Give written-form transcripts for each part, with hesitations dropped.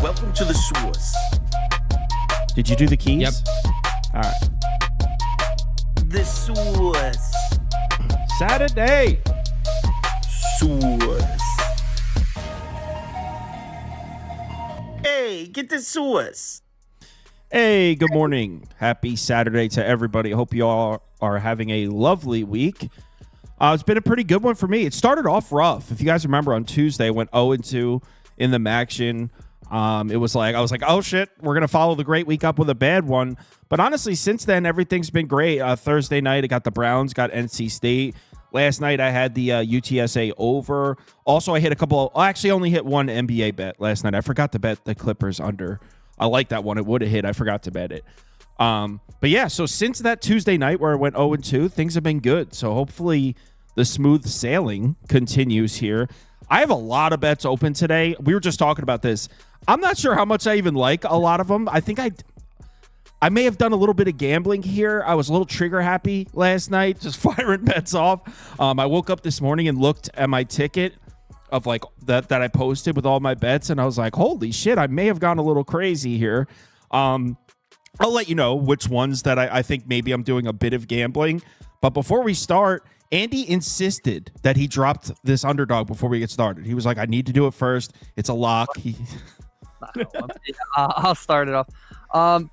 Welcome to the source. Did you do the keys? Yep. All right. The source. Saturday. Source. Hey, get the source. Hey, good morning. Happy Saturday to everybody. Hope you all are having a lovely week. It's been a pretty good one for me. It started off rough. If you guys remember, on Tuesday, I went 0-2 in the MACtion. It was like, I was like, oh shit, we're going to follow the great week up with a bad one. But honestly, since then, everything's been great. Thursday night, I got the Browns, got NC State. Last night, I had the UTSA over. Also, I hit a couple. I actually only hit one NBA bet last night. I forgot to bet the Clippers under. I like that one. It would have hit. I forgot to bet it. But yeah, so since that Tuesday night where I went 0-2, things have been good. So hopefully the smooth sailing continues here. I have a lot of bets open today. We were just talking about this. I'm not sure how much I even like a lot of them. I think I may have done a little bit of gambling here. I was a little trigger happy last night, just firing bets off. I woke up this morning and looked at my ticket of like that I posted with all my bets, and I was like, holy shit, I may have gone a little crazy here. I'll let you know which ones that I think maybe I'm doing a bit of gambling. But before we start, Andy insisted that he dropped this underdog before we get started. He was like, I need to do it first. It's a lock. I'll start it off.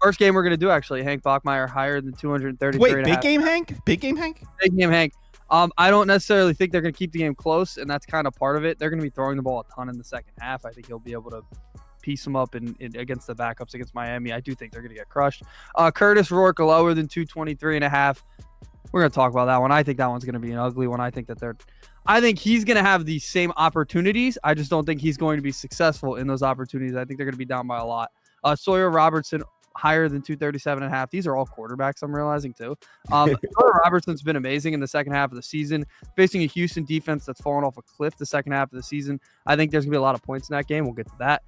First game we're going to do, actually, Hank Bachmeier higher than 233. Wait, big game Hank? Big game Hank? Big game Hank. I don't necessarily think they're going to keep the game close, and that's kind of part of it. They're going to be throwing the ball a ton in the second half. I think he'll be able to piece them up in against the backups against Miami. I do think they're going to get crushed. Curtis Rourke lower than 223.5. We're going to talk about that one. I think that one's going to be an ugly one. I think he's going to have the same opportunities. I just don't think he's going to be successful in those opportunities. I think they're going to be down by a lot. Sawyer Robertson higher than 237.5. These are all quarterbacks, I'm realizing too. Sawyer Robertson's been amazing in the second half of the season, facing a Houston defense that's fallen off a cliff the second half of the season. I think there's going to be a lot of points in that game. We'll get to that.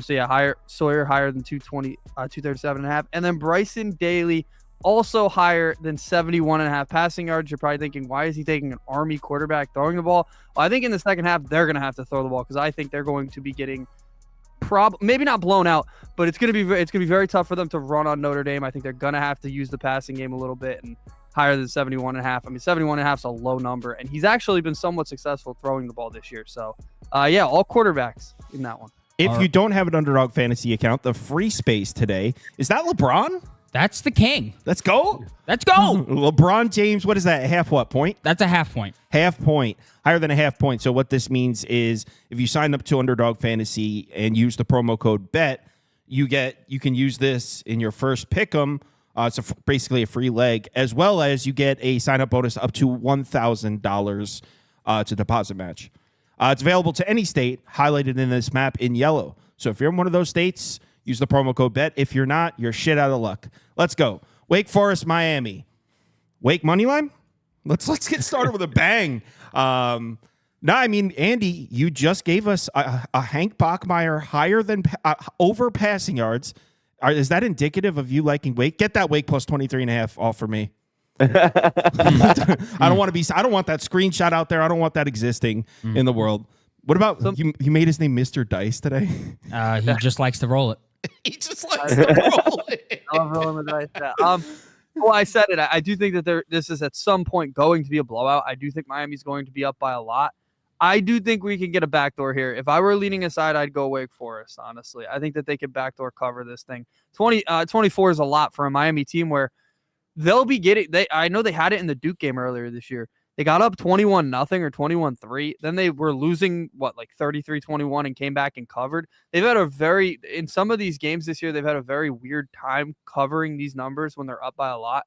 So yeah, Sawyer higher than 237.5. And then Bryson Daly also higher than 71.5 passing yards. You're probably thinking, why is he taking an Army quarterback throwing the ball? Well, I think in the second half, they're going to have to throw the ball because I think they're going to be getting maybe not blown out, but it's going to be very tough for them to run on Notre Dame. I think they're going to have to use the passing game a little bit, and higher than 71.5. I mean, 71.5 is a low number, and he's actually been somewhat successful throwing the ball this year. So, yeah, all quarterbacks in that one. If you don't have an Underdog fantasy account, the free space today, is that LeBron? That's the king. Let's go. Let's go. LeBron James, what is that? Half what point? That's a half point. Half point. Higher than a half point. So what this means is if you sign up to Underdog Fantasy and use the promo code BET, you can use this in your first PICKEM. It's basically a free leg, as well as you get a sign-up bonus up to $1,000 to deposit match. It's available to any state highlighted in this map in yellow. So if you're in one of those states, use the promo code BET. If you're not, you're shit out of luck. Let's go. Wake Forest, Miami. Wake money line? Let's get started with a bang. No, I mean, Andy, you just gave us a Hank Bachmeier higher than over passing yards. Is that indicative of you liking Wake? Get that Wake plus 23.5 off for me. I don't want that screenshot out there. I don't want that existing in the world. What about you made his name Mr. Dice today? He just likes to roll it. He just likes to roll it. I'm rolling the dice. Yeah. Well, I said it. I do think that this is at some point going to be a blowout. I do think Miami's going to be up by a lot. I do think we can get a backdoor here. If I were leaning aside, I'd go Wake Forest, honestly. I think that they could backdoor cover this thing. 24 is a lot for a Miami team where they'll be getting – I know they had it in the Duke game earlier this year. They got up 21-0 or 21-3. Then they were losing, 33-21 and came back and covered. They've had in some of these games this year, they've had a very weird time covering these numbers when they're up by a lot.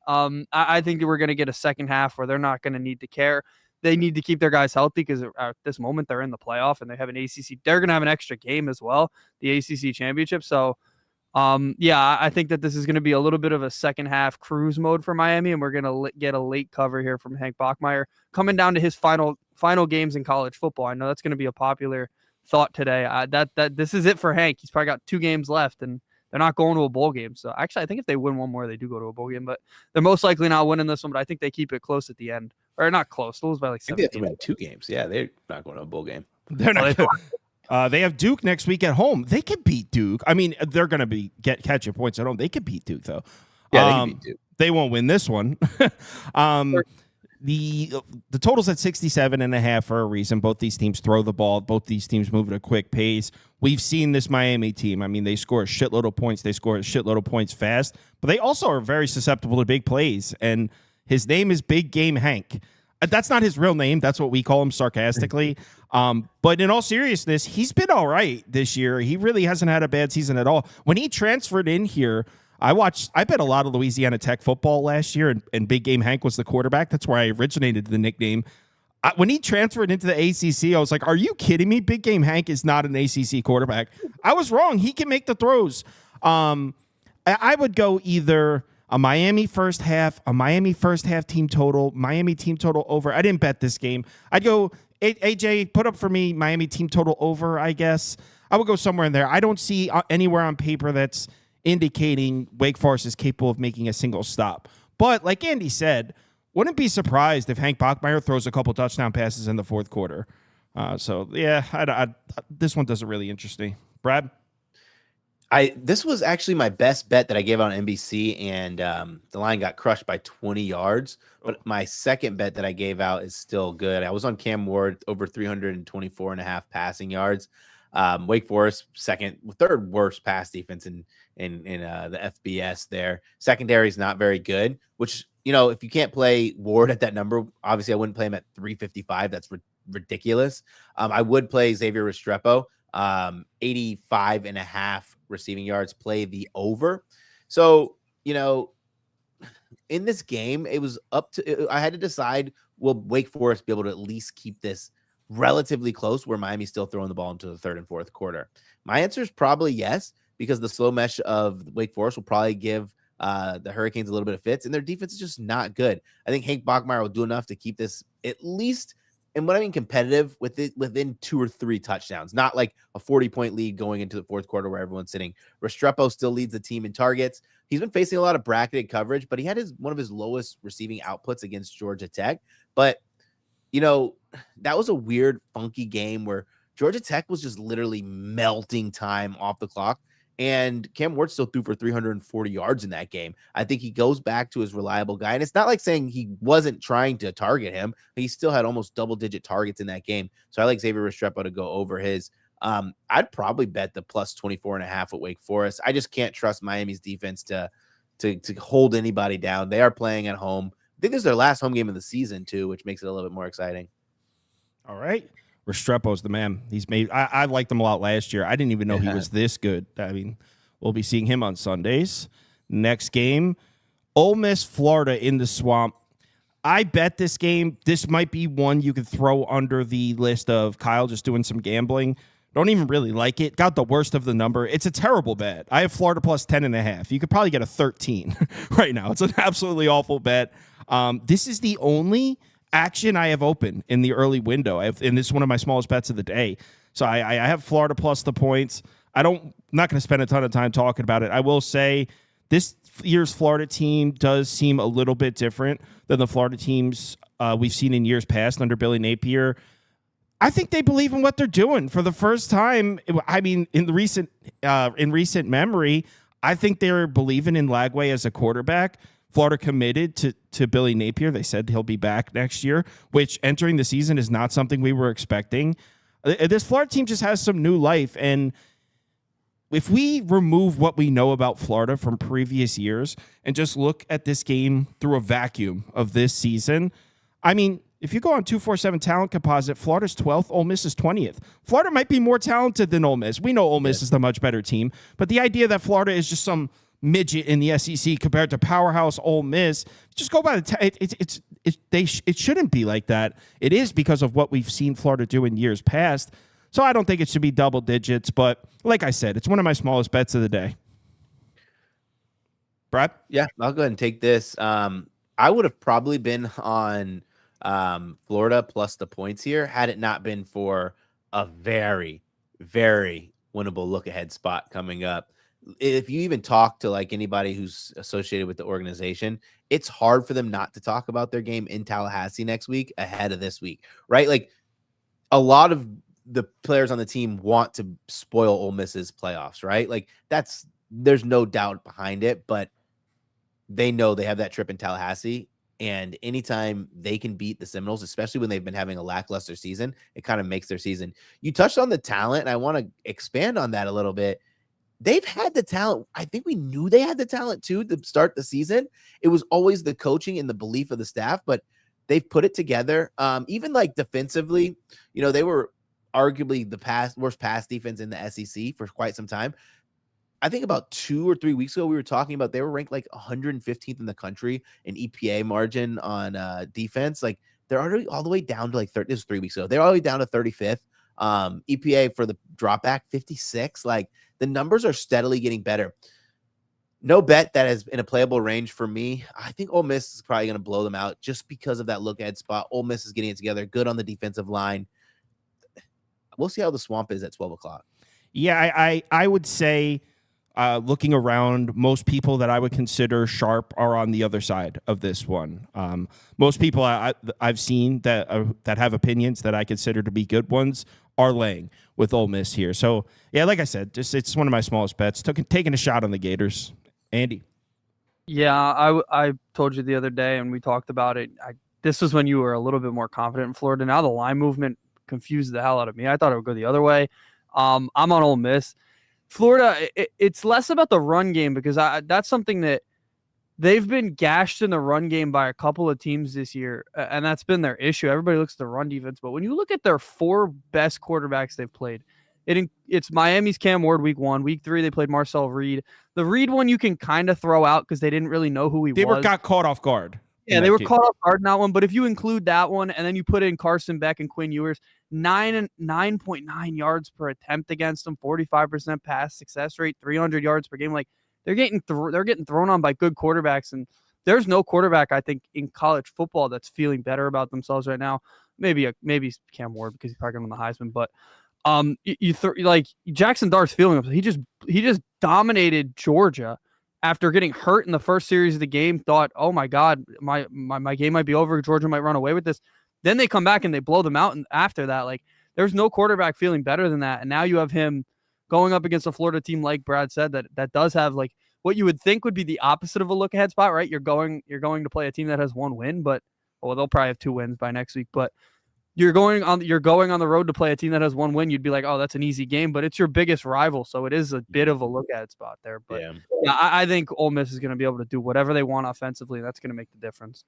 I think that we're going to get a second half where they're not going to need to care. They need to keep their guys healthy because at this moment they're in the playoff and they have an ACC. They're going to have an extra game as well, the ACC championship. So, yeah, I think that this is going to be a little bit of a second half cruise mode for Miami, and we're going to get a late cover here from Hank Bachmeier coming down to his final games in college football. I know that's going to be a popular thought today. That this is it for Hank. He's probably got 2 games left, and they're not going to a bowl game. So actually, I think if they win one more, they do go to a bowl game, but they're most likely not winning this one. But I think they keep it close at the end, or not close. They'll lose by like 17. They have to win 2 games. Yeah, they're not going to a bowl game. They're not. They have Duke next week at home. They could beat Duke. I mean, they're going to be catching points at home. They could beat Duke, though. Yeah, they can beat Duke. They won't win this one. The total's at 67.5 for a reason. Both these teams throw the ball. Both these teams move at a quick pace. We've seen this Miami team. I mean, they score a shitload of points. They score a shitload of points fast. But they also are very susceptible to big plays. And his name is Big Game Hank. That's not his real name. That's what we call him sarcastically. But in all seriousness, he's been all right this year. He really hasn't had a bad season at all. When he transferred in here, I bet a lot of Louisiana Tech football last year, and Big Game Hank was the quarterback. That's where I originated the nickname. When he transferred into the ACC, I was like, are you kidding me? Big Game Hank is not an ACC quarterback. I was wrong. He can make the throws. I would go either a Miami first half team total, Miami team total over. I didn't bet this game. I'd go, AJ, put up for me Miami team total over, I guess. I would go somewhere in there. I don't see anywhere on paper that's indicating Wake Forest is capable of making a single stop. But like Andy said, wouldn't be surprised if Hank Bachmeier throws a couple touchdown passes in the fourth quarter. So, yeah, this one doesn't really interest me. Brad? This was actually my best bet that I gave on NBC, and the line got crushed by 20 yards. But my second bet that I gave out is still good. I was on Cam Ward over 324.5 passing yards. Wake Forest third worst pass defense in the FBS there. Secondary is not very good, which, if you can't play Ward at that number, obviously I wouldn't play him at 355. That's ridiculous. I would play Xavier Restrepo, 85.5 receiving yards, play the over. So, in this game, it was I had to decide, will Wake Forest be able to at least keep this relatively close where Miami's still throwing the ball into the third and fourth quarter? My answer is probably yes, because the slow mesh of Wake Forest will probably give the Hurricanes a little bit of fits, and their defense is just not good. I think Hank Bachmeier will do enough to keep this at least, and what I mean competitive, within 2 or 3 touchdowns, not like a 40-point lead going into the fourth quarter where everyone's sitting. Restrepo still leads the team in targets. He's been facing a lot of bracketed coverage, but he had one of his lowest receiving outputs against Georgia Tech. But that was a weird, funky game where Georgia Tech was just literally melting time off the clock, and Cam Ward still threw for 340 yards in that game. I think he goes back to his reliable guy, and it's not like saying he wasn't trying to target him. He still had almost double-digit targets in that game. So I like Xavier Restrepo to go over his. I'd probably bet the plus 24.5 at Wake Forest. I just can't trust Miami's defense to hold anybody down. They are playing at home. I think this is their last home game of the season, too, which makes it a little bit more exciting. All right. Restrepo's the man. I liked him a lot last year. I didn't even know he was this good. I mean, we'll be seeing him on Sundays. Next game, Ole Miss, Florida in the Swamp. I bet this game, this might be one you could throw under the list of Kyle just doing some gambling. Don't even really like it. Got the worst of the number. It's a terrible bet. I have Florida plus 10.5. You could probably get a 13 right now. It's an absolutely awful bet. This is the only action I have open in the early window. And this is one of my smallest bets of the day. So I have Florida plus the points. I'm not going to spend a ton of time talking about it. I will say this year's Florida team does seem a little bit different than the Florida teams we've seen in years past under Billy Napier. I think they believe in what they're doing for the first time. I mean, in recent memory, I think they're believing in Lagway as a quarterback. Florida committed to Billy Napier. They said he'll be back next year, which entering the season is not something we were expecting. This Florida team just has some new life. And if we remove what we know about Florida from previous years and just look at this game through a vacuum of this season, I mean, if you go on 247 talent composite, Florida's 12th, Ole Miss is 20th. Florida might be more talented than Ole Miss. We know Ole Miss is the much better team, but the idea that Florida is just some midget in the SEC compared to powerhouse Ole Miss, just go by the it shouldn't be like that. It is because of what we've seen Florida do in years past. So I don't think it should be double digits, but like I said, it's one of my smallest bets of the day. Brad? Yeah, I'll go ahead and take this. I would have probably been on Florida plus the points here had it not been for a very, very winnable look-ahead spot coming up. If you even talk to like anybody who's associated with the organization, it's hard for them not to talk about their game in Tallahassee next week ahead of this week, right? Like a lot of the players on the team want to spoil Ole Miss's playoffs, right? Like there's no doubt behind it, but they know they have that trip in Tallahassee. And anytime they can beat the Seminoles, especially when they've been having a lackluster season, it kind of makes their season. You touched on the talent, and I want to expand on that a little bit. They've had the talent. I think we knew they had the talent too to start the season. It was always the coaching and the belief of the staff, but they've put it together. Even like defensively, they were arguably the worst pass defense in the SEC for quite some time. I think about 2 or 3 weeks ago, we were talking about they were ranked like 115th in the country in EPA margin on defense. Like they're already all the way down to like 30. This was 3 weeks ago. They're all the way down to 35th. EPA for the drop back 56. Like the numbers are steadily getting better. No bet that is in a playable range for me. I think Ole Miss is probably going to blow them out just because of that look ahead spot. Ole Miss is getting it together. Good on the defensive line. We'll see how the Swamp is at 12 o'clock. Yeah, I would say looking around, most people that I would consider sharp are on the other side of this one. Most people I've seen that have opinions that I consider to be good ones are laying with Ole Miss here. So, yeah, like I said, it's one of my smallest bets. Taking a shot on the Gators. Andy? Yeah, I told you the other day, and we talked about it. This was when you were a little bit more confident in Florida. Now the line movement confused the hell out of me. I thought it would go the other way. I'm on Ole Miss. Florida, it's less about the run game because that's something that they've been gashed in the run game by a couple of teams this year, and that's been their issue. Everybody looks at the run defense, but when you look at their 4 best quarterbacks they've played, it's Miami's Cam Ward week 1. Week 3, they played Marcel Reed. The Reed one you can kind of throw out because they didn't really know who he was. They got caught off guard. Yeah, they were caught off guard in that one. But if you include that one and then you put in Carson Beck and Quinn Ewers, 9.9 yards per attempt against them, 45% pass success rate, 300 yards per game. Like they're getting thrown on by good quarterbacks, and there's no quarterback I think in college football that's feeling better about themselves right now. Maybe Cam Ward because he's probably on the Heisman, but like Jackson Dart's feeling he just dominated Georgia after getting hurt in the first series of the game. Thought, oh my God, my game might be over. Georgia might run away with this. Then they come back and they blow them out. And after that, like there's no quarterback feeling better than that. And now you have him going up against a Florida team, like Brad said, that does have like what you would think would be the opposite of a look ahead spot, right? You're going to play a team that has 1 win, but they'll probably have 2 wins by next week. But you're going on the road to play a team that has 1 win. You'd be like, oh, that's an easy game, but it's your biggest rival, so it is a bit of a look ahead spot there. But yeah, I think Ole Miss is going to be able to do whatever they want offensively, and that's going to make the difference.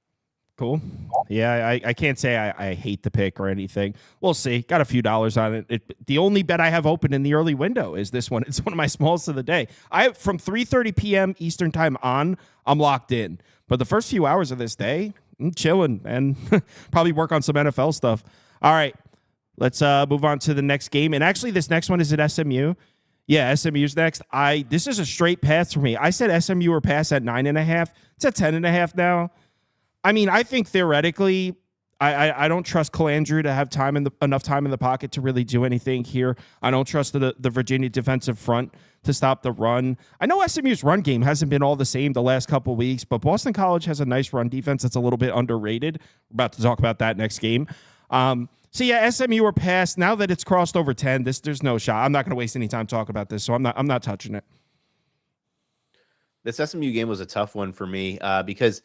Cool. Yeah, I can't say I hate the pick or anything. We'll see. Got a few dollars on it. The only bet I have open in the early window is this one. It's one of my smallest of the day. From 3:30 p.m. Eastern time on, I'm locked in. But the first few hours of this day, I'm chilling and probably work on some NFL stuff. All right, let's move on to the next game. And actually, this next one is at SMU. Yeah, SMU's next. This is a straight pass for me. I said SMU or pass at 9.5. It's at 10.5 now. I mean, I think theoretically, I don't trust Calandrew to have enough time in the pocket to really do anything here. I don't trust the Virginia defensive front to stop the run. I know SMU's run game hasn't been all the same the last couple of weeks, but Boston College has a nice run defense that's a little bit underrated. We're about to talk about that next game. So yeah, SMU or pass. Now that it's crossed over 10, there's no shot. I'm not going to waste any time talking about this, so I'm not touching it. This SMU game was a tough one for me because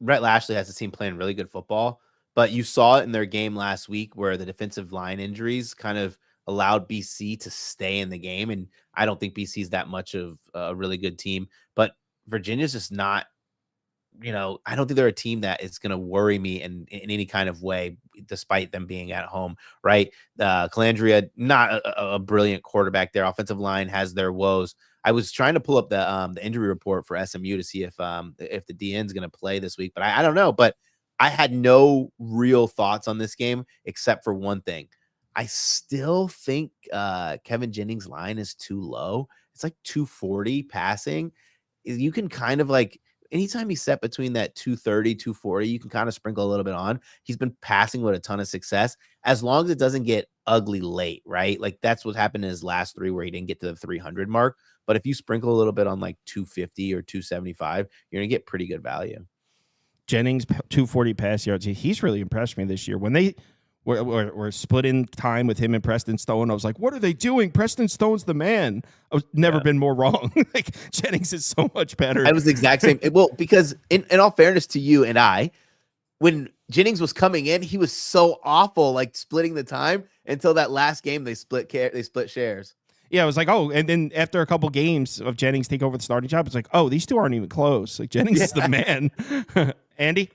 Rhett Lashley has a team playing really good football, but you saw it in their game last week where the defensive line injuries kind of allowed BC to stay in the game. And I don't think BC is that much of a really good team, but Virginia's just not, I don't think they're a team that is going to worry me in any kind of way, despite them being at home, right? Calandria, not a brilliant quarterback there. Offensive line has their woes. I was trying to pull up the injury report for SMU to see if the DN is going to play this week, but I don't know. But I had no real thoughts on this game except for one thing. I still think Kevin Jennings' line is too low. It's like 240 passing. You can kind of like anytime he's set between that 230, 240, you can kind of sprinkle a little bit on. He's been passing with a ton of success as long as it doesn't get ugly late, right? Like that's what happened in his last 3 where he didn't get to the 300 mark. But if you sprinkle a little bit on like 250 or 275, you're going to get pretty good value. Jennings, 240 pass yards. He's really impressed me this year. When we're splitting time with him and Preston Stone. I was like, what are they doing? Preston Stone's the man. I've never been more wrong. Like, Jennings is so much better. I was the exact same. Well, because in all fairness to you and I, when Jennings was coming in, he was so awful, like splitting the time until that last game they split shares. Yeah, I was like, oh, and then after a couple games of Jennings take over the starting job, it's like, oh, these two aren't even close. Like, Jennings is the man. Andy?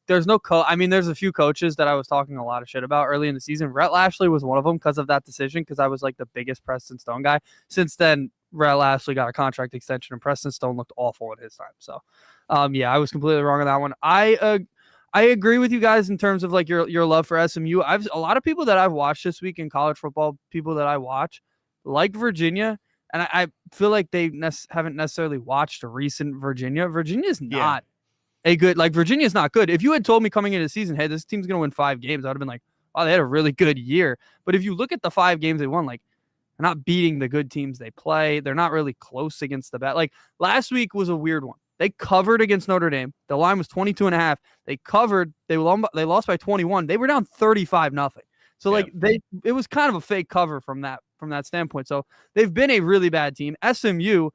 There's no I mean, there's a few coaches that I was talking a lot of shit about early in the season. Rhett Lashley was one of them because of that decision, because I was like the biggest Preston Stone guy. Since then, Rhett Lashley got a contract extension, and Preston Stone looked awful at his time. So, yeah, I was completely wrong on that one. I agree with you guys in terms of like your love for SMU. A lot of people that I've watched this week in college football, people that I watch, like Virginia, and I feel like they haven't necessarily watched a recent Virginia. Virginia's not a good, like, Virginia's not good. If you had told me coming into the season, hey, this team's going to win 5 games, I would have been like, oh, they had a really good year. But if you look at the 5 games they won, like, they're not beating the good teams they play. They're not really close against the bad. Like, last week was a weird one. They covered against Notre Dame. The line was 22.5. They covered. They lost by 21. They were down 35-0. So like it was kind of a fake cover from that standpoint. So they've been a really bad team. SMU,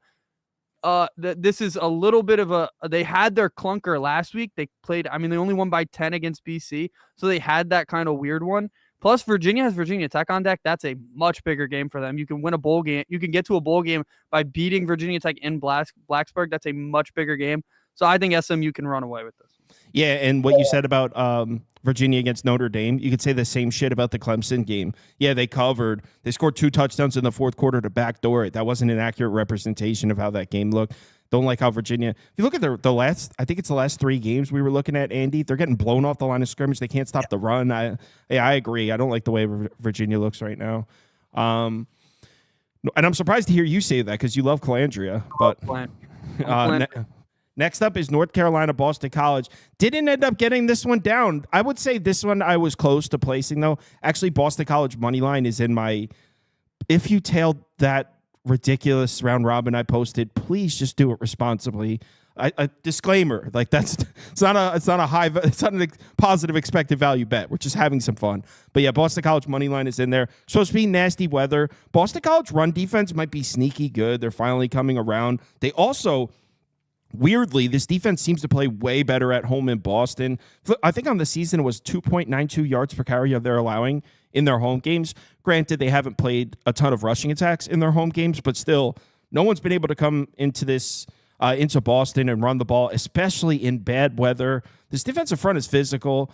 this is a little bit of they had their clunker last week. They played, I mean, they only won by 10 against BC. So they had that kind of weird one. Plus Virginia has Virginia Tech on deck. That's a much bigger game for them. You can win a bowl game. You can get to a bowl game by beating Virginia Tech in Blacksburg. That's a much bigger game. So I think SMU can run away with this. Yeah, and what you said about Virginia against Notre Dame, you could say the same shit about the Clemson game. Yeah, they covered. They scored 2 touchdowns in the fourth quarter to backdoor it. That wasn't an accurate representation of how that game looked. Don't like how Virginia. If you look at the last, I think it's the last 3 games we were looking at, Andy, they're getting blown off the line of scrimmage. They can't stop the run. I agree. I don't like the way Virginia looks right now. And I'm surprised to hear you say that because you love Calandria. But next up is North Carolina, Boston College. Didn't end up getting this one down. I would say this one I was close to placing, though. Actually, Boston College money line is in my, if you tailed that ridiculous round robin I posted, please just do it responsibly. A disclaimer, like it's not a positive expected value bet. We're just having some fun. But yeah, Boston College money line is in there. Supposed to be nasty weather. Boston College run defense might be sneaky good. They're finally coming around. They also, weirdly, this defense seems to play way better at home in Boston. I think on the season it was 2.92 yards per carry they're allowing in their home games. Granted, they haven't played a ton of rushing attacks in their home games, but still, no one's been able to come into this into Boston and run the ball, especially in bad weather. This defensive front is physical,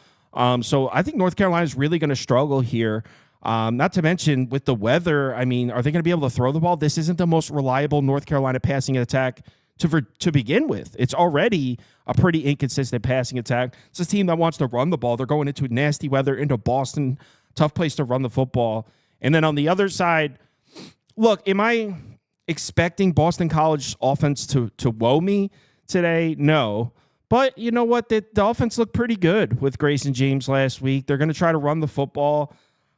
so I think North Carolina is really going to struggle here. Not to mention with the weather, I mean, are they going to be able to throw the ball? This isn't the most reliable North Carolina passing attack to begin with. It's already a pretty inconsistent passing attack. It's a team that wants to run the ball. They're going into nasty weather, into Boston, tough place to run the football. And then on the other side, look, am I expecting Boston College offense to woe me today? No. But you know what? The offense looked pretty good with Grayson James last week. They're going to try to run the football.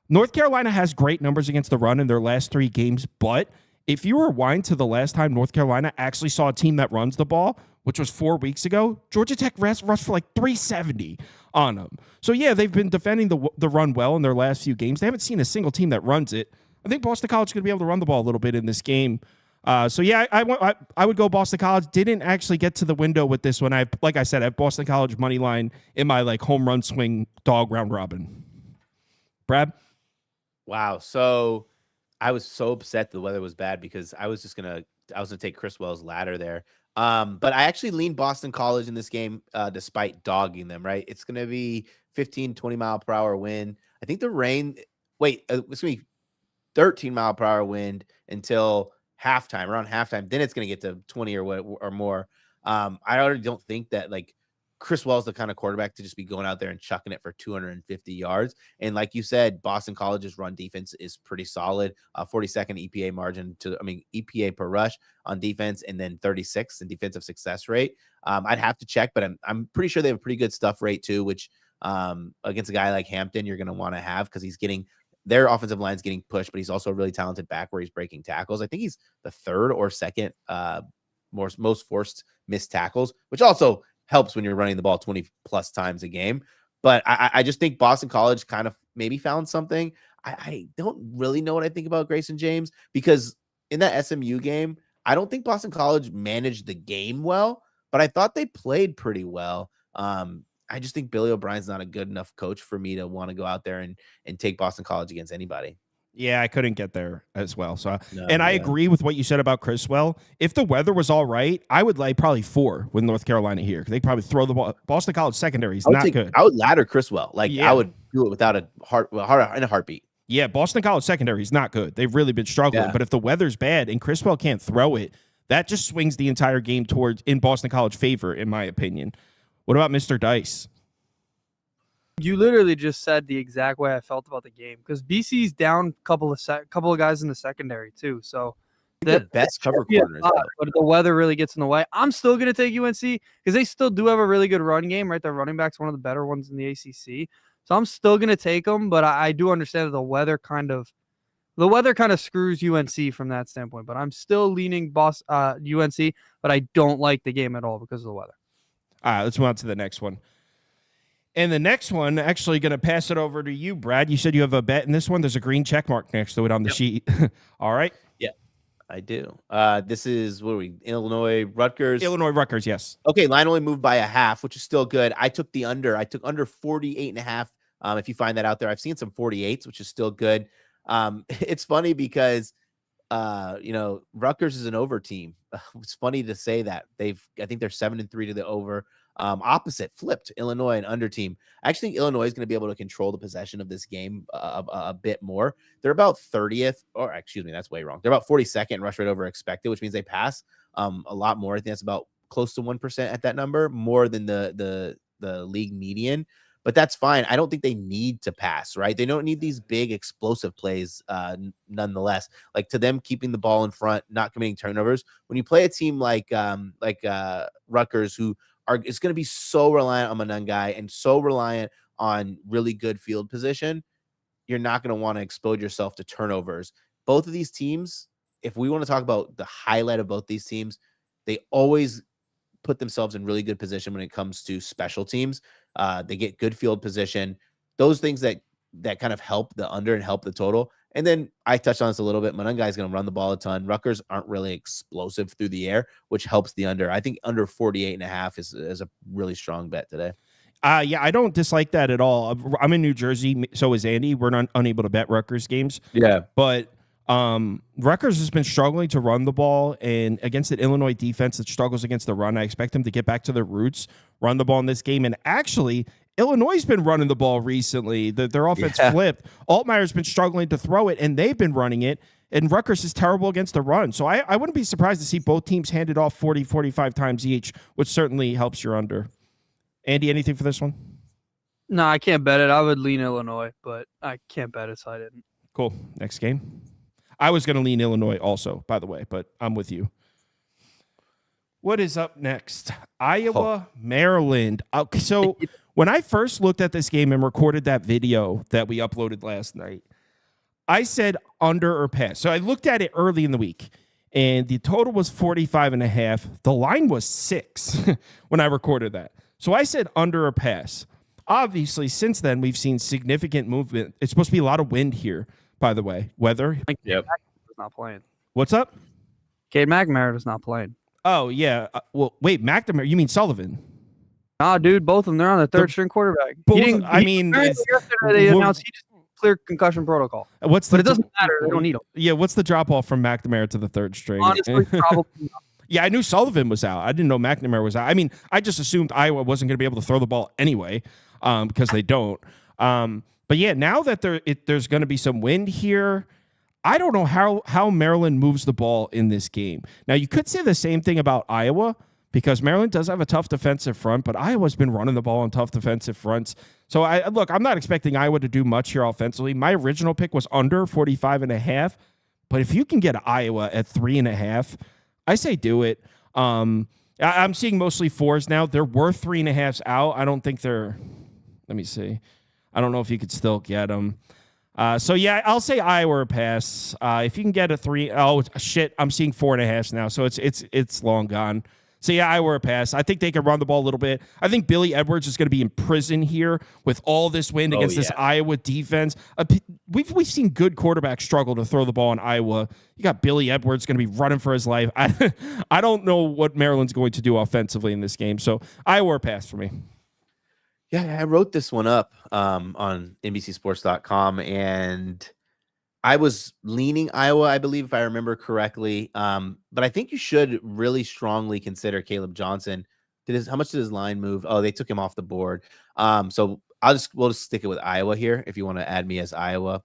North Carolina has great numbers against the run in their last 3 games, but if you rewind to the last time North Carolina actually saw a team that runs the ball, which was 4 weeks ago, Georgia Tech rushed for like 370 on them. So, yeah, they've been defending the run well in their last few games. They haven't seen a single team that runs it. I think Boston College is going to be able to run the ball a little bit in this game. So, yeah, I would go Boston College. Didn't actually get to the window with this one. Like I said, I have Boston College money line in my like home run swing dog round robin. Brad? Wow. So I was so upset the weather was bad because I was gonna take Chris Wells' ladder there. But I actually leaned Boston College in this game, despite dogging them, right? It's gonna be 15, 20 mile per hour wind. I think the rain, it's gonna be 13 mile per hour wind until halftime, around halftime. Then it's gonna get to 20 or more. I already don't think that like Chris Wells the kind of quarterback to just be going out there and chucking it for 250 yards. And like you said, Boston College's run defense is pretty solid. 42nd EPA margin EPA per rush on defense, and then 36th in defensive success rate. I'd have to check, but I'm pretty sure they have a pretty good stuff rate too, which against a guy like Hampton, you're going to want to have because their offensive line's getting pushed, but he's also a really talented back where he's breaking tackles. I think he's the 3rd or 2nd most forced missed tackles, which also helps when you're running the ball 20 plus times a game. But I just think Boston College kind of maybe found something. I don't really know what I think about Grayson James, because in that SMU game, I don't think Boston College managed the game well, but I thought they played pretty well. I just think Billy O'Brien's not a good enough coach for me to want to go out there and take Boston College against anybody. Yeah, I couldn't get there as well. So, No, and I yeah. agree with what you said about Criswell. If the weather was all right, I would lay probably 4 with North Carolina here. They probably throw the ball. Boston College secondary is not good. I would ladder Criswell. Like, Yeah. I would do it without a heartbeat. Yeah, Boston College secondary is not good. They've really been struggling. Yeah. But if the weather's bad and Criswell can't throw it, that just swings the entire game towards in Boston College favor, in my opinion. What about Mr. Dice? You literally just said the exact way I felt about the game, because BC's down a couple of guys in the secondary too. So The best cover corners, though. but the weather really gets in the way. I'm still going to take UNC because they still do have a really good run game, right? Their running back's one of the better ones in the ACC. So I'm still going to take them, but I do understand that the weather kind of screws UNC from that standpoint. But I'm still leaning UNC, but I don't like the game at all because of the weather. All right, let's move on to the next one. And the next one, actually going to pass it over to you, Brad. You said you have a bet in this one. There's a green check mark next to it on the sheet. All right. I do. This is, what are we? Illinois, Rutgers. Illinois Rutgers, yes. Okay, line only moved by a half, which is still good. I took the under. I took under 48.5. If you find that out there, I've seen some 48s, which is still good. It's funny because, Rutgers is an over team. It's funny to say that. I think they're 7-3 to the over. Opposite, flipped, Illinois, an under team. I actually think Illinois is going to be able to control the possession of this game a bit more. They're about 30th, or excuse me, that's way wrong. They're about 42nd rush rate over expected, which means they pass a lot more. I think that's about close to 1% at that number, more than the league median. But that's fine. I don't think they need to pass, right? They don't need these big explosive plays nonetheless. Like, to them, keeping the ball in front, not committing turnovers. When you play a team like Rutgers, who is going to be so reliant on Monungai and so reliant on really good field position, you're not going to want to expose yourself to turnovers. Both of these teams, if we want to talk about the highlight of both these teams, they always put themselves in really good position when it comes to special teams. They get good field position, those things that kind of help the under and help the total. And then I touched on this a little bit. Monungai is going to run the ball a ton. Rutgers aren't really explosive through the air, which helps the under. I think under 48.5 is a really strong bet today. Yeah, I don't dislike that at all. I'm in New Jersey, so is Andy. We're not unable to bet Rutgers games. Yeah. But Rutgers has been struggling to run the ball, and against an Illinois defense that struggles against the run, I expect them to get back to their roots, run the ball in this game. And actually, Illinois has been running the ball recently. Their offense flipped. Altmaier's been struggling to throw it, and they've been running it. And Rutgers is terrible against the run. So I wouldn't be surprised to see both teams handed off 40, 45 times each, which certainly helps your under. Andy, anything for this one? No, I can't bet it. I would lean Illinois, but I can't bet it, so I didn't. Cool. Next game. I was going to lean Illinois also, by the way, but I'm with you. What is up next? Iowa, Maryland. Okay, so when I first looked at this game and recorded that video that we uploaded last night, I said under or pass. So I looked at it early in the week, and the total was 45.5. The line was 6 when I recorded that. So I said under or pass. Obviously, since then, we've seen significant movement. It's supposed to be a lot of wind here, by the way. Weather. Yep. Not playing. What's up? Cade McNamara is not playing. Oh, yeah. Well, wait, McNamara, you mean Sullivan? Nah, dude, both of them. They're on the third string quarterback. Yesterday They announced he just cleared concussion protocol. But it doesn't matter. They don't need him. Yeah, what's the drop off from McNamara to the third string? Honestly, probably not. Yeah, I knew Sullivan was out. I didn't know McNamara was out. I mean, I just assumed Iowa wasn't going to be able to throw the ball anyway, because they don't. But yeah, now that there's going to be some wind here, I don't know how Maryland moves the ball in this game. Now, you could say the same thing about Iowa, because Maryland does have a tough defensive front, but Iowa's been running the ball on tough defensive fronts. So, I'm not expecting Iowa to do much here offensively. My original pick was under 45.5, but if you can get Iowa at 3.5, I say do it. I'm seeing mostly 4s now. There were 3.5s out. I don't think they're – let me see. I don't know if you could still get them. So, yeah, I'll say Iowa or pass. If you can get a 3 – oh, shit, I'm seeing 4.5s now, so it's long gone. So, yeah, I were a pass. I think they can run the ball a little bit. I think Billy Edwards is going to be in prison here with all this wind against this Iowa defense. We've seen good quarterbacks struggle to throw the ball in Iowa. You got Billy Edwards going to be running for his life. I don't know what Maryland's going to do offensively in this game. So, Iowa were a pass for me. Yeah, I wrote this one up on NBCSports.com, and I was leaning Iowa, I believe, if I remember correctly. But I think you should really strongly consider Caleb Johnson. How much did his line move? Oh, they took him off the board. So we'll just stick it with Iowa here if you want to add me as Iowa.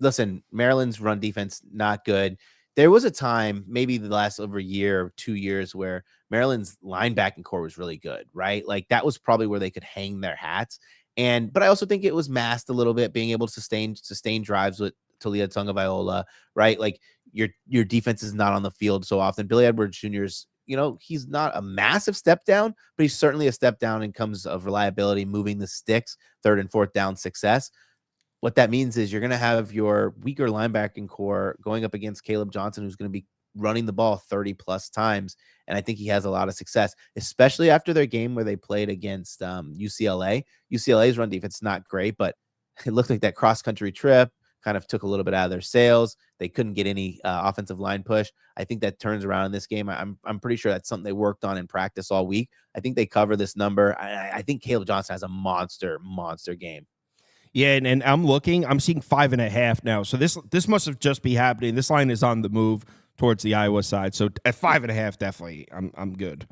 Listen, Maryland's run defense not good. There was a time, maybe the last over a year or 2 years, where Maryland's linebacking core was really good, right? Like that was probably where they could hang their hats. But I also think it was masked a little bit, being able to sustain drives with Talia Tagovailoa, right? Like your defense is not on the field so often. Billy Edwards Jr.'s, he's not a massive step down, but he's certainly a step down in terms of reliability, moving the sticks, 3rd and 4th down success. What that means is you're going to have your weaker linebacking core going up against Caleb Johnson, who's going to be running the ball 30 plus times. And I think he has a lot of success, especially after their game where they played against UCLA. UCLA's run defense is not great, but it looked like that cross-country trip kind of took a little bit out of their sails. They couldn't get any offensive line push. I think that turns around in this game. I'm pretty sure that's something they worked on in practice all week. I think they cover this number. I think Caleb Johnson has a monster game. Yeah, and I'm seeing 5.5 now. So this must have just be happening. This line is on the move towards the Iowa side. So at 5.5, definitely, I'm good.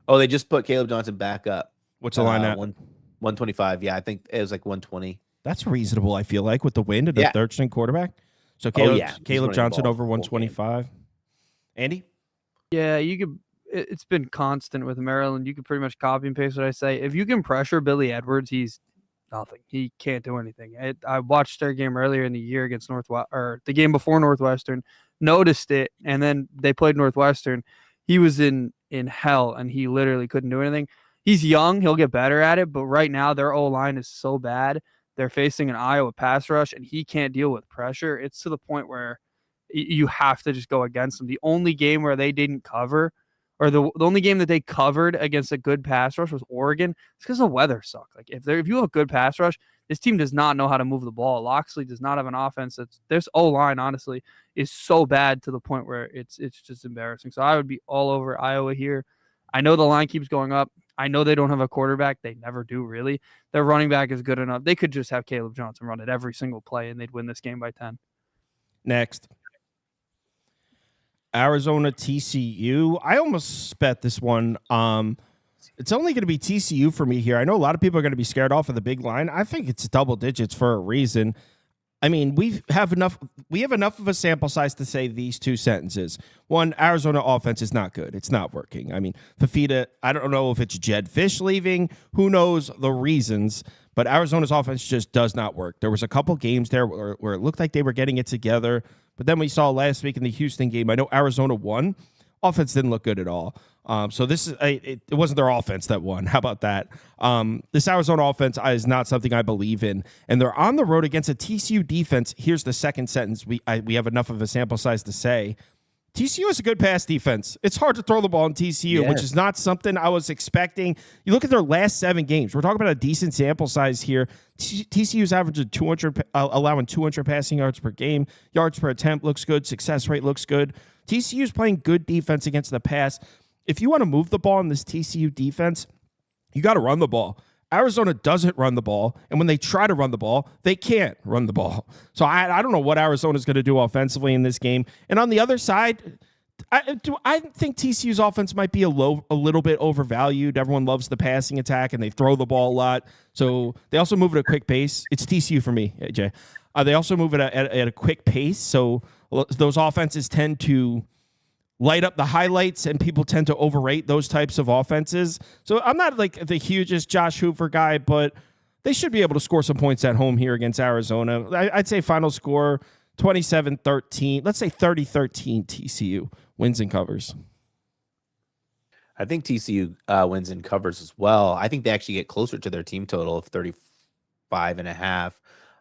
Oh, they just put Caleb Johnson back up. What's the line at? 125. Yeah, I think it was like 120. That's reasonable, I feel like, with the wind and the third string quarterback. So Caleb Johnson over 125. Andy? Yeah, you could. It's been constant with Maryland. You could pretty much copy and paste what I say. If you can pressure Billy Edwards, he's nothing. He can't do anything. I watched their game earlier in the year against the game before Northwestern, noticed it, and then they played Northwestern. He was in hell, and he literally couldn't do anything. He's young. He'll get better at it, but right now their O-line is so bad. They're facing an Iowa pass rush, and he can't deal with pressure. It's to the point where you have to just go against them. The only game where they didn't cover, or the only game that they covered against a good pass rush was Oregon. It's because the weather sucked. Like if you have a good pass rush, this team does not know how to move the ball. Loxley does not have an offense. This O-line, honestly, is so bad to the point where it's just embarrassing. So I would be all over Iowa here. I know the line keeps going up. I know they don't have a quarterback. They never do, really. Their running back is good enough. They could just have Caleb Johnson run it every single play, and they'd win this game by 10. Next. Arizona TCU. I almost bet this one. It's only going to be TCU for me here. I know a lot of people are going to be scared off of the big line. I think it's double digits for a reason. I mean, we have enough of a sample size to say these two sentences. One, Arizona offense is not good. It's not working. I mean, Fafita, I don't know if it's Jed Fish leaving. Who knows the reasons? But Arizona's offense just does not work. There was a couple games there where it looked like they were getting it together. But then we saw last week in the Houston game, I know Arizona won. Offense didn't look good at all. So this is it wasn't their offense that won. How about that? This Arizona offense is not something I believe in. And they're on the road against a TCU defense. Here's the second sentence. We have enough of a sample size to say. TCU is a good pass defense. It's hard to throw the ball in TCU, which is not something I was expecting. You look at their last 7 games. We're talking about a decent sample size here. TCU's averaging allowing 200 passing yards per game. Yards per attempt looks good. Success rate looks good. TCU's playing good defense against the pass. If you want to move the ball in this TCU defense, you got to run the ball. Arizona doesn't run the ball, and when they try to run the ball, they can't run the ball. So I don't know what Arizona's going to do offensively in this game. And on the other side, I think TCU's offense might be a little bit overvalued. Everyone loves the passing attack, and they throw the ball a lot. So they also move at a quick pace. It's TCU for me, AJ. They also move at a quick pace, so those offenses tend to light up the highlights, and people tend to overrate those types of offenses. So I'm not like the hugest Josh Hoover guy, but they should be able to score some points at home here against Arizona. I'd say final score 27-13. Let's say 30-13 TCU wins and covers. I think TCU wins and covers as well. I think they actually get closer to their team total of 35.5,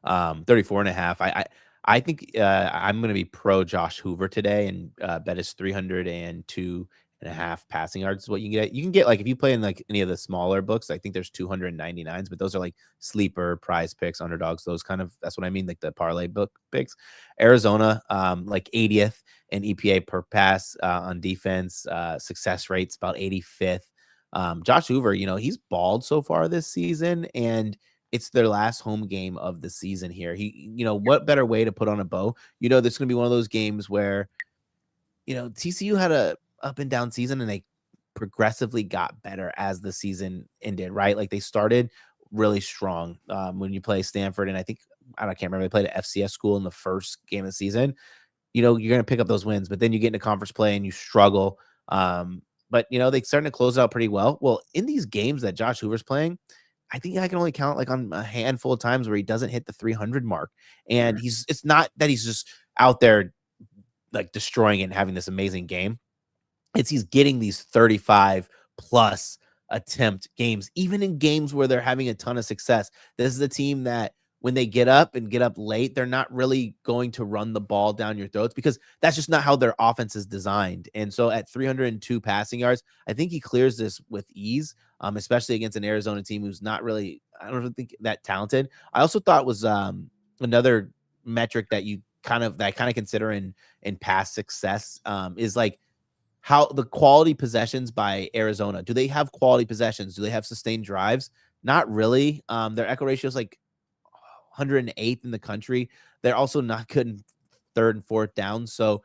34.5. I think I'm going to be pro Josh Hoover today and bet his 302 passing yards is what you can get. You can get like if you play in like any of the smaller books, I think there's 299s, but those are like sleeper, prize picks, underdogs, those kind of, that's what I mean, like the parlay book picks. Arizona, like 80th in EPA per pass on defense, success rates about 85th. Josh Hoover, he's balled so far this season, and it's their last home game of the season here. What better way to put on a bow? This is going to be one of those games where, TCU had a up and down season, and they progressively got better as the season ended, right? Like they started really strong when you play Stanford, and I can't remember, they played at FCS school in the first game of the season. You're going to pick up those wins, but then you get into conference play and you struggle. But they starting to close out pretty well. Well, in these games that Josh Hoover's playing, I think I can only count like on a handful of times where he doesn't hit the 300 mark. And it's not that he's just out there like destroying it and having this amazing game. It's he's getting these 35 plus attempt games, even in games where they're having a ton of success. This is a team that when they get up late, they're not really going to run the ball down your throats because that's just not how their offense is designed. And so at 302 passing yards, I think he clears this with ease, especially against an Arizona team who's not really, I don't think that talented. I also thought was another metric that I kind of consider in past success is like how the quality possessions by Arizona. Do they have quality possessions? Do they have sustained drives? Not really. Their echo ratio is like 108th in the country. They're also not good in third and fourth down. So,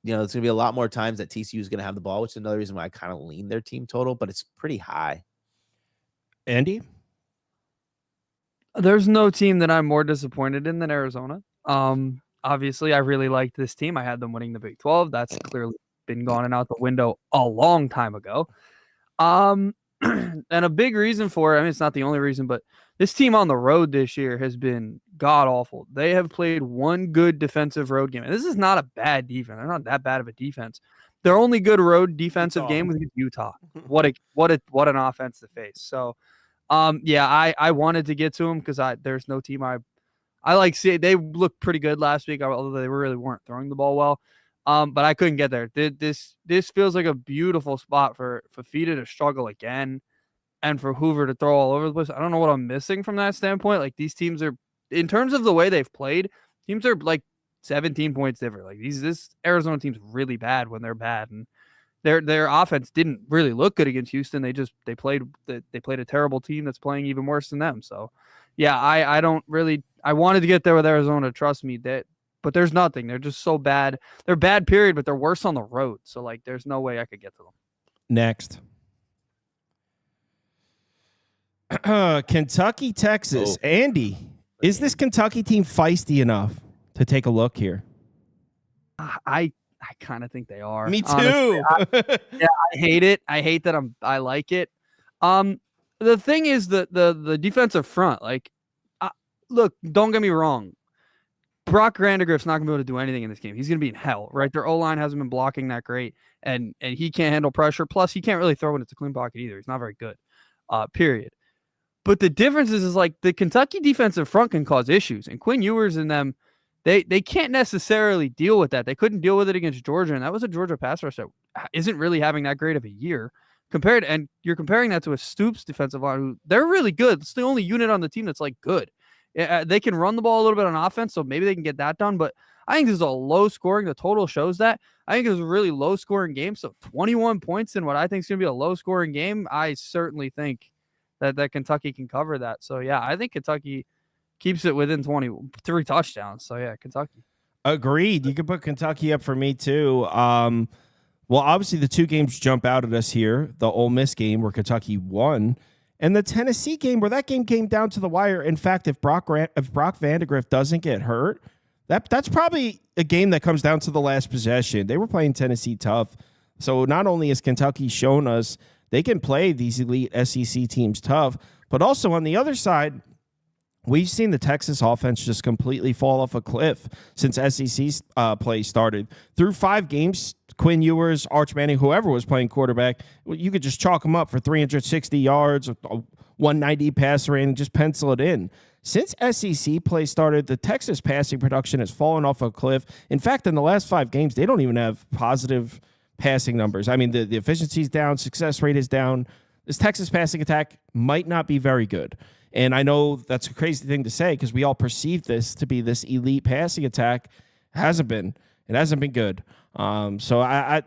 it's going to be a lot more times that TCU is going to have the ball, which is another reason why I kind of lean their team total, but it's pretty high. Andy? There's no team that I'm more disappointed in than Arizona. Obviously, I really liked this team. I had them winning the Big 12. That's clearly been gone and out the window a long time ago. And a big reason for it, I mean, it's not the only reason, but this team on the road this year has been god-awful. They have played one good defensive road game. And this is not a bad defense. They're not that bad of a defense. Their only good road defensive game was against Utah. What an offense to face. So, I wanted to get to them because there's no team I like seeing. They looked pretty good last week, although they really weren't throwing the ball well. But I couldn't get there. This feels like a beautiful spot for Fafita to struggle again and for Hoover to throw all over the place. I don't know what I'm missing from that standpoint. Like these teams are, in terms of the way they've played, teams are like 17 points different. Like this Arizona team's really bad when they're bad, and their offense didn't really look good against Houston. They played a terrible team that's playing even worse than them. So yeah, I wanted to get there with Arizona. Trust me, but there's nothing. They're just so bad. They're bad, period, but they're worse on the road. So like there's no way I could get to them. Next. Kentucky, Texas. Oh. Andy, is this Kentucky team feisty enough to take a look here? I kind of think they are. Me too. I hate it. I hate that I like it. The thing is the defensive front. Like, look, don't get me wrong. Brock Vandegrift's not going to be able to do anything in this game. He's going to be in hell, right? Their O-line hasn't been blocking that great, and he can't handle pressure. Plus, he can't really throw when it's a clean pocket either. He's not very good, period. But the difference is like the Kentucky defensive front can cause issues, and Quinn Ewers and them, they can't necessarily deal with that. They couldn't deal with it against Georgia, and that was a Georgia pass rush that isn't really having that great of a year. And you're comparing that to a Stoops defensive line, who they're really good. It's the only unit on the team that's like good. They can run the ball a little bit on offense, so maybe they can get that done. But I think this is a low scoring. The total shows that. I think it was a really low scoring game. So 21 points in what I think is going to be a low scoring game. I certainly think that Kentucky can cover that. So yeah, I think Kentucky keeps it within 23 touchdowns. So yeah, Kentucky. Agreed. You can put Kentucky up for me too. Well, obviously the two games jump out at us here. The Ole Miss game where Kentucky won, and the Tennessee game where that game came down to the wire. In fact, if Brock Vandegrift doesn't get hurt, that's probably a game that comes down to the last possession. They were playing Tennessee tough. So not only has Kentucky shown us they can play these elite SEC teams tough, but also on the other side, we've seen the Texas offense just completely fall off a cliff since SEC's play started. Through 5 games, Quinn Ewers, Arch Manning, whoever was playing quarterback, you could just chalk them up for 360 yards, 190 passer rating, and just pencil it in. Since SEC play started, the Texas passing production has fallen off a cliff. In fact, in the last 5 games, they don't even have positive passing numbers. I mean, the efficiency is down, success rate is down. This Texas passing attack might not be very good. And I know that's a crazy thing to say because we all perceive this to be this elite passing attack. It hasn't been good. So I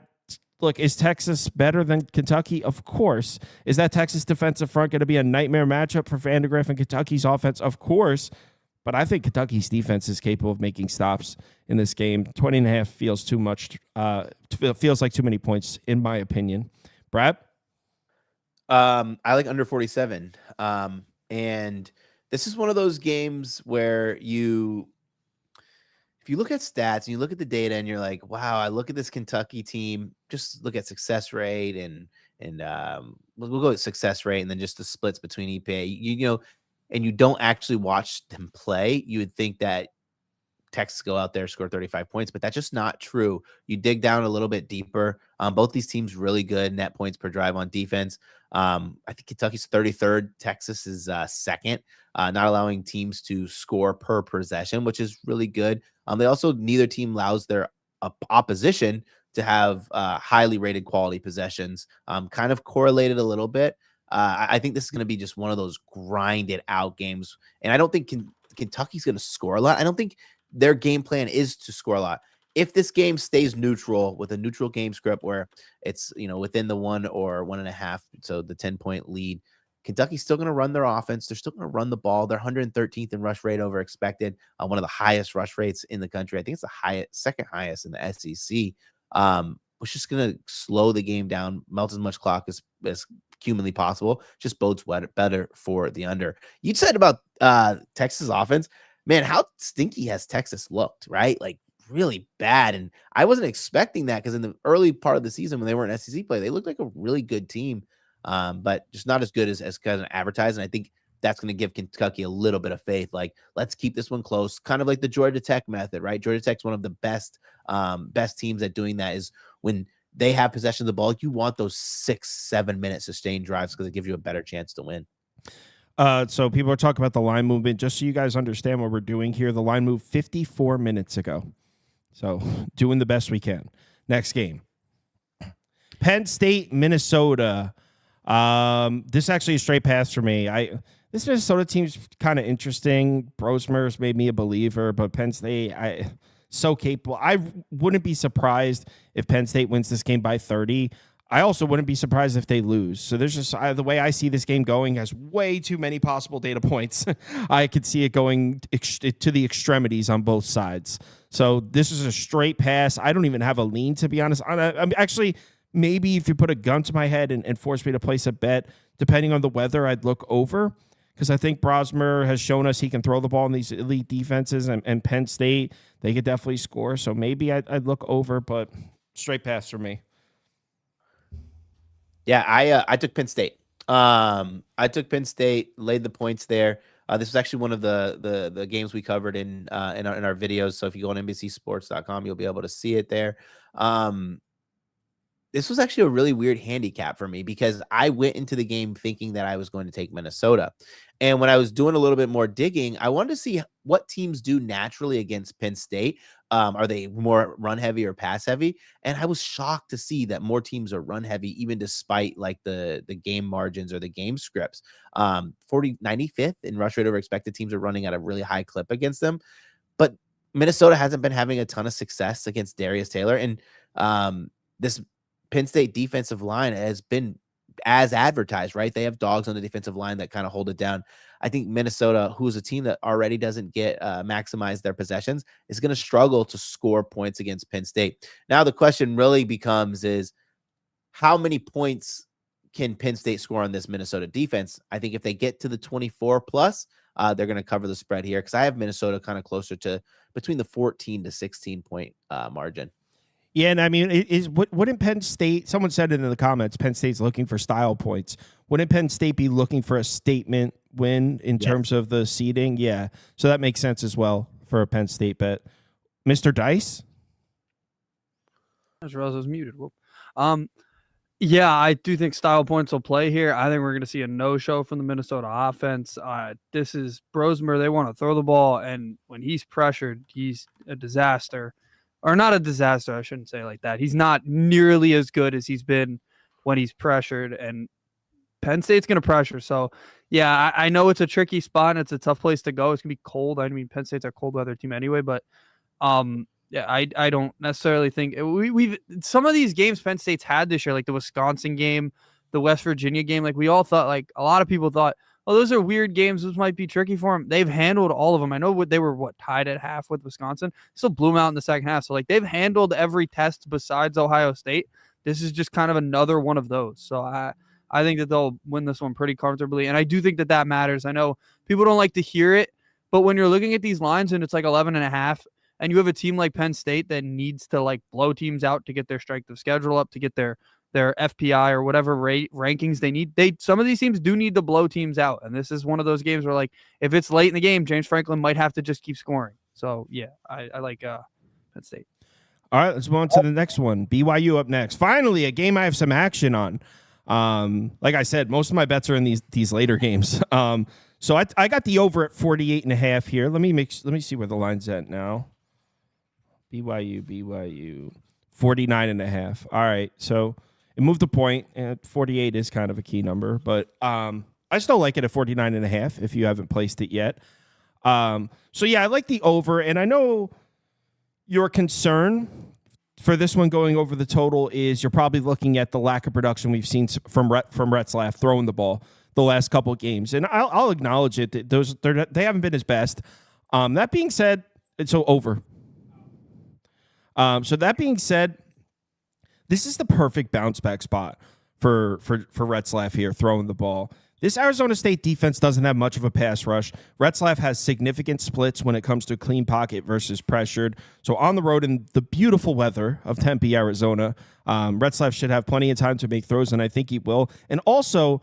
look, is Texas better than Kentucky? Of course. Is that Texas defensive front going to be a nightmare matchup for Vandegrift and Kentucky's offense? Of course. But I think Kentucky's defense is capable of making stops in this game. 20.5 feels too much. Feels like too many points, in my opinion. Brad? I like under 47. And this is one of those games where if you look at stats and you look at the data and you're like, wow, I look at this Kentucky team, just look at success rate and we'll go with success rate and then just the splits between EPA, you know, and you don't actually watch them play, you would think that Texas go out there, score 35 points, but that's just not true. You dig down a little bit deeper. Both these teams really good net points per drive on defense. I think Kentucky's 33rd. Texas is second, not allowing teams to score per possession, which is really good. They also, neither team allows their opposition to have highly rated quality possessions, kind of correlated a little bit. I think this is going to be just one of those grinded out games. And I don't think Kentucky's going to score a lot. I don't think their game plan is to score a lot. If this game stays neutral with a neutral game script where it's, you know, within the 1 or 1.5, so the 10-point lead, Kentucky's still going to run their offense. They're still going to run the ball. They're 113th in rush rate over expected, one of the highest rush rates in the country. I think it's the second highest in the SEC. Which is going to slow the game down, melt as much clock as humanly possible. Just bodes better for the under. You said about Texas offense, man, how stinky has Texas looked, right? Like really bad. And I wasn't expecting that because in the early part of the season when they were in SEC play, they looked like a really good team, but just not as good as kind of advertised. And I think that's going to give Kentucky a little bit of faith. Like, let's keep this one close, kind of like the Georgia Tech method, right? Georgia Tech's one of the best teams at doing that is when they have possession of the ball, you want those 6-7 minute sustained drives because it gives you a better chance to win. So people are talking about the line movement. Just so you guys understand what we're doing here, the line moved 54 minutes ago. So doing the best we can. Next game. Penn State, Minnesota. This is actually a straight pass for me. This Minnesota team's kind of interesting. Brosmer's made me a believer, but Penn State, so capable. I wouldn't be surprised if Penn State wins this game by 30. I also wouldn't be surprised if they lose. So there's just the way I see this game going has way too many possible data points. I could see it going to the extremities on both sides. So this is a straight pass. I don't even have a lean, to be honest. I'm actually, maybe if you put a gun to my head and force me to place a bet, depending on the weather, I'd look over. Because I think Brosmer has shown us he can throw the ball in these elite defenses, and Penn State, they could definitely score. So maybe I'd look over, but straight pass for me. Yeah, I took Penn State. I took Penn State, laid the points there. This was actually one of the games we covered in our videos. So if you go on NBCSports.com, you'll be able to see it there. This was actually a really weird handicap for me because I went into the game thinking that I was going to take Minnesota. And when I was doing a little bit more digging, I wanted to see what teams do naturally against Penn State. Are they more run heavy or pass heavy? And I was shocked to see that more teams are run heavy, even despite like the game margins or the game scripts. 95th in rush rate over expected. Teams are running at a really high clip against them. But Minnesota hasn't been having a ton of success against Darius Taylor. And this Penn State defensive line has been as advertised, right? They have dogs on the defensive line that kind of hold it down. I think Minnesota, who is a team that already doesn't get maximize their possessions, is going to struggle to score points against Penn State. Now the question really becomes is how many points can Penn State score on this Minnesota defense? I think if they get to the 24 plus, they're going to cover the spread here because I have Minnesota kind of closer to between the 14 to 16 point margin. Yeah, and I mean, wouldn't Penn State, someone said it in the comments, Penn State's looking for style points. Wouldn't Penn State be looking for a statement win in terms of the seeding? Yeah, so that makes sense as well for a Penn State bet. Mr. Dice? I just realized I was muted. Whoop. Yeah, I do think style points will play here. I think we're going to see a no-show from the Minnesota offense. This is Brosmer. They want to throw the ball, and when he's pressured, he's a disaster. or not a disaster. I shouldn't say it like that. He's not nearly as good as he's been when he's pressured, and Penn State's going to pressure. So, yeah, I know it's a tricky spot and it's a tough place to go. It's going to be cold. I mean, Penn State's a cold weather team anyway, but yeah, I don't necessarily think we've some of these games Penn State's had this year, like the Wisconsin game, the West Virginia game. Like we all thought, like a lot of people thought, oh, those are weird games. Those might be tricky for them. They've handled all of them. I know they were tied at half with Wisconsin. Still blew them out in the second half. So like they've handled every test besides Ohio State. This is just kind of another one of those. So I think that they'll win this one pretty comfortably. And I do think that matters. I know people don't like to hear it, but when you're looking at these lines and it's like 11.5, and you have a team like Penn State that needs to like blow teams out to get their strength of schedule up, to get their FPI or whatever rankings they need. Some of these teams do need to blow teams out. And this is one of those games where, like, if it's late in the game, James Franklin might have to just keep scoring. So, yeah, I like Penn State. All right, let's move on to the next one. BYU up next. Finally, a game I have some action on. Like I said, most of my bets are in these later games. So I got the over at 48.5 here. Let me see where the line's at now. BYU 49.5. All right, so it moved a point, and 48 is kind of a key number, but I still like it at 49.5 if you haven't placed it yet. So yeah, I like the over, and I know your concern for this one going over the total is you're probably looking at the lack of production we've seen from Retzlaff throwing the ball the last couple of games, and I'll acknowledge it. They haven't been his best. That being said, it's over. So that being said, this is the perfect bounce back spot for Retzlaff here throwing the ball. This Arizona State defense doesn't have much of a pass rush. Retzlaff has significant splits when it comes to clean pocket versus pressured. So on the road in the beautiful weather of Tempe, Arizona, Retzlaff should have plenty of time to make throws, and I think he will. And also,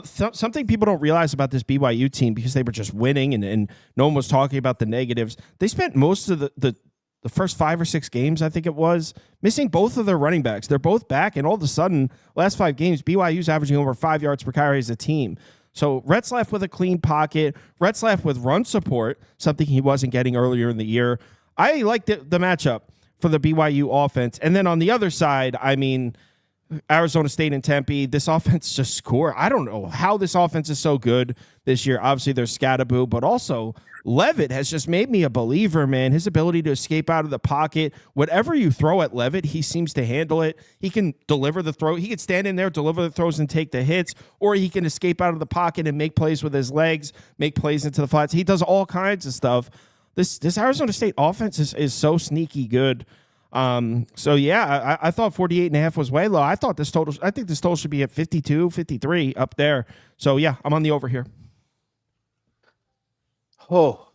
something people don't realize about this BYU team, because they were just winning and no one was talking about the negatives, they spent most of the first 5 or 6 games, I think it was, missing both of their running backs. They're both back, and all of a sudden, last 5 games, BYU's averaging over 5 yards per carry as a team. So Retzlaff with a clean pocket, Retzlaff with run support, something he wasn't getting earlier in the year. I like the matchup for the BYU offense. And then on the other side, I mean, Arizona State and Tempe, this offense just score. I don't know how this offense is so good this year. Obviously, there's Scatterboo, but also Levitt has just made me a believer, man. His ability to escape out of the pocket. Whatever you throw at Levitt, he seems to handle it. He can deliver the throw. He can stand in there, deliver the throws, and take the hits, or he can escape out of the pocket and make plays with his legs, make plays into the flats. He does all kinds of stuff. This Arizona State offense is so sneaky good. So yeah, I thought 48.5 was way low. I think this total should be at 52, 53 up there. So yeah, I'm on the over here. Oh,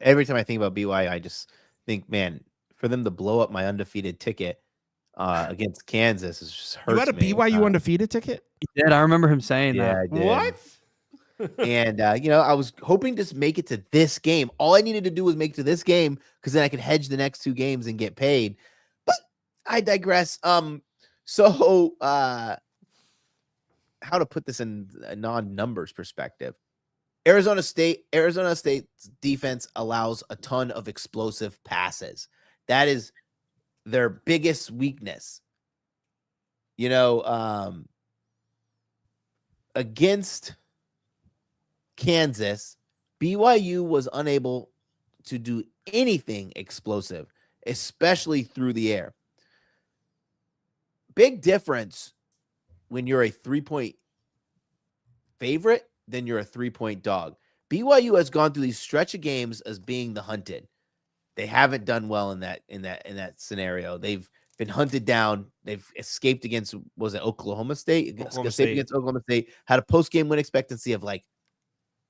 every time I think about BYU, I just think, man, for them to blow up my undefeated ticket against Kansas is just hurts. You had a me. BYU undefeated ticket? He did. I remember him saying Yeah, that. I did. What? And I was hoping to make it to this game. All I needed to do was make it to this game, because then I could hedge the next 2 games and get paid. But I digress. So how to put this in a non-numbers perspective? Arizona State's defense allows a ton of explosive passes. That is their biggest weakness. Against Kansas, BYU was unable to do anything explosive, especially through the air. Big difference when you're a 3-point favorite than you're a 3-point dog. BYU has gone through these stretch of games as being the hunted. They haven't done well in that scenario. They've been hunted down. They've escaped against, was it Oklahoma State? Against Oklahoma State. Had a post-game win expectancy of, like,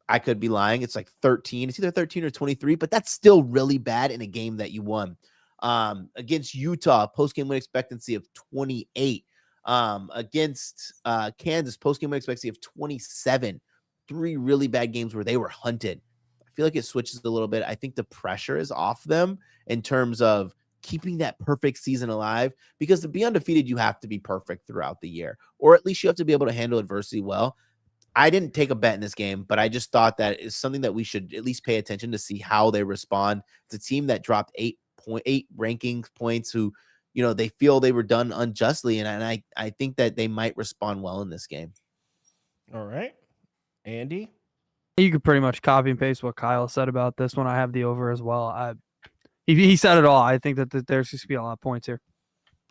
I could be lying, it's like 13. It's either 13 or 23, but that's still really bad in a game that you won. Against Utah, post-game win expectancy of 28. Against Kansas, post-game win expectancy of 27. 3 really bad games where they were hunted. I feel like it switches a little bit. I think the pressure is off them in terms of keeping that perfect season alive, because to be undefeated, you have to be perfect throughout the year, or at least you have to be able to handle adversity well. I didn't take a bet in this game, but I just thought that it's something that we should at least pay attention to see how they respond. It's a team that dropped 8 rankings points who, they feel they were done unjustly. And I think that they might respond well in this game. All right. Andy? You could pretty much copy and paste what Kyle said about this one. I have the over as well. He said it all. I think that there's going to be a lot of points here.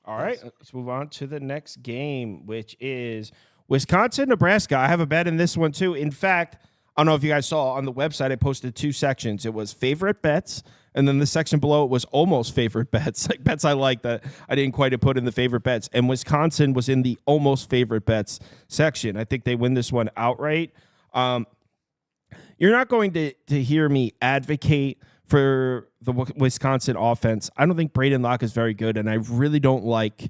All right. Let's move on to the next game, which is Wisconsin, Nebraska. I have a bet in this one too. In fact, I don't know if you guys saw on the website, I posted 2 sections. It was favorite bets, and then the section below it was almost favorite bets, like bets I like that I didn't quite put in the favorite bets. And Wisconsin was in the almost favorite bets section. I think they win this one outright. You're not going to hear me advocate for the Wisconsin offense. I don't think Braden Locke is very good, and I really don't like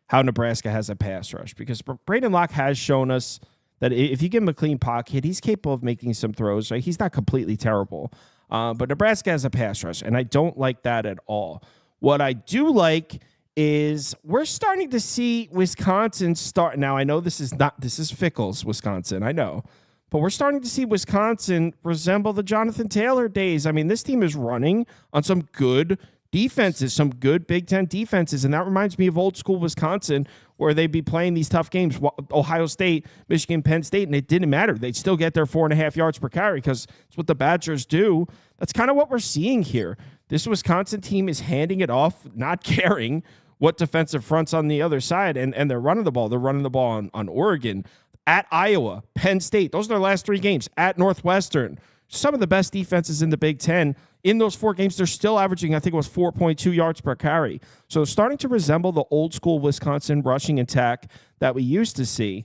how Nebraska has a pass rush, because Braden Locke has shown us that if you give him a clean pocket, he's capable of making some throws. Right? He's not completely terrible, but Nebraska has a pass rush, and I don't like that at all. What I do like is we're starting to see Wisconsin start. Now, I know this is Fickle's Wisconsin, I know. But we're starting to see Wisconsin resemble the Jonathan Taylor days. I mean, this team is running on some good defenses, some good Big Ten defenses, and that reminds me of old school Wisconsin, where they'd be playing these tough games, Ohio State, Michigan, Penn State, and it didn't matter. They'd still get their 4.5 yards per carry because it's what the Badgers do. That's kind of what we're seeing here. This Wisconsin team is handing it off, not caring what defensive front's on the other side, and they're running the ball. They're running the ball on Oregon, at Iowa, Penn State. Those are their last 3 games. At Northwestern, some of the best defenses in the Big Ten. In those 4 games, they're still averaging, I think it was 4.2 yards per carry. So starting to resemble the old school Wisconsin rushing attack that we used to see.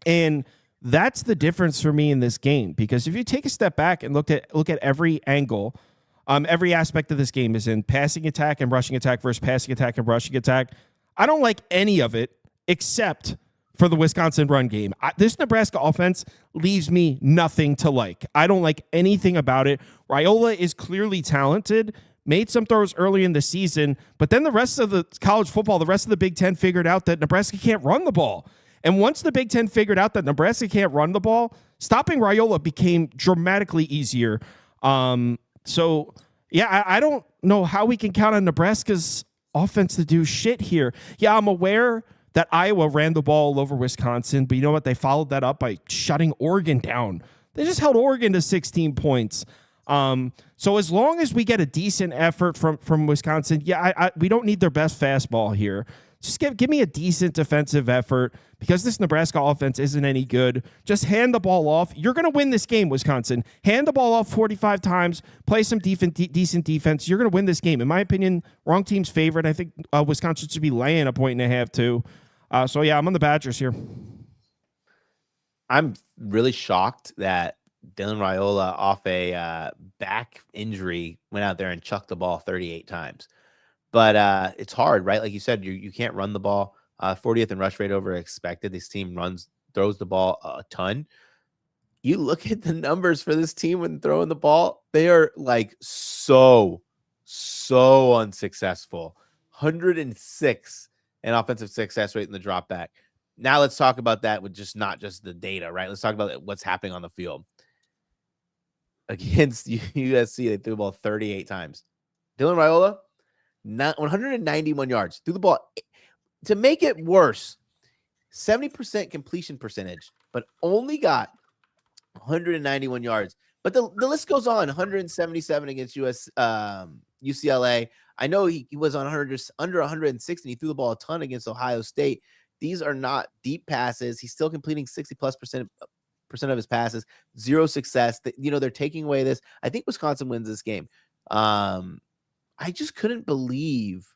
And that's the difference for me in this game, because if you take a step back and look at every angle, every aspect of this game is in passing attack and rushing attack versus passing attack and rushing attack. I don't like any of it except for the Wisconsin run game. This Nebraska offense leaves me nothing to like. I don't like anything about it. Raiola is clearly talented, made some throws early in the season, but then the rest of the college football, the rest of the Big Ten figured out that Nebraska can't run the ball. And once the Big Ten figured out that Nebraska can't run the ball, stopping Raiola became dramatically easier. I don't know how we can count on Nebraska's offense to do shit here. Yeah, I'm aware that Iowa ran the ball all over Wisconsin, but you know what? They followed that up by shutting Oregon down. They just held Oregon to 16 points. So as long as we get a decent effort from Wisconsin, we don't need their best fastball here. Just give me a decent defensive effort, because this Nebraska offense isn't any good. Just hand the ball off. You're going to win this game, Wisconsin. Hand the ball off 45 times, play some decent defense. You're going to win this game. In my opinion, wrong team's favorite. I think Wisconsin should be laying 1.5 points too. I'm on the Badgers here. I'm really shocked that Dylan Raiola, off a back injury, went out there and chucked the ball 38 times. But it's hard, right? Like you said, you can't run the ball. 40th in rush rate over expected. This team throws the ball a ton. You look at the numbers for this team when throwing the ball, they are like so unsuccessful. 106 in offensive success rate in the drop back. Now let's talk about that with not just the data, right? Let's talk about what's happening on the field. Against USC, they threw the ball 38 times. Dylan Raiola, 191 yards. Threw the ball. To make it worse, 70% completion percentage, but only got 191 yards. But the list goes on. 177 against UCLA. I know he was on under 160. And he threw the ball a ton against Ohio State. These are not deep passes. He's still completing 60+% of his passes. 0 success. They're taking away this. I think Wisconsin wins this game. I just couldn't believe.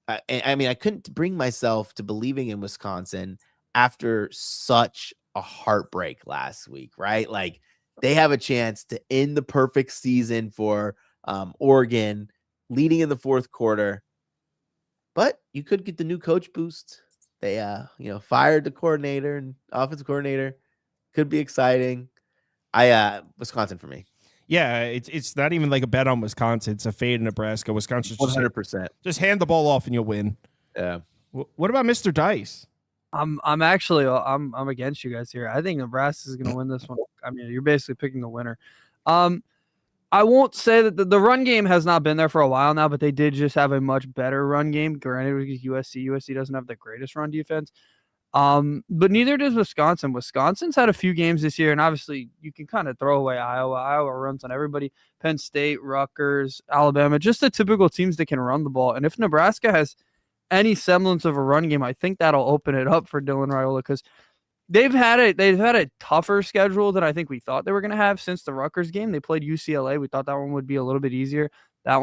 I couldn't bring myself to believing in Wisconsin after such a heartbreak last week, right? Like, they have a chance to end the perfect season for Oregon, leading in the 4th quarter. But you could get the new coach boost. They, fired the coordinator and offensive coordinator. Could be exciting. Wisconsin for me. Yeah, it's not even like a bet on Wisconsin. It's a fade in Nebraska. Wisconsin's 100%. Just hand the ball off and you'll win. Yeah. What about Mr. Dice? I'm against you guys here. I think Nebraska is going to win this one. I mean, you're basically picking the winner. I won't say that the run game has not been there for a while now, but they did just have a much better run game. Granted, because USC doesn't have the greatest run defense. But neither does Wisconsin. Wisconsin's had a few games this year, and obviously you can kind of throw away Iowa. Iowa runs on everybody. Penn State, Rutgers, Alabama, just the typical teams that can run the ball. And if Nebraska has any semblance of a run game, I think that'll open it up for Dylan Raiola, because they've had a tougher schedule than I think we thought they were going to have since the Rutgers game. They played UCLA. We thought that one would be a little bit easier. That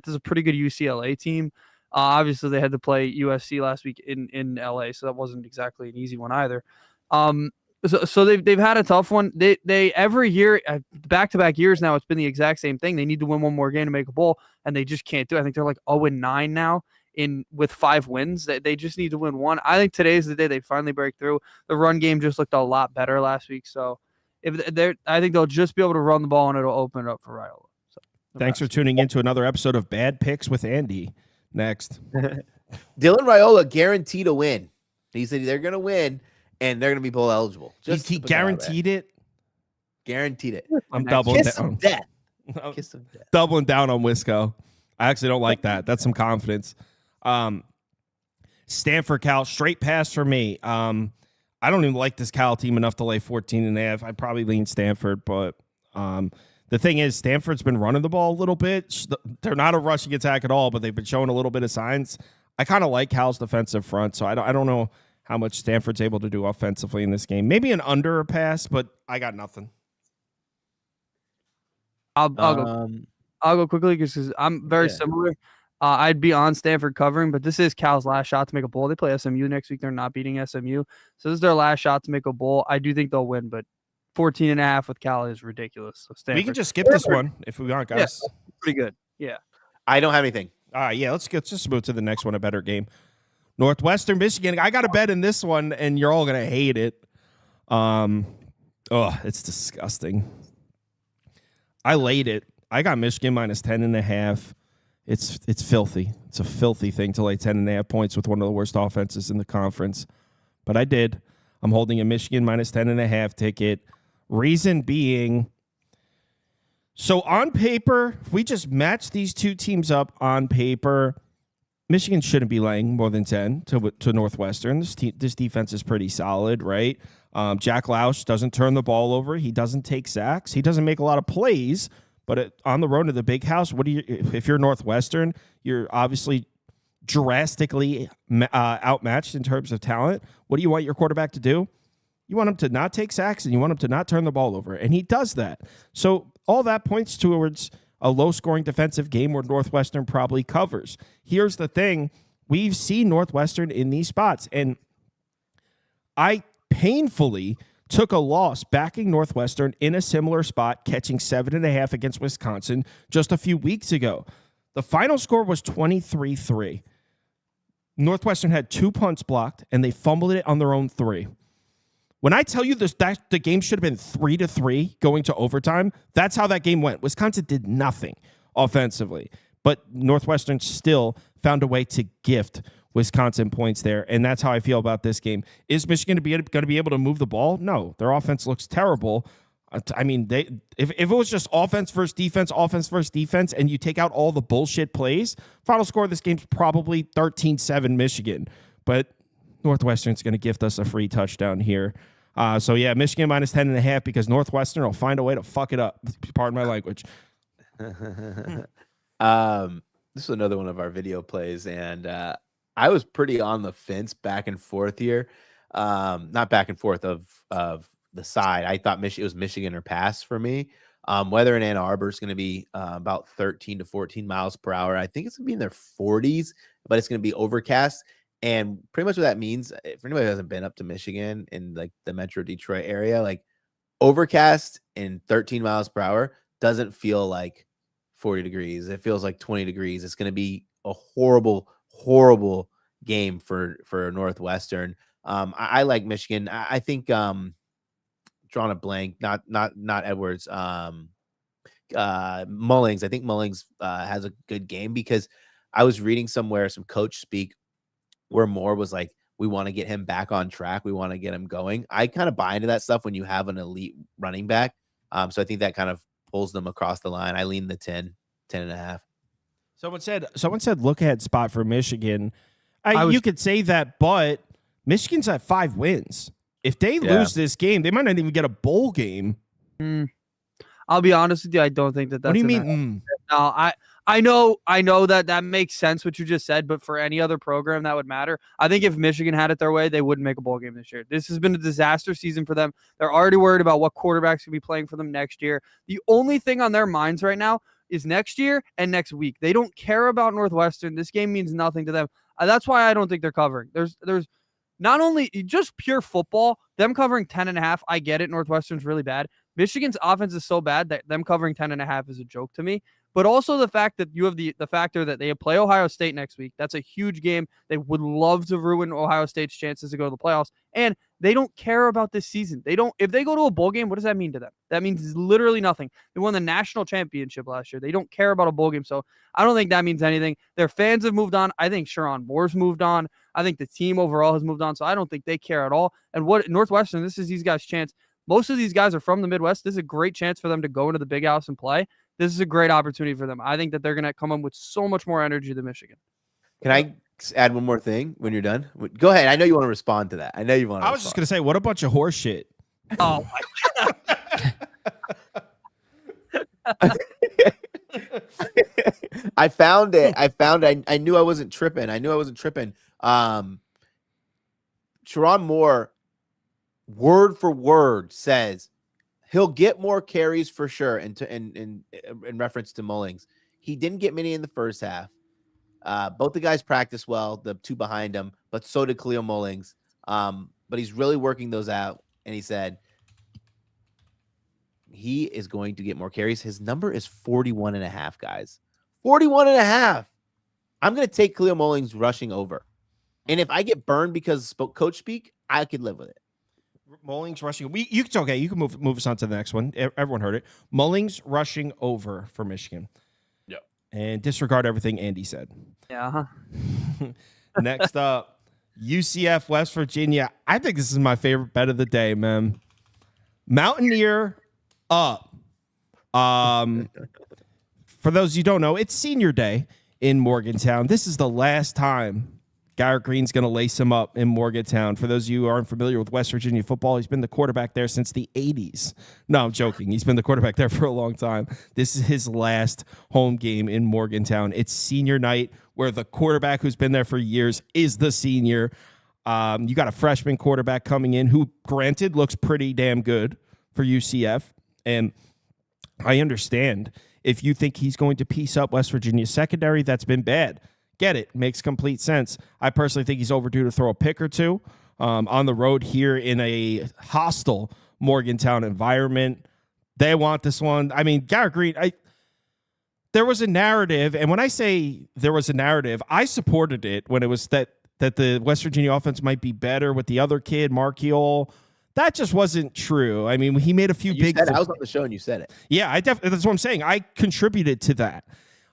is a pretty good UCLA team. Obviously, they had to play USC last week in LA, so that wasn't exactly an easy one either. So they've had a tough one. They every year, back-to-back years now, it's been the exact same thing. They need to win one more game to make a bowl, and they just can't do it. I think they're like 0-9 now with 5 wins. They just need to win one. I think today's the day they finally break through. The run game just looked a lot better last week, so I think they'll just be able to run the ball, and it'll open it up for Raiola. So, Thanks for tuning in to another episode of Bad Picks with Andy. Next. Dylan Raiola guaranteed a win. He said they're going to win and they're going to be bowl eligible. He guaranteed it. Guaranteed it. I'm doubling Kiss down. of death. Kiss of death. Doubling down on Wisco. I actually don't like that. That's some confidence. Stanford Cal, straight pass for me. I don't even like this Cal team enough to lay 14.5. I'd probably lean Stanford, but the thing is, Stanford's been running the ball a little bit. They're not a rushing attack at all, but they've been showing a little bit of signs. I kind of like Cal's defensive front, so I don't know how much Stanford's able to do offensively in this game. Maybe an under a pass, but I got nothing. I'll go quickly because I'm very similar. I'd be on Stanford covering, but this is Cal's last shot to make a bowl. They play SMU next week. They're not beating SMU, so this is their last shot to make a bowl. I do think they'll win, but 14.5 with Cal is ridiculous. So we can just skip this one if we want, guys. Yeah, pretty good. Yeah. I don't have anything. All right, yeah, let's just move to the next one, a better game. Northwestern Michigan. I got a bet in this one, and you're all gonna hate it. It's disgusting. I laid it. I got Michigan minus 10.5. It's filthy. It's a filthy thing to lay 10.5 points with one of the worst offenses in the conference. But I did. I'm holding a Michigan minus 10.5 ticket. Reason being, so on paper, if we just match these two teams up on paper, Michigan shouldn't be laying more than 10 to Northwestern. This defense is pretty solid, right? Jack Lausch doesn't turn the ball over. He doesn't take sacks. He doesn't make a lot of plays. But on the road to the big house, if you're Northwestern, you're obviously drastically outmatched in terms of talent. What do you want your quarterback to do? You want him to not take sacks, and you want him to not turn the ball over, and he does that. So all that points towards a low-scoring defensive game where Northwestern probably covers. Here's the thing. We've seen Northwestern in these spots, and I painfully took a loss backing Northwestern in a similar spot, catching 7.5 against Wisconsin just a few weeks ago. The final score was 23-3. Northwestern had 2 punts blocked, and they fumbled it on their own 3. When I tell you that the game should have been 3-3 going to overtime, that's how that game went. Wisconsin did nothing offensively, but Northwestern still found a way to gift Wisconsin points there, and that's how I feel about this game. Is Michigan going to be able to move the ball? No, their offense looks terrible. I mean, if it was just offense versus defense, and you take out all the bullshit plays, final score of this game is probably 13-7 Michigan, but Northwestern's going to gift us a free touchdown here. So yeah, Michigan minus 10.5 because Northwestern will find a way to fuck it up. Pardon my language. This is another one of our video plays, and I was pretty on the fence back and forth here. Not back and forth of the side. I thought it was Michigan or pass for me. Weather in Ann Arbor is going to be about 13 to 14 miles per hour. I think it's going to be in their 40s, but it's going to be overcast. And pretty much what that means, if anybody hasn't been up to Michigan in like the Metro Detroit area, like overcast and 13 miles per hour doesn't feel like 40 degrees. It feels like 20 degrees. It's going to be a horrible, horrible game for Northwestern. I like Michigan. I think drawing a blank, not Edwards. Mullings. I think Mullings has a good game because I was reading somewhere some coach speak where Moore was like, we want to get him back on track. We want to get him going. I kind of buy into that stuff when you have an elite running back. So I think that kind of pulls them across the line. I lean the 10.5. Someone said look ahead spot for Michigan. was- You could say that, but Michigan's at 5 wins. If they lose this game, they might not even get a bowl game. I'll be honest with you. I don't think that's. What do you enough. mean? No, I know that makes sense what you just said, but for any other program that would matter. I think if Michigan had it their way, they wouldn't make a bowl game this year. This has been a disaster season for them. They're already worried about what quarterbacks will be playing for them next year. The only thing on their minds right now is next year and next week. They don't care about Northwestern. This game means nothing to them. That's why I don't think they're covering. There's not only just pure football, them covering 10.5. I get it. Northwestern's really bad. Michigan's offense is so bad that them covering 10.5 is a joke to me. But also the fact that you have the factor that they play Ohio State next week. That's a huge game. They would love to ruin Ohio State's chances to go to the playoffs. And they don't care about this season. If they go to a bowl game, what does that mean to them? That means literally nothing. They won the national championship last year. They don't care about a bowl game. So I don't think that means anything. Their fans have moved on. I think Sharon Moore's moved on. I think the team overall has moved on. So I don't think they care at all. And what Northwestern, this is these guys' chance. Most of these guys are from the Midwest. This is a great chance for them to go into the big house and play. This is a great opportunity for them. I think that they're going to come in with so much more energy than Michigan. Can I add one more thing when you're done? Go ahead. I know you want to respond to that. I know you want to. I was just going to say, what a bunch of horse shit. Oh, I found it. I knew I wasn't tripping. Sharon Moore, word for word, says he'll get more carries for sure. In reference to Mullings, he didn't get many in the first half. Both the guys practiced well, the two behind him, but so did Khalil Mullings. But he's really working those out, and he said he is going to get more carries. His number is 41.5, guys. 41.5. I'm going to take Khalil Mullings rushing over. And if I get burned because coach speak, I could live with it. Mullings rushing. It's okay. You can move us on to the next one. Everyone heard it. Mullings rushing over for Michigan. Yep. And disregard everything Andy said. yeah. Next up, UCF West Virginia. I think this is my favorite bet of the day, man. Mountaineer up. For those you don't know, it's senior day in Morgantown. This is the last time Garrett Green's going to lace him up in Morgantown. For those of you who aren't familiar with West Virginia football, he's been the quarterback there since the 80s. No, I'm joking. He's been the quarterback there for a long time. This is his last home game in Morgantown. It's senior night where the quarterback who's been there for years is the senior. You got a freshman quarterback coming in who, granted, looks pretty damn good for UCF. And I understand if you think he's going to piece up West Virginia's secondary, that's been bad. Get it. Makes complete sense. I personally think he's overdue to throw a pick or two on the road here in a hostile Morgantown environment. They want this one. I mean, Garrett Green, there was a narrative, and when I say there was a narrative, I supported it when it was that the West Virginia offense might be better with the other kid, Markiol. That just wasn't true. I mean, he made a few big. I was on the show and you said it. Yeah, that's what I'm saying. I contributed to that.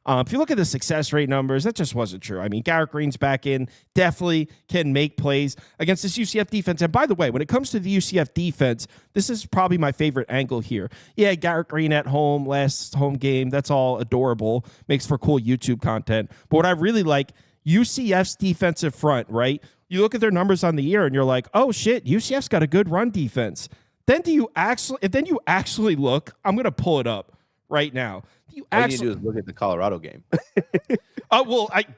If you look at the success rate numbers, that just wasn't true. I mean, Garrett Green's back in, definitely can make plays against this UCF defense. And by the way, when it comes to the UCF defense, this is probably my favorite angle here. Yeah, Garrett Green at home, last home game, that's all adorable. Makes for cool YouTube content. But what I really like, UCF's defensive front, right? You look at their numbers on the year and you're like, oh shit, UCF's got a good run defense. Then you actually look, I'm going to pull it up right now. All you need to do is look at the Colorado game.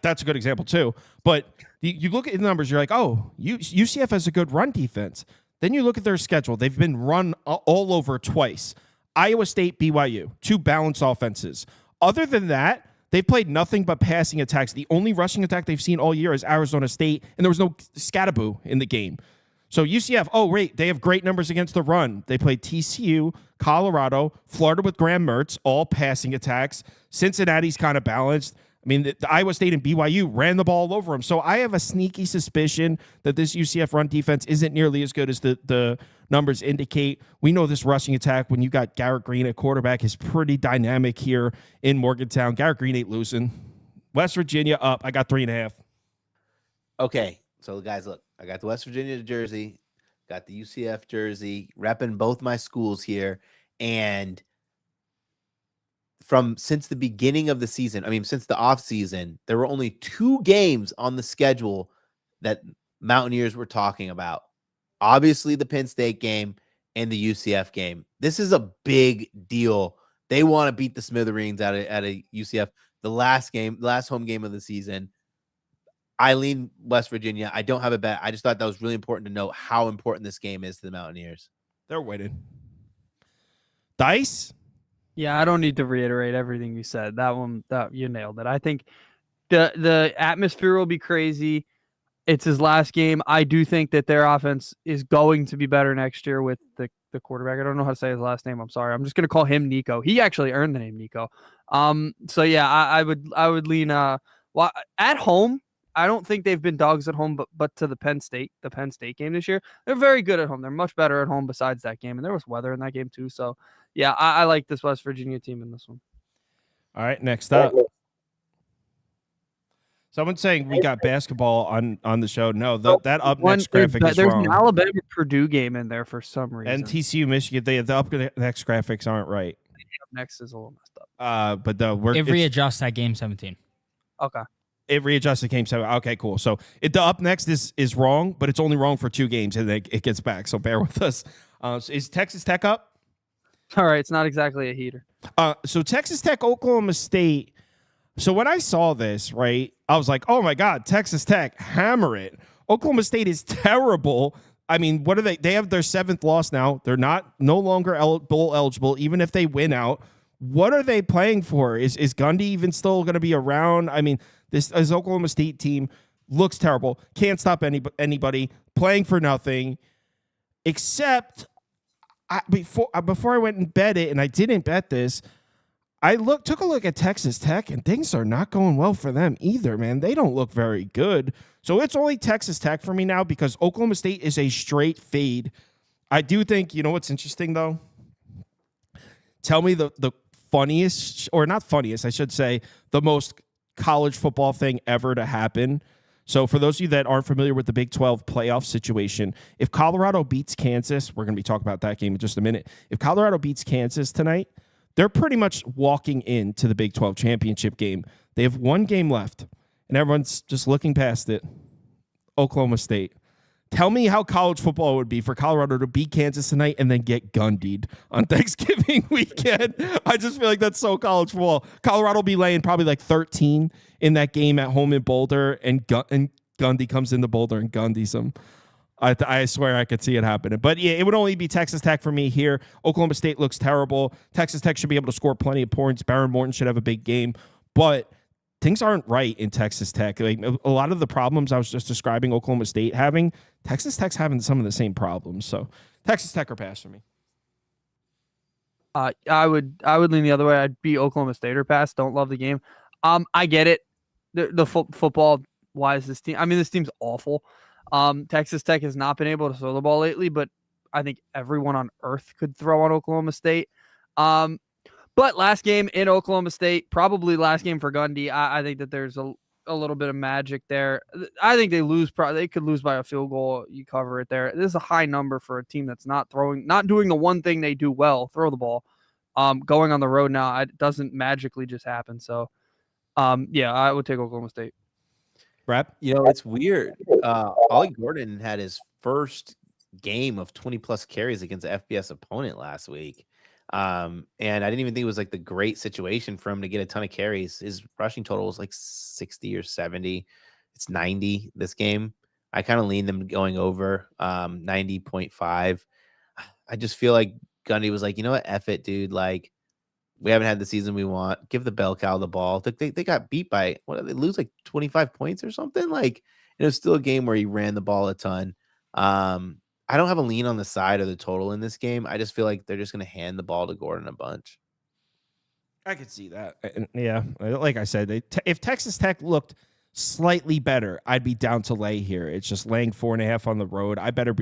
That's a good example too. But you look at the numbers, you're like, oh, UCF has a good run defense. Then you look at their schedule. They've been run all over twice. Iowa State, BYU, two balanced offenses. Other than that, they've played nothing but passing attacks. The only rushing attack they've seen all year is Arizona State, and there was no Scattaboo in the game. So UCF, they have great numbers against the run. They played TCU, Colorado, Florida with Graham Mertz, all passing attacks. Cincinnati's kind of balanced. I mean, the Iowa State and BYU ran the ball all over them. So I have a sneaky suspicion that this UCF run defense isn't nearly as good as the numbers indicate. We know this rushing attack, when you got Garrett Green at quarterback, is pretty dynamic here in Morgantown. Garrett Green ain't losing. West Virginia up. I got 3.5. Okay. So, guys, look, I got the West Virginia jersey, got the UCF jersey, repping both my schools here. And since the beginning of the season, I mean, since the off season, there were only 2 games on the schedule that Mountaineers were talking about. Obviously, the Penn State game and the UCF game. This is a big deal. They want to beat the smithereens out of UCF. The last home game of the season. I lean West Virginia. I don't have a bet. I just thought that was really important to note how important this game is to the Mountaineers. They're winning. Dice? Yeah, I don't need to reiterate everything you said. That you nailed it. I think the atmosphere will be crazy. It's his last game. I do think that their offense is going to be better next year with the quarterback. I don't know how to say his last name. I'm sorry. I'm just going to call him Nico. He actually earned the name Nico. So yeah, I would lean well at home. I don't think they've been dogs at home, but to the Penn State game this year, they're very good at home. They're much better at home besides that game, and there was weather in that game too. So yeah, I like this West Virginia team in this one. All right, next up. Someone's saying we got basketball on the show. No, that up next graphic is there's wrong. There's an Alabama-Purdue game in there for some reason. And TCU Michigan, the up next graphics aren't right. Next is a little messed up. But it readjusts at game 17. Okay. It readjusted game 7. Okay, cool. So the up next is wrong, but it's only wrong for 2 games, and then it gets back. So bear with us. So is Texas Tech up? All right, it's not exactly a heater. So Texas Tech, Oklahoma State. So when I saw this, right, I was like, oh my God, Texas Tech, hammer it. Oklahoma State is terrible. I mean, what are they? They have their 7th loss now. They're no longer bowl eligible, even if they win out. What are they playing for? Is Gundy even still going to be around? I mean, this Oklahoma State team looks terrible. Can't stop anybody. Playing for nothing. Except before I went and bet it, and I didn't bet this, I took a look at Texas Tech, and things are not going well for them either, man. They don't look very good. So it's only Texas Tech for me now because Oklahoma State is a straight fade. I do think, you know what's interesting, though? Tell me the funniest, or not funniest, I should say, the most college football thing ever to happen. So for those of you that aren't familiar with the Big 12 playoff situation, if Colorado beats Kansas, we're going to be talking about that game in just a minute. If Colorado beats Kansas tonight, they're pretty much walking into the Big 12 championship game. They have 1 game left, and everyone's just looking past it. Oklahoma State. Tell me how college football would be for Colorado to beat Kansas tonight and then get Gundied on Thanksgiving weekend. I just feel like that's so college football. Colorado will be laying probably like 13 in that game at home in Boulder, and Gundy comes into Boulder and Gundies them. I swear I could see it happening. But yeah, it would only be Texas Tech for me here. Oklahoma State looks terrible. Texas Tech should be able to score plenty of points. Baron Morton should have a big game. But things aren't right in Texas Tech. Like a lot of the problems I was just describing Oklahoma State having, Texas Tech's having some of the same problems. So Texas Tech or pass for me. I would lean the other way. I'd be Oklahoma State or pass. Don't love the game. I get it. The football wise, this team's awful. Texas Tech has not been able to throw the ball lately, but I think everyone on earth could throw on Oklahoma State. But last game in Oklahoma State, probably last game for Gundy. I think that there's a little bit of magic there. I think they lose. They could lose by a field goal. You cover it there. This is a high number for a team that's not doing the one thing they do well, throw the ball. Going on the road now, it doesn't magically just happen. So, yeah, I would take Oklahoma State. Rap? You know, it's weird. Ollie Gordon had his first game of 20-plus carries against an FBS opponent last week. And I didn't even think it was like the great situation for him to get a ton of carries. His rushing total was like 60 or 70. It's 90 this game. I kind of leaned them going over 90.5. I just feel like Gundy was like, you know what? F it, dude. Like, we haven't had the season we want. Give the bell cow the ball. They got beat by, what did they lose, like 25 points or something? Like, it was still a game where he ran the ball a ton. I don't have a lean on the side of the total in this game. I just feel like they're just going to hand the ball to Gordon a bunch. I could see that. Yeah, like I said, if Texas Tech looked slightly better, I'd be down to lay here. It's just laying 4.5 on the road. I better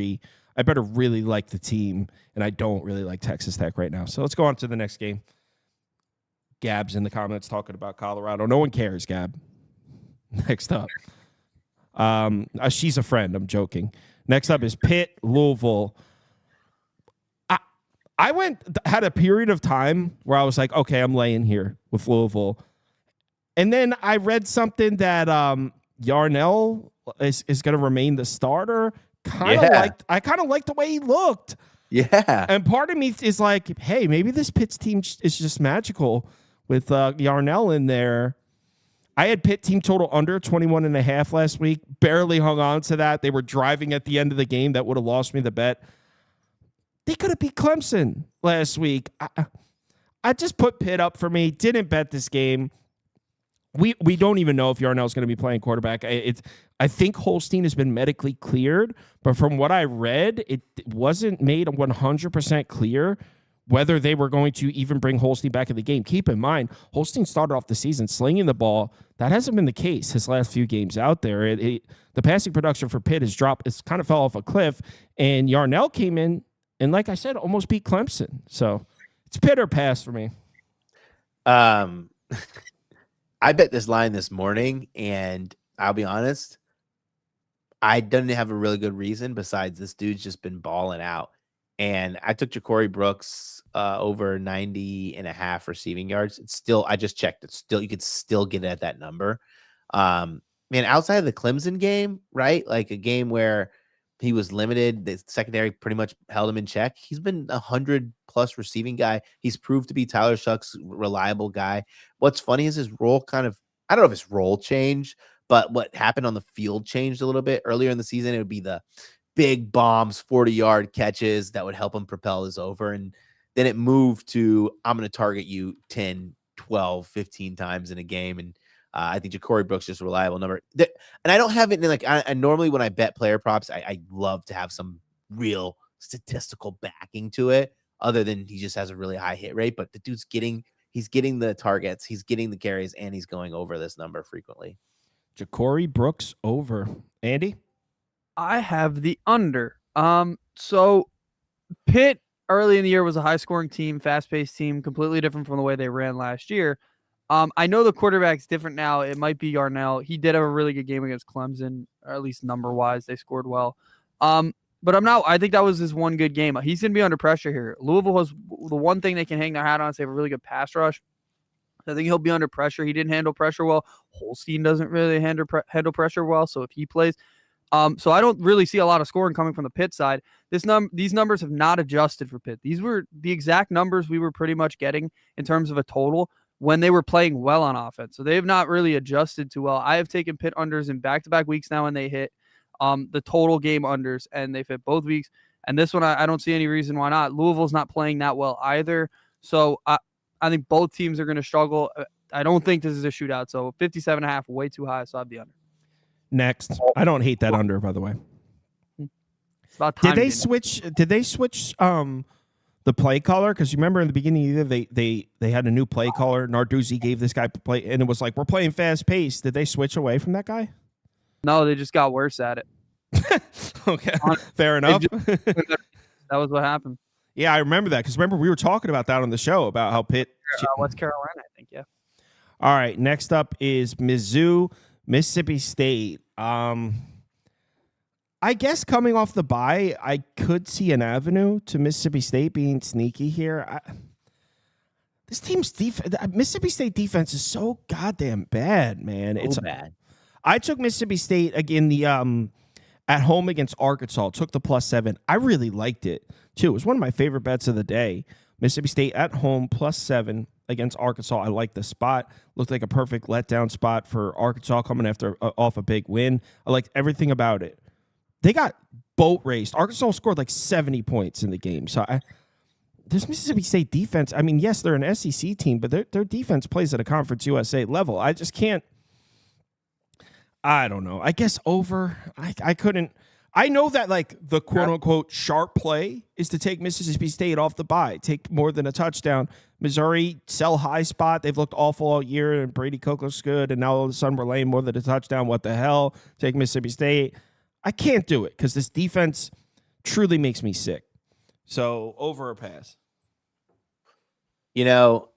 really like the team, and I don't really like Texas Tech right now. So let's go on to the next game. Gab's in the comments talking about Colorado. No one cares, Gab. Next up. She's a friend. I'm joking. Next up is Pitt, Louisville. had a period of time where I was like, okay, I'm laying here with Louisville. And then I read something that Yarnell is going to remain the starter. I kind of liked the way he looked. Yeah. And part of me is like, hey, maybe this Pitt's team is just magical with Yarnell in there. I had Pitt team total under 21.5 last week. Barely hung on to that. They were driving at the end of the game. That would have lost me the bet. They could have beat Clemson last week. I just put Pitt up for me. Didn't bet this game. We don't even know if Yarnell's going to be playing quarterback. I think Holstein has been medically cleared, but from what I read, it wasn't made 100% clear whether they were going to even bring Holstein back in the game. Keep in mind, Holstein started off the season slinging the ball. That hasn't been the case his last few games out there. The passing production for Pitt has dropped. It's kind of fell off a cliff, and Yarnell came in and, like I said, almost beat Clemson. So it's Pitt or pass for me. I bet this line this morning, and I'll be honest, I didn't have a really good reason besides this dude's just been balling out. And I took Ja'Cory Brooks over 90.5 receiving yards. It's still, I just checked. It's still, you could still get it at that number. Man, outside of the Clemson game, right? Like a game where he was limited, the secondary pretty much held him in check. He's been 100+ receiving guy. He's proved to be Tyler Shuck's reliable guy. What's funny is his role kind of, I don't know if his role changed, but what happened on the field changed a little bit. Earlier in the season, it would be the big bombs, 40-yard catches that would help him propel his over. And then it moved to, I'm going to target you 10, 12, 15 times in a game. And I think Ja'Cory Brooks is a reliable number. And I don't have it in like, I normally when I bet player props, I love to have some real statistical backing to it, other than he just has a really high hit rate. But the dude's he's getting the targets, he's getting the carries, and he's going over this number frequently. Ja'Cory Brooks over. Andy? I have the under. So Pitt early in the year was a high-scoring team, fast-paced team, completely different from the way they ran last year. I know the quarterback's different now. It might be Yarnell. He did have a really good game against Clemson, or at least number-wise. They scored well. But I think that was his one good game. He's going to be under pressure here. Louisville has the one thing they can hang their hat on is they have a really good pass rush. I think he'll be under pressure. He didn't handle pressure well. Holstein doesn't really handle pressure well, so if he plays. So I don't really see a lot of scoring coming from the Pitt side. These numbers have not adjusted for Pitt. These were the exact numbers we were pretty much getting in terms of a total when they were playing well on offense. So they have not really adjusted too well. I have taken Pitt unders in back-to-back weeks now, and they hit the total game unders, and they fit both weeks. And this one, I don't see any reason why not. Louisville's not playing that well either. So I think both teams are going to struggle. I don't think this is a shootout. So 57.5, way too high. So I'd be under. Next. I don't hate that under, by the way. It's about time. Did they switch the play caller? Because you remember in the beginning of the year, they had a new play caller. Narduzzi gave this guy play, and it was like, we're playing fast paced. Did they switch away from that guy? No, they just got worse at it. Okay, fair enough. That was what happened. Yeah, I remember that because remember we were talking about that on the show about how Pitt. West Carolina, I think. Yeah. right, next up is Mizzou, Mississippi State. I guess coming off the bye, I could see an avenue to Mississippi State being sneaky here. This team's defense, Mississippi State defense is so goddamn bad, man. It's bad. I took Mississippi State again at home against Arkansas. Took the +7. I really liked it too. It was one of my favorite bets of the day. Mississippi State at home +7 against Arkansas. I like the spot. Looked like a perfect letdown spot for Arkansas coming off a big win. I liked everything about it. They got boat raced. Arkansas scored like 70 points in the game. So this Mississippi State defense, I mean, yes, they're an SEC team, but their defense plays at a Conference USA level. I just can't. I don't know. I guess over. I couldn't. I know that like the quote unquote sharp play is to take Mississippi State off the bye, take more than a touchdown. Missouri sell high spot. They've looked awful all year, and Brady Cook looks good, and now all of a sudden we're laying more than a touchdown. What the hell? Take Mississippi State. I can't do it because this defense truly makes me sick. So over or pass. You know,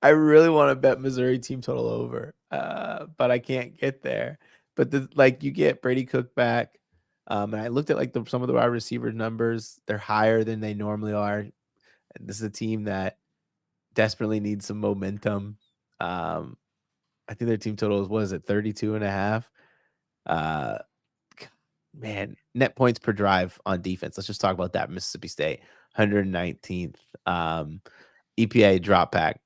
I really want to bet Missouri team total over, but I can't get there. But you get Brady Cook back. And I looked at like some of the wide receiver numbers. They're higher than they normally are. And this is a team that desperately needs some momentum. I think their team total is, what is it, 32.5? Man, net points per drive on defense. Let's just talk about that. Mississippi State, 119th. EPA drop back.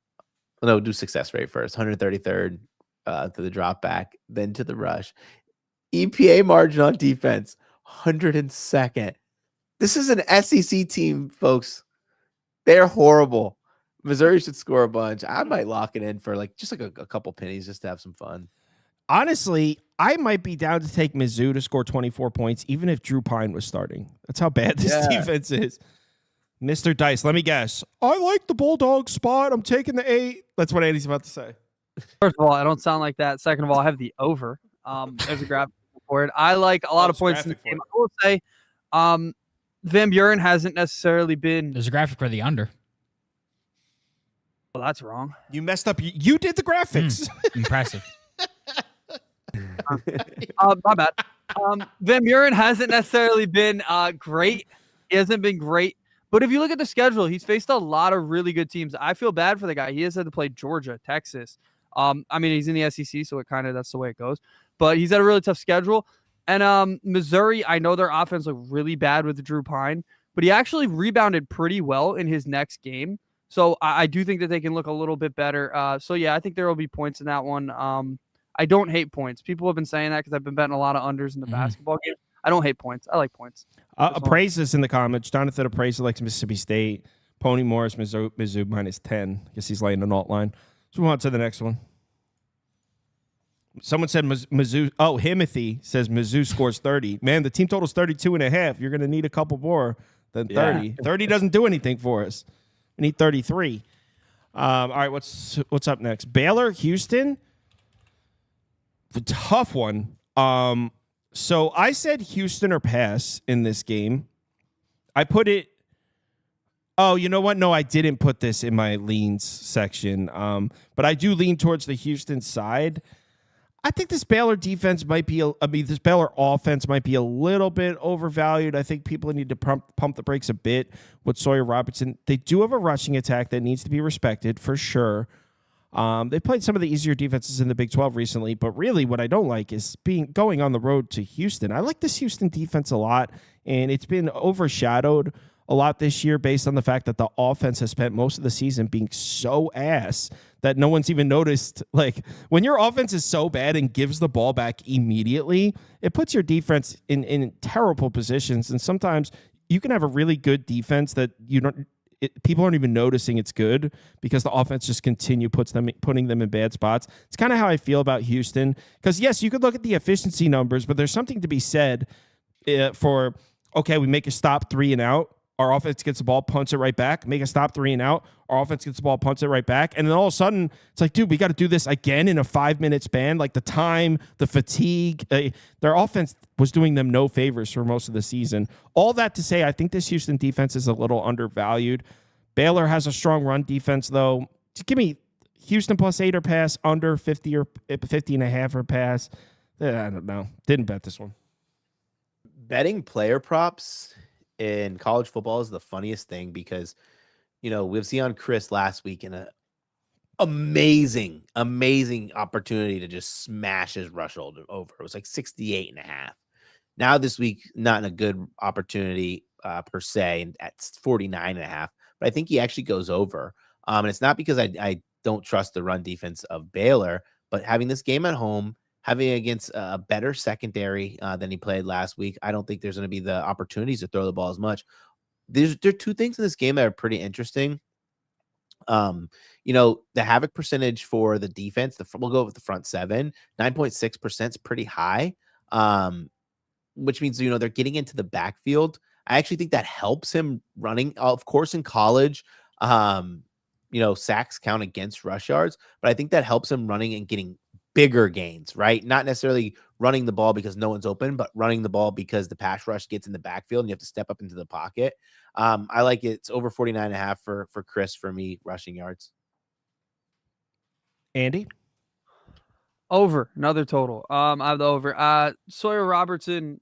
No, do success rate first. 133rd to the drop back, then to the rush. EPA margin on defense, 102nd. This is an SEC team, folks. They're horrible. Missouri should score a bunch. I might lock it in for just a couple pennies just to have some fun. Honestly, I might be down to take Mizzou to score 24 points, even if Drew Pine was starting. That's how bad this defense is. Mr. Dice, let me guess. I like the Bulldog spot. I'm taking the 8. That's what Andy's about to say. First of all, I don't sound like that. Second of all, I have the over. There's a graphic for it. I like a lot of points in the game. I will say, Van Buren hasn't necessarily been. There's a graphic for the under. Well, that's wrong. You messed up. You did the graphics. Impressive. My bad. Van Buren hasn't necessarily been great. He hasn't been great. But if you look at the schedule, he's faced a lot of really good teams. I feel bad for the guy. He has had to play Georgia, Texas. I mean, he's in the SEC, so that's the way it goes. But he's had a really tough schedule. And Missouri, I know their offense looked really bad with Drew Pine, but he actually rebounded pretty well in his next game. So I do think that they can look a little bit better. So, yeah, I think there will be points in that one. I don't hate points. People have been saying that because I've been betting a lot of unders in the basketball game. I don't hate points. I like points. Appraise this in the comments. Jonathan Appraise likes Mississippi State. Pony Morris, Mizzou -10. I guess he's laying an alt line. Let's move on to the next one. Someone said Mizzou. Oh, Himothy says Mizzou scores 30. Man, the team total's 32.5. You're going to need a couple more than 30. Yeah. 30 doesn't do anything for us. We need 33. All right, what's up next? Baylor, Houston. Tough one. So I said Houston or pass in this game. I put it. Oh, you know what? No, I didn't put this in my leans section. But I do lean towards the Houston side. I think this Baylor defense might be. This Baylor offense might be a little bit overvalued. I think people need to pump the brakes a bit with Sawyer Robertson. They do have a rushing attack that needs to be respected for sure. They played some of the easier defenses in the Big 12 recently, but really what I don't like is going on the road to Houston. I like this Houston defense a lot, and it's been overshadowed a lot this year based on the fact that the offense has spent most of the season being so ass that no one's even noticed. Like, when your offense is so bad and gives the ball back immediately, it puts your defense in terrible positions, and sometimes you can have a really good defense that people aren't even noticing it's good because the offense just putting them in bad spots. It's kind of how I feel about Houston. Because, yes, you could look at the efficiency numbers, but there's something to be said for, okay, we make a stop 3 and out. Our offense gets the ball, punts it right back. Make a stop 3 and out. Our offense gets the ball, punts it right back. And then all of a sudden, it's like, dude, we got to do this again in a 5-minute span. Like the time, the fatigue. Their offense was doing them no favors for most of the season. All that to say, I think this Houston defense is a little undervalued. Baylor has a strong run defense, though. Just give me Houston +8 or pass, under 50 or 50.5 or pass. I don't know. Didn't bet this one. Betting player props in college football is the funniest thing because, we've seen on Chris last week in an amazing opportunity to just smash his rush over. It was like 68.5. Now this week, not in a good opportunity per se, and at 49.5. But I think he actually goes over. And it's not because I don't trust the run defense of Baylor, but having this game at home, having against a better secondary than he played last week, I don't think there's going to be the opportunities to throw the ball as much. There are two things in this game that are pretty interesting. The havoc percentage for the defense, we'll go with the front 7, 9.6% is pretty high, which means, they're getting into the backfield. I actually think that helps him running. Of course, in college, sacks count against rush yards, but I think that helps him running and getting bigger gains, right? Not necessarily running the ball because no one's open, but running the ball because the pass rush gets in the backfield and you have to step up into the pocket. I like it. It's over 49.5 for Chris, for me, rushing yards. Andy? Over. Another total. I have the over. Sawyer Robertson,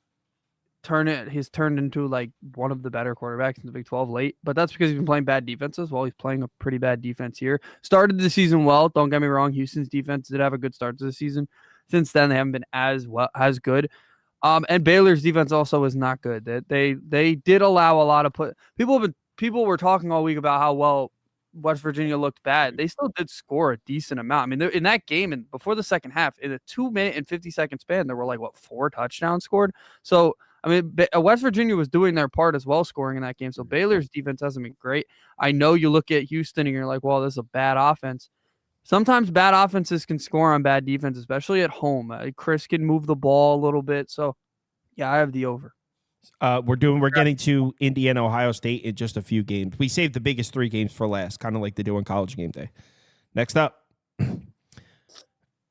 he's turned into like one of the better quarterbacks in the Big 12 late, but that's because he's been playing bad defenses. Well, he's playing a pretty bad defense here. Started the season well. Don't get me wrong. Houston's defense did have a good start to the season. Since then, they haven't been as good. And Baylor's defense also is not good. They did allow a lot of people were talking all week about how well West Virginia looked bad. They still did score a decent amount. I mean, in that game and before the second half, in a 2-minute and 50-second span, there were like 4 touchdowns scored. So I mean, West Virginia was doing their part as well, scoring in that game. So Baylor's defense hasn't been great. I know you look at Houston and you're like, well, this is a bad offense. Sometimes bad offenses can score on bad defense, especially at home. Chris can move the ball a little bit. So, yeah, I have the over. We're getting to Indiana, Ohio State in just a few games. We saved the biggest 3 games for last, kind of like they do on College Game Day. Next up,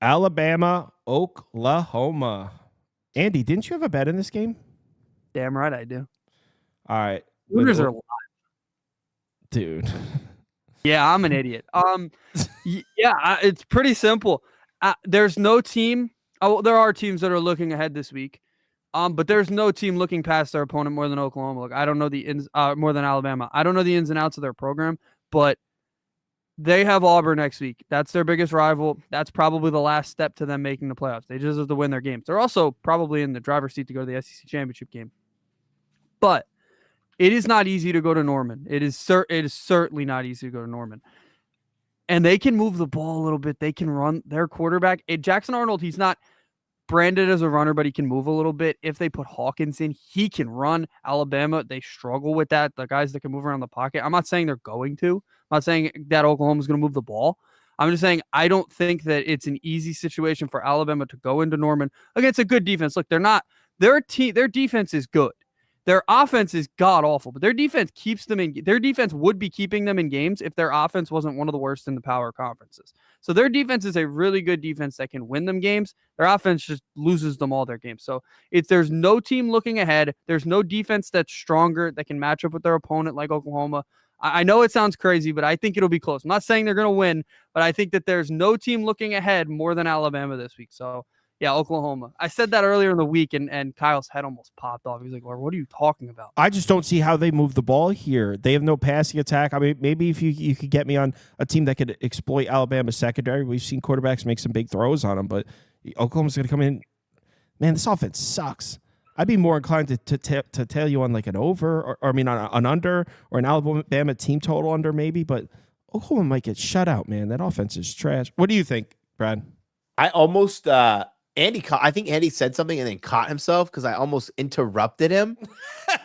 Alabama, Oklahoma. Andy, didn't you have a bet in this game? Damn right I do. All right. Hooters are live. Dude. Yeah, I'm an idiot. It's pretty simple. There's no team. Oh, there are teams that are looking ahead this week. But there's no team looking past their opponent more than Oklahoma. Look, I don't know more than Alabama. I don't know the ins and outs of their program, but they have Auburn next week. That's their biggest rival. That's probably the last step to them making the playoffs. They just have to win their games. They're also probably in the driver's seat to go to the SEC championship game. But it is not easy to go to Norman. It is certainly not easy to go to Norman. And they can move the ball a little bit. They can run their quarterback. Jackson Arnold, he's not branded as a runner, but he can move a little bit. If they put Hawkins in, he can run. Alabama, they struggle with that. The guys that can move around the pocket. I'm not saying they're going to. I'm not saying that Oklahoma's going to move the ball. I'm just saying I don't think that it's an easy situation for Alabama to go into Norman against a good defense. Look, they're not. Their defense is good. Their offense is god awful, but their defense keeps them in. Their defense would be keeping them in games if their offense wasn't one of the worst in the power conferences. So their defense is a really good defense that can win them games. Their offense just loses them all their games. So there's no team looking ahead. There's no defense that's stronger that can match up with their opponent like Oklahoma. I know it sounds crazy, but I think it'll be close. I'm not saying they're going to win, but I think that there's no team looking ahead more than Alabama this week. So yeah, Oklahoma. I said that earlier in the week, and Kyle's head almost popped off. He's like, well, what are you talking about? I just don't see how they move the ball here. They have no passing attack. I mean, maybe if you could get me on a team that could exploit Alabama's secondary. We've seen quarterbacks make some big throws on them, but Oklahoma's going to come in. Man, this offense sucks. I'd be more inclined to tell you on like an over, or I mean on an under, or an Alabama team total under maybe, but Oklahoma might get shut out, man. That offense is trash. What do you think, Brad? I almost I think Andy said something and then caught himself because I almost interrupted him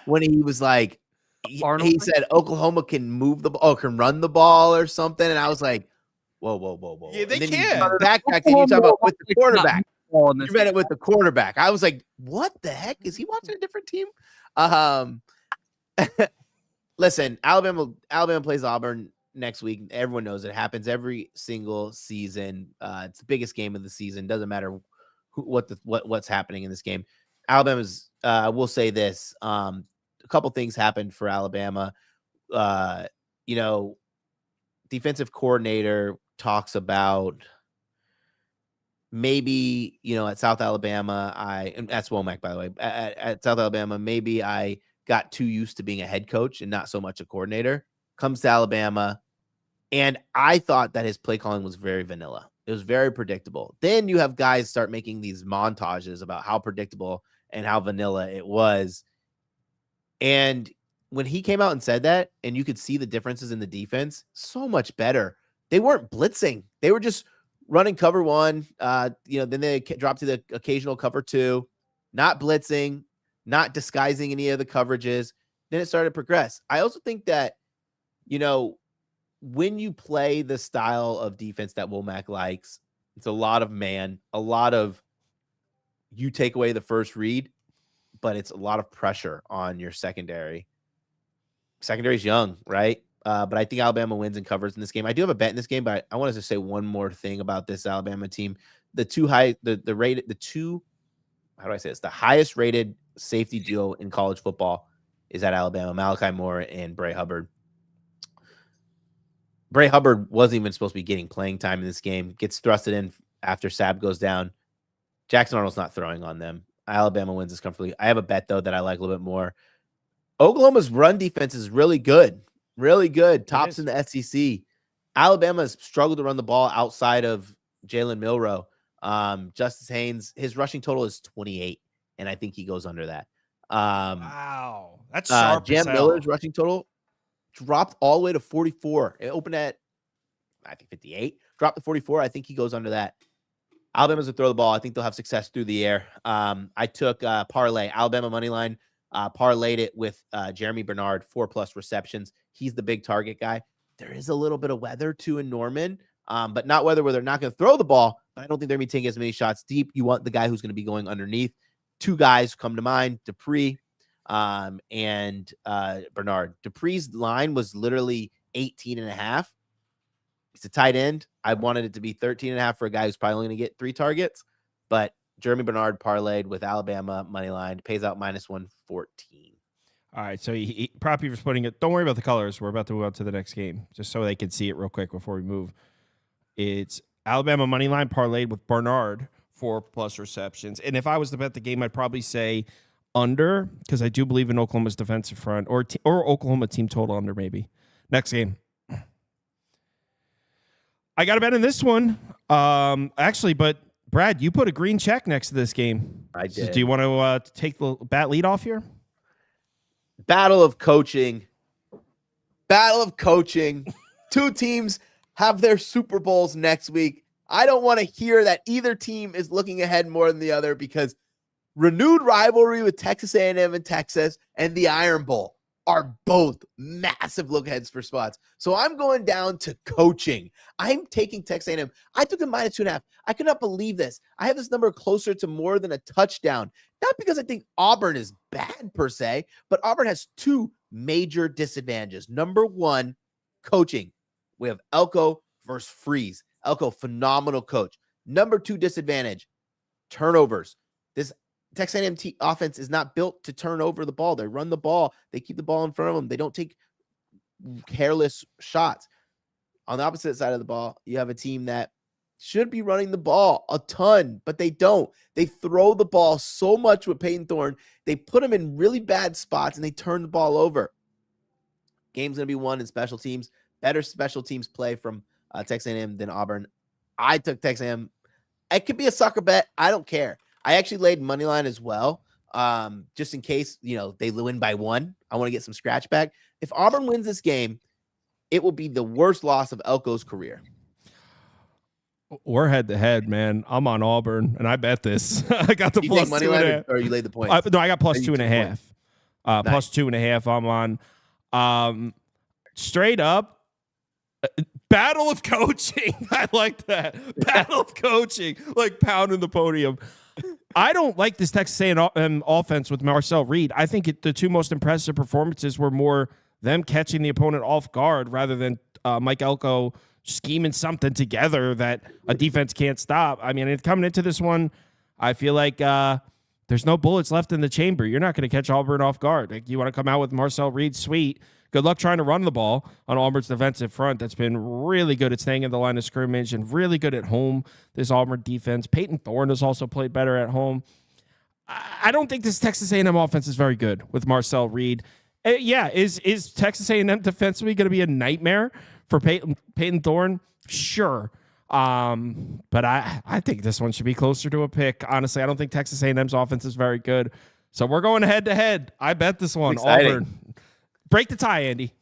when he was like, he said Oklahoma can move the ball, can run the ball or something, and I was like, whoa. Yeah, they and then can. Backtrack, and you talk about with the quarterback. You You read it with the quarterback. I was like, what the heck? Is he watching a different team? Listen, Alabama plays Auburn next week. Everyone knows it happens every single season. It's the biggest game of the season. Doesn't matter what's happening in this game. Alabama's I will say this. A couple things happened for Alabama. Defensive coordinator talks about maybe, at South Alabama, and that's Womack, by the way, at South Alabama, maybe I got too used to being a head coach and not so much a coordinator. Comes to Alabama, and I thought that his play calling was very vanilla. It was very predictable. Then you have guys start making these montages about how predictable and how vanilla it was. And when he came out and said that, and you could see the differences in the defense, so much better. They weren't blitzing. They were just running cover one. Then they dropped to the occasional cover two, not blitzing, not disguising any of the coverages. Then it started to progress. I also think that, when you play the style of defense that Womack likes, it's a lot of man, a lot of you take away the first read, but it's a lot of pressure on your secondary. Secondary's young, right? But I think Alabama wins and covers in this game. I do have a bet in this game, but I wanted to say one more thing about this Alabama team. The highest rated safety duo in college football is at Alabama, Malachi Moore and Bray Hubbard. Bray Hubbard wasn't even supposed to be getting playing time in this game, gets thrusted in after Sabb goes down. Jackson Arnold's not throwing on them. Alabama wins this comfortably. I have a bet, though, that I like a little bit more. Oklahoma's run defense is really good. Really good. Tops in the SEC. Alabama has struggled to run the ball outside of Jalen Milroe. Justice Haynes, his rushing total is 28, and I think he goes under that. Wow. That's sharp. Jam Miller's rushing total dropped all the way to 44. It opened at, I think, 58. Dropped to 44. I think he goes under that. Alabama's going to throw the ball. I think they'll have success through the air. I took parlay, Alabama money line, parlayed it with Jeremy Bernard, 4+ receptions. He's the big target guy. There is a little bit of weather too in Norman, but not weather where they're not going to throw the ball. But I don't think they're going to be taking as many shots deep. You want the guy who's going to be going underneath. Two guys come to mind, Dupree and Bernard. Dupree's line was literally 18.5. He's a tight end. I wanted it to be 13.5 for a guy who's probably only going to get 3 targets, but Jeremy Bernard parlayed with Alabama money line, pays out -114. All right, so he Proppy for splitting it. Don't worry about the colors. We're about to move on to the next game, just so they can see it real quick before we move. It's Alabama money line parlayed with Bernard, 4+ receptions. And if I was to bet the game, I'd probably say under, because I do believe in Oklahoma's defensive front, or Oklahoma team total under maybe. Next game. I got a bet in this one. Actually, but Brad, you put a green check next to this game. I did. So do you want to take the bat lead off here? Battle of coaching. Battle of coaching. Two teams have their Super Bowls next week. I don't want to hear that either team is looking ahead more than the other, because renewed rivalry with Texas A&M and Texas and the Iron Bowl are both massive look aheads for spots. So I'm going down to coaching. I'm taking Texas A&M. I took a -2.5. I could not believe this. I have this number closer to more than a touchdown. Not because I think Auburn is bad per se, but Auburn has 2 major disadvantages. Number 1, coaching. We have Elko versus Freeze. Elko, phenomenal coach. Number 2 disadvantage, turnovers. This Texas A&M offense is not built to turn over the ball. They run the ball. They keep the ball in front of them. They don't take careless shots. On the opposite side of the ball, you have a team that should be running the ball a ton, but they don't. They throw the ball so much with Peyton Thorne. They put him in really bad spots, and they turn the ball over. Game's going to be won in special teams. Better special teams play from Texas A&M than Auburn. I took Texas A&M. It could be a sucker bet. I don't care. I actually laid money line as well, just in case, they win by 1. I want to get some scratch back. If Auburn wins this game, it will be the worst loss of Elko's career. We're head to head, man. I'm on Auburn, and I bet this. I got the you plus money 2.5. or you laid the points? No, I got plus 2.5. Nice. Plus 2.5. I'm on. Straight up. Battle of coaching. I like that. Battle of coaching, like pounding the podium. I don't like this Texas A&M offense with Marcel Reed. I think the 2 most impressive performances were more them catching the opponent off guard rather than Mike Elko scheming something together that a defense can't stop. I mean, coming into this one, I feel like there's no bullets left in the chamber. You're not going to catch Auburn off guard. Like, you want to come out with Marcel Reed, sweet. Good luck trying to run the ball on Auburn's defensive front. That's been really good at staying in the line of scrimmage and really good at home, this Auburn defense. Peyton Thorne has also played better at home. I don't think this Texas A&M offense is very good with Marcel Reed. Is Texas A&M defensively going to be a nightmare for Peyton Thorne? Sure. But I think this one should be closer to a pick. Honestly, I don't think Texas A&M's offense is very good. So we're going head to head. I bet this one. Auburn. Break the tie, Andy.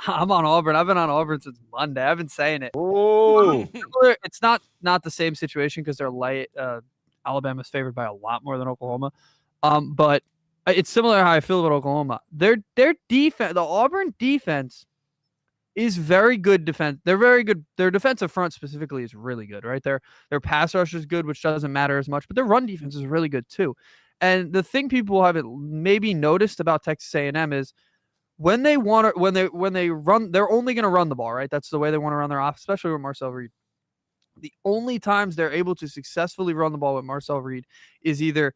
I'm on Auburn. I've been on Auburn since Monday. I've been saying it. Oh, It's not the same situation because they're light. Alabama's favored by a lot more than Oklahoma. But it's similar to how I feel about Oklahoma. Their defense, the Auburn defense, is very good defense. They're very good. Their defensive front specifically is really good, right? Their pass rush is good, which doesn't matter as much, but their run defense is really good too. And the thing people haven't maybe noticed about Texas A&M is when they run, they're only going to run the ball, right? That's the way they want to run their offense, especially with Marcel Reed. The only times they're able to successfully run the ball with Marcel Reed is either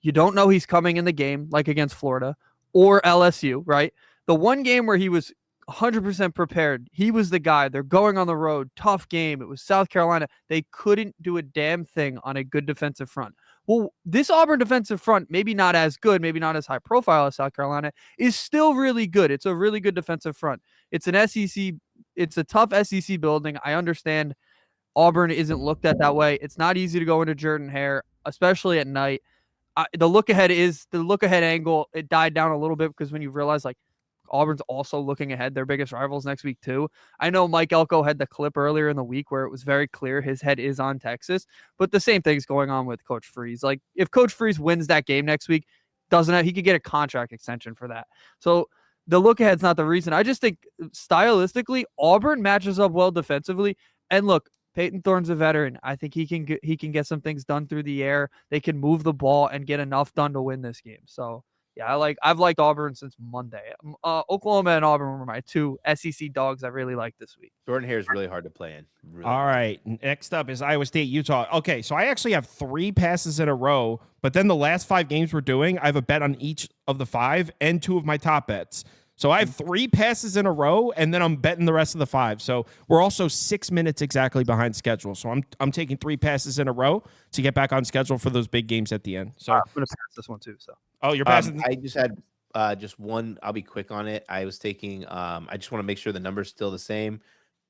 you don't know he's coming in the game, like against Florida, or LSU, right? The one game where he was 100% prepared, he was the guy. They're going on the road, tough game. It was South Carolina. They couldn't do a damn thing on a good defensive front. Well, this Auburn defensive front, maybe not as good, maybe not as high profile as South Carolina, is still really good. It's a really good defensive front. It's an SEC. It's a tough SEC building. I understand Auburn isn't looked at that way. It's not easy to go into Jordan-Hare, especially at night. The look ahead angle. It died down a little bit because when you realize like Auburn's also looking ahead, their biggest rivals next week too. I know Mike Elko had the clip earlier in the week where it was very clear his head is on Texas, but the same thing's going on with Coach Freeze. Like if Coach Freeze wins that game next week, he could get a contract extension for that. So the look ahead's not the reason. I just think stylistically, Auburn matches up well defensively. And look, Peyton Thorne's a veteran. I think he can get some things done through the air. They can move the ball and get enough done to win this game. So yeah, I've liked Auburn since Monday. Oklahoma and Auburn were my two SEC dogs I really liked this week. Jordan-Hare is really hard to play in. Really All hard. right. Next up is Iowa State, Utah. Okay, so I actually have 3 passes in a row, but then the last 5 games we're doing, I have a bet on each of the 5 and 2 of my top bets. So I have 3 passes in a row, and then I'm betting the rest of the 5. So we're also 6 minutes exactly behind schedule. So I'm taking 3 passes in a row to get back on schedule for those big games at the end. So I'm going to pass this one too. So you're passing. I just had just one. I'll be quick on it. I was taking. I just want to make sure the number's still the same.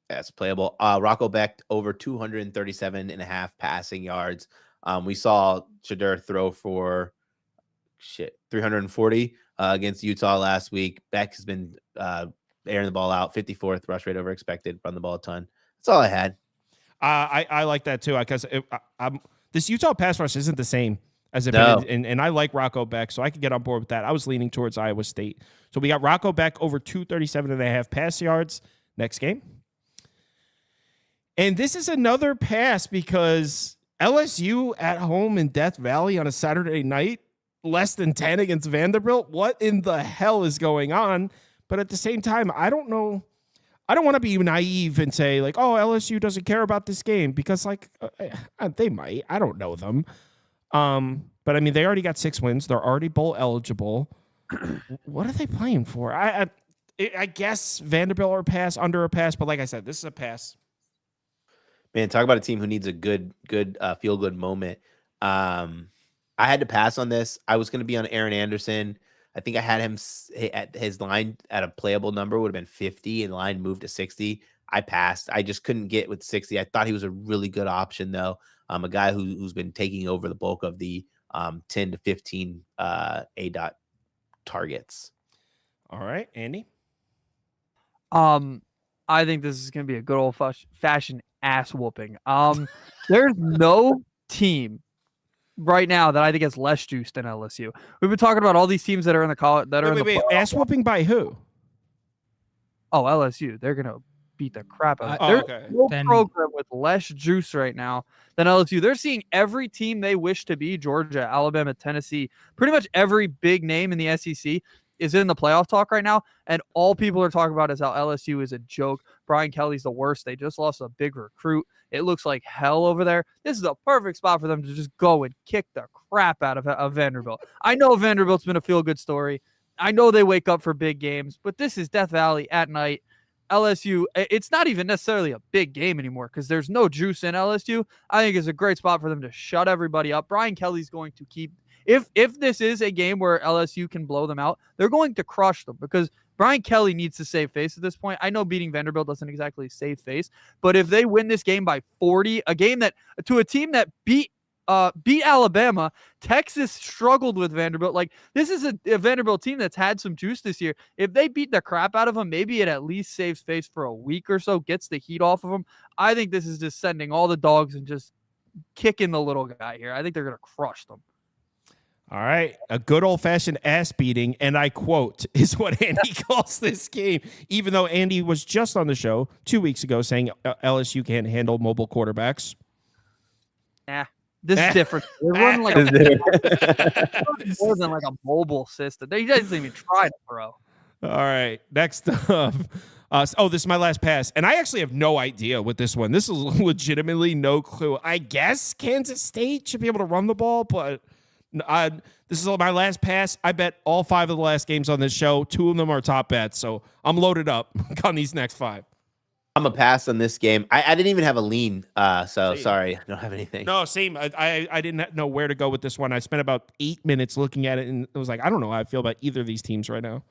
That's playable. Rocco Beck over 237.5 passing yards. We saw Shadur throw for 340 against Utah last week. Beck has been airing the ball out, 54th rush rate over expected, run the ball a ton. That's all I had. I like that too because this Utah pass rush isn't the same as it No. been, and I like Rocco Beck, so I could get on board with that. I was leaning towards Iowa State. So we got Rocco Beck over 237.5 pass yards next game. And this is another pass because LSU at home in Death Valley on a Saturday night, less than 10 against Vanderbilt. What in the hell is going on? But at the same time, I don't know. I don't want to be naive and say like, oh, LSU doesn't care about this game because like they might. I don't know them. But I mean, they already got 6 wins. They're already bowl eligible. What are they playing for? I guess Vanderbilt or pass, under a pass. But like I said, this is a pass. Man, talk about a team who needs a good feel good moment. I had to pass on this. I was going to be on Aaron Anderson. I think I had him at his line at a playable number would have been 50, and line moved to 60. I passed. I just couldn't get with 60. I thought he was a really good option though. A guy who's been taking over the bulk of the 10 to 15 A-dot targets. All right, Andy. I think this is going to be a good old fashioned ass whooping. There's no team right now that I think has less juice than LSU. We've been talking about all these teams that are in the college that are Wait, ass whooping by who? Oh, LSU. They're going to beat the crap out of Oh, it. okay. There's no Then- program with less juice right now than LSU. They're seeing every team they wish to be, Georgia, Alabama, Tennessee, pretty much every big name in the SEC is in the playoff talk right now, and all people are talking about is how LSU is a joke. Brian Kelly's the worst. They just lost a big recruit. It looks like hell over there. This is a perfect spot for them to just go and kick the crap out of Vanderbilt. I know Vanderbilt's been a feel-good story. I know they wake up for big games, but this is Death Valley at night. LSU, it's not even necessarily a big game anymore because there's no juice in LSU. I think it's a great spot for them to shut everybody up. Brian Kelly's going to keep if this is a game where LSU can blow them out, they're going to crush them because Brian Kelly needs to save face at this point. I know beating Vanderbilt doesn't exactly save face, but if they win this game by 40, a game that to a team that beat Alabama, Texas struggled with Vanderbilt. Like this is a Vanderbilt team that's had some juice this year. If they beat the crap out of them, maybe it at least saves face for a week or so, gets the heat off of them. I think this is just sending all the dogs and just kicking the little guy here. I think they're going to crush them. All right, a good old-fashioned ass beating, and I quote, is what Andy calls this game, even though Andy was just on the show 2 weeks ago saying LSU can't handle mobile quarterbacks. This is different. They're running like more than like a mobile system. They doesn't even try to throw. All right, next up. This is my last pass, and I actually have no idea with this one. This is legitimately no clue. I guess Kansas State should be able to run the ball, but this is my last pass. I bet all 5 of the last games on this show. 2 of them are top bets, so I'm loaded up on these next 5. I'm a pass on this game. I didn't even have a lean, so Same. sorry, I don't have anything. No, same. I didn't know where to go with this one. I spent about 8 minutes looking at it, and it was like, I don't know how I feel about either of these teams right now.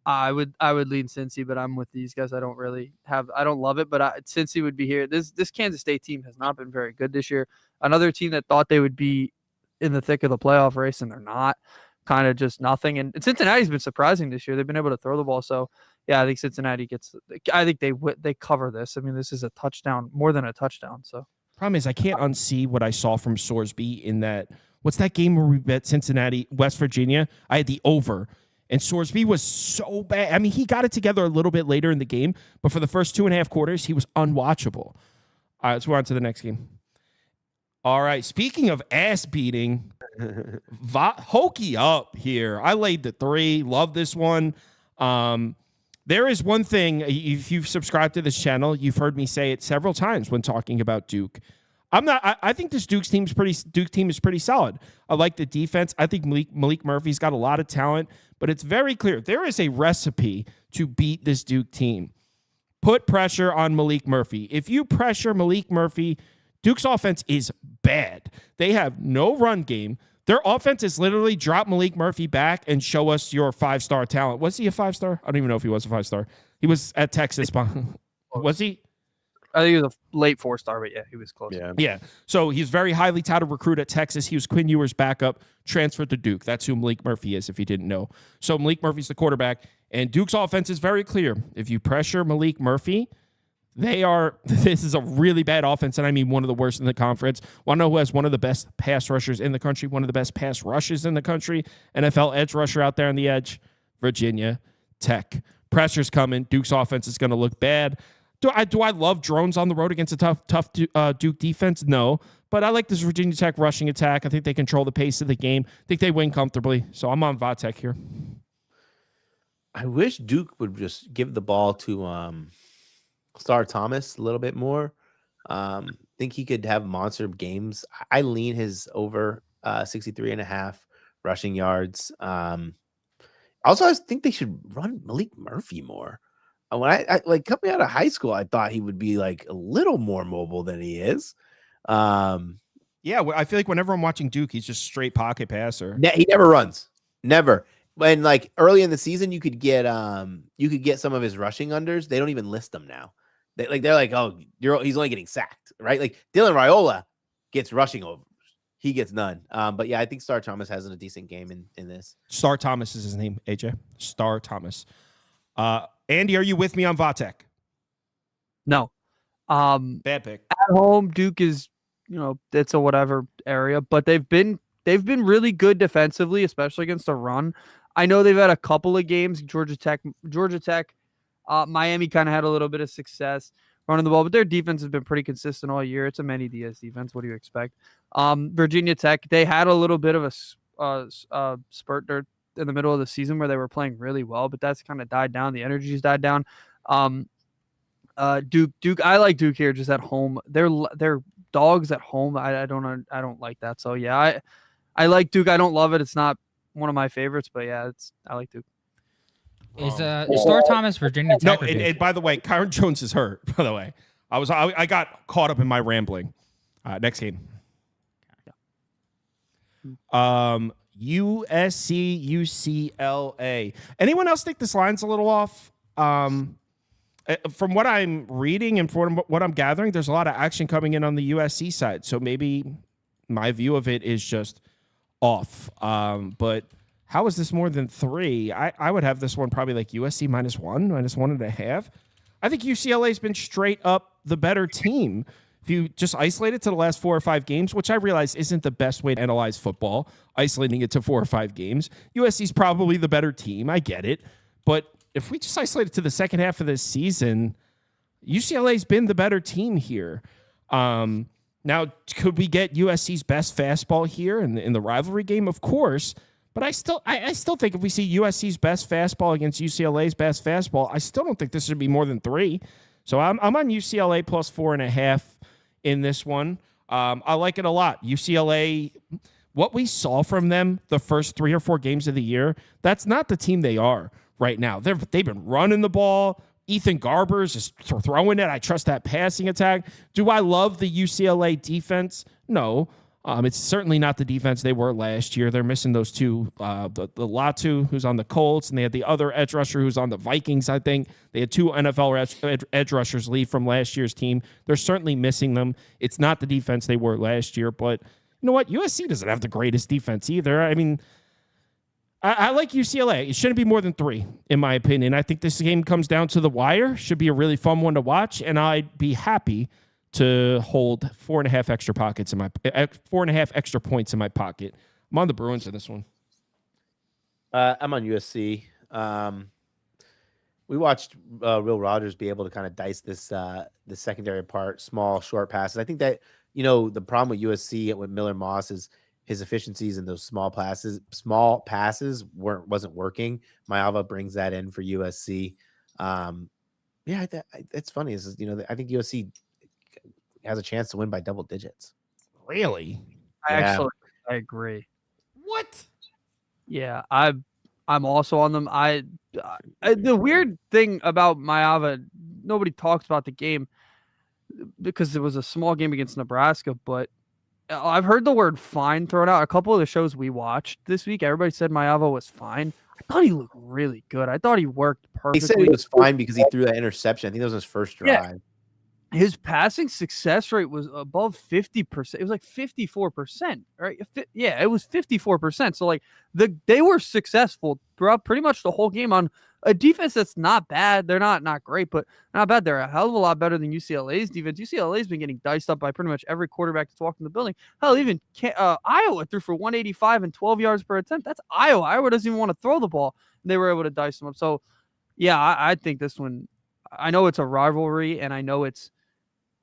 I would lean Cincy, but I'm with these guys. I don't love it, but Cincy would be here. This Kansas State team has not been very good this year. Another team that thought they would be in the thick of the playoff race, and they're not. Kind of just nothing. And Cincinnati's been surprising this year. They've been able to throw the ball. So yeah, I think Cincinnati gets. I think they cover this. I mean, this is a touchdown, more than a touchdown. So Problem is, I can't unsee what I saw from Sorsby in that. What's that game where we bet Cincinnati, West Virginia? I had the over. And Sorsby was so bad. I mean, he got it together a little bit later in the game, but for the first 2.5 quarters, he was unwatchable. All right, let's move on to the next game. All right, speaking of ass beating, hokey up here. I laid the 3. Love this one. There is one thing, if you've subscribed to this channel, you've heard me say it several times when talking about Duke. I think this Duke team is pretty solid. I like the defense. I think Malik Murphy's got a lot of talent, but it's very clear there is a recipe to beat this Duke team. Put pressure on Malik Murphy. If you pressure Malik Murphy, Duke's offense is bad. They have no run game. Their offense is literally drop Malik Murphy back and show us your 5-star talent. Was he a 5-star? I don't even know if he was a 5-star. He was at Texas. Was he? I think he was a late 4-star, but yeah, he was close. Yeah. So he's very highly touted recruit at Texas. He was Quinn Ewers' backup, transferred to Duke. That's who Malik Murphy is, if you didn't know. So Malik Murphy's the quarterback, and Duke's offense is very clear. If you pressure Malik Murphy, this is a really bad offense, and I mean one of the worst in the conference. Want to know who has one of the best pass rushers in the country, one of the best pass rushes in the country? NFL edge rusher out there on the edge, Virginia Tech. Pressure's coming. Duke's offense is going to look bad. Do I love drones on the road against a tough Duke defense? No. But I like this Virginia Tech rushing attack. I think they control the pace of the game. I think they win comfortably. So I'm on Vatek here. I wish Duke would just give the ball to Star Thomas a little bit more. Think he could have monster games. I lean his over 63.5 rushing yards. Also, I think they should run Malik Murphy more. When I like coming out of high school, I thought he would be like a little more mobile than he is. Yeah, I feel like whenever I'm watching Duke, he's just straight pocket passer. He never runs, never. When like early in the season, you could get some of his rushing unders. They don't even list them now. They're like, oh, he's only getting sacked, right? Like Dylan Raiola gets rushing over. He gets none. But yeah, I think Star Thomas has a decent game in this. Star Thomas is his name, AJ. Star Thomas. Andy, are you with me on Vatek? No. Bad pick. At home, Duke is, it's a whatever area, but they've been really good defensively, especially against the run. I know they've had a couple of games. Georgia Tech, Miami kind of had a little bit of success running the ball, but their defense has been pretty consistent all year. It's a Manny Diaz defense. What do you expect? Virginia Tech, they had a little bit of a spurt there in the middle of the season where they were playing really well, but that's kind of died down. The energy's died down. Duke, I like Duke here just at home. They're dogs at home. I don't like that. So yeah, I like Duke. I don't love it. It's not one of my favorites, but yeah, I like Duke. Is Star Thomas Virginia Tech? No, and by the way, Kyron Jones is hurt. By the way, I got caught up in my rambling. Next game. USC UCLA. Anyone else think this line's a little off? From what I'm reading and from what I'm gathering, there's a lot of action coming in on the USC side. So maybe my view of it is just off. But how is this more than 3? I would have this one probably like USC -1, -1.5. I think UCLA's been straight up the better team. If you just isolate it to the last 4 or 5 games, which I realize isn't the best way to analyze football, isolating it to 4 or 5 games, USC's probably the better team. I get it. But if we just isolate it to the second half of this season, UCLA's been the better team here. Now, could we get USC's best fastball here in the rivalry game? Of course. But I still think if we see USC's best fastball against UCLA's best fastball, I still don't think this should be more than 3. So I'm on UCLA plus 4.5 in this one. I like it a lot. UCLA, what we saw from them the first 3 or 4 games of the year, that's not the team they are right now. They've been running the ball, Ethan Garber's just throwing it. I trust that passing attack. Do I love the UCLA defense? No. It's certainly not the defense they were last year. They're missing those two, the Latu, who's on the Colts, and they had the other edge rusher who's on the Vikings, I think. They had two NFL edge rushers leave from last year's team. They're certainly missing them. It's not the defense they were last year, but you know what? USC doesn't have the greatest defense either. I mean, I like UCLA. It shouldn't be more than 3, in my opinion. I think this game comes down to the wire. Should be a really fun one to watch, and I'd be happy to hold 4.5 extra pockets in my 4.5 extra points in my pocket. I'm on the Bruins in this one. I'm on USC. We watched Will Rogers be able to kind of dice this the secondary apart, small, short passes. I think that the problem with USC and with Miller Moss is his efficiencies in those small passes wasn't working. Mayava brings that in for USC. It's funny. I think USC has a chance to win by double digits. Really? I agree. What? Yeah, I'm also on them. The weird thing about Mayava, nobody talks about the game because it was a small game against Nebraska, but I've heard the word fine thrown out. A couple of the shows we watched this week, everybody said Mayava was fine. I thought he looked really good. I thought he worked perfectly. He said he was fine because he threw that interception. I think that was his first drive. Yeah. His passing success rate was above 50%. It was like 54%, right? Yeah, it was 54%. So like they were successful throughout pretty much the whole game on a defense that's not bad. They're not great, but not bad. They're a hell of a lot better than UCLA's defense. UCLA's been getting diced up by pretty much every quarterback that's walked in the building. Hell, even Iowa threw for 185 and 12 yards per attempt. That's Iowa. Iowa doesn't even want to throw the ball. They were able to dice them up. So yeah, I think this one, I know it's a rivalry and I know it's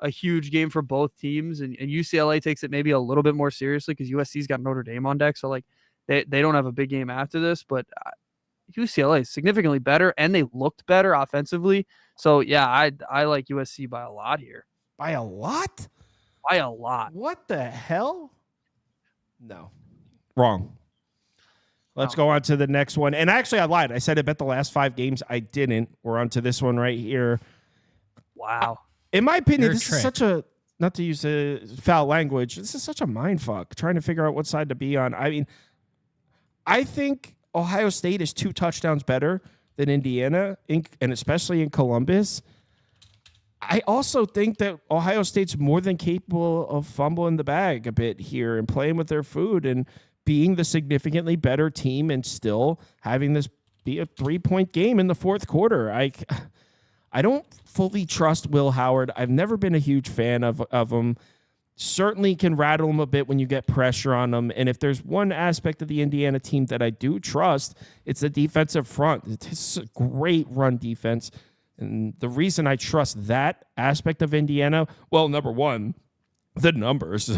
a huge game for both teams, and UCLA takes it maybe a little bit more seriously because USC's got Notre Dame on deck. So like they don't have a big game after this, but UCLA is significantly better and they looked better offensively. So yeah, I like USC by a lot here. By a lot? By a lot. What the hell? No. Wrong. Let's go on to the next one. And actually I lied. I said I bet the last 5 games. I didn't. We're on to this one right here. Wow. In my opinion, this is such a, not to use a foul language, this is such a mind fuck trying to figure out what side to be on. I mean, I think Ohio State is 2 touchdowns better than Indiana, and especially in Columbus. I also think that Ohio State's more than capable of fumbling the bag a bit here and playing with their food and being the significantly better team and still having this be a 3-point game in the fourth quarter. I don't fully trust Will Howard. I've never been a huge fan of him. Certainly can rattle him a bit when you get pressure on him. And if there's one aspect of the Indiana team that I do trust, it's the defensive front. It's a great run defense. And the reason I trust that aspect of Indiana, well, number one, the numbers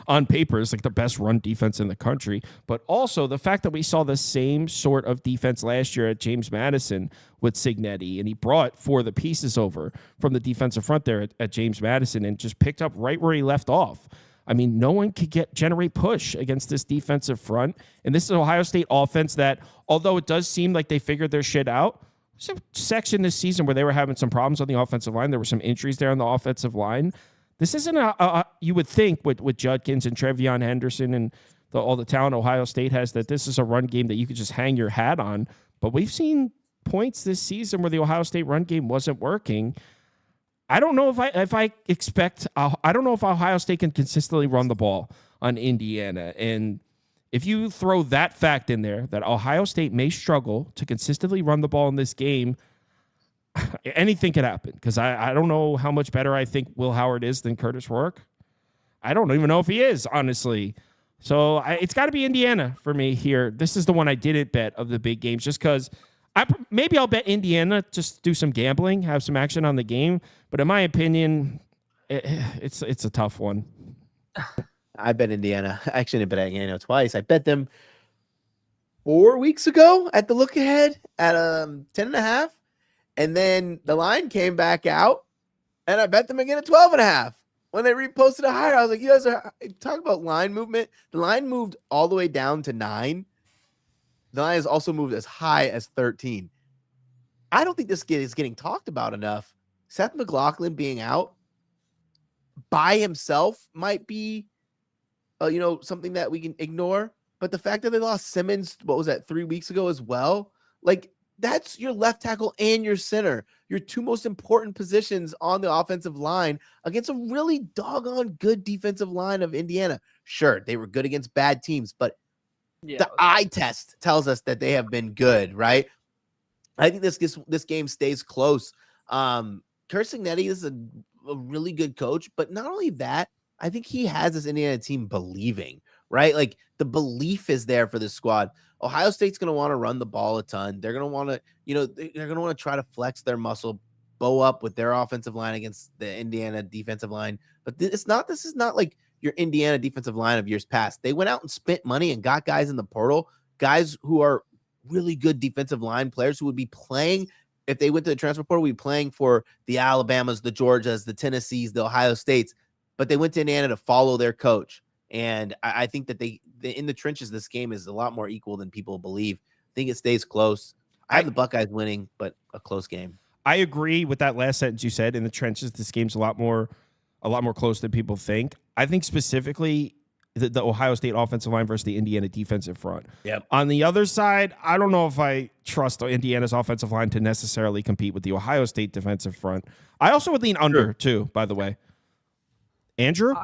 on paper is like the best run defense in the country, but also the fact that we saw the same sort of defense last year at James Madison with Cignetti, and he brought 4 of the pieces over from the defensive front there at James Madison and just picked up right where he left off. I mean, no one could generate push against this defensive front, and this is Ohio State offense that, although it does seem like they figured their shit out, there's a section this season where they were having some problems on the offensive line. There were some injuries there on the offensive line. This isn't you would think with Judkins and Trevion Henderson and all the talent Ohio State has that this is a run game that you could just hang your hat on. But we've seen points this season where the Ohio State run game wasn't working. I don't know if I don't know if Ohio State can consistently run the ball on Indiana. And if you throw that fact in there, that Ohio State may struggle to consistently run the ball in this game, anything could happen, because I don't know how much better I think Will Howard is than Curtis Rourke. I don't even know if he is, honestly. So it's got to be Indiana for me here. This is the one I didn't bet of the big games, just because maybe I'll bet Indiana, just do some gambling, have some action on the game. But in my opinion, it's a tough one. I bet Indiana. I actually didn't bet Indiana twice. I bet them 4 weeks ago at the look ahead at 10.5. And then the line came back out, and I bet them again at 12.5. When they reposted it higher, I was like, you guys are talking about line movement. The line moved all the way down to 9. The line has also moved as high as 13. I don't think this is getting talked about enough. Seth McLaughlin being out by himself might be, something that we can ignore. But the fact that they lost Simmons, what was that, 3 weeks ago as well? Like, that's your left tackle and your center, your two most important positions on the offensive line against a really doggone good defensive line of Indiana. Sure, they were good against bad teams, but the eye test tells us that they have been good, right? I think this game stays close. Signetti is a really good coach, but not only that, I think he has this Indiana team believing, right? Like, the belief is there for this squad. Ohio State's going to want to run the ball a ton. They're going to want to, they're going to want to try to flex their muscle, bow up with their offensive line against the Indiana defensive line. But this is not like your Indiana defensive line of years past. They went out and spent money and got guys in the portal, guys who are really good defensive line players who would be playing, if they went to the transfer portal, would be playing for the Alabamas, the Georgias, the Tennessees, the Ohio States. But they went to Indiana to follow their coach. And I think that they in the trenches, this game is a lot more equal than people believe. I think it stays close. I have the Buckeyes winning, but a close game. I agree with that last sentence you said. In the trenches, this game's a lot more close than people think. I think specifically the Ohio State offensive line versus the Indiana defensive front. Yep. On the other side, I don't know if I trust Indiana's offensive line to necessarily compete with the Ohio State defensive front. I also would lean under too, by the way. Andrew?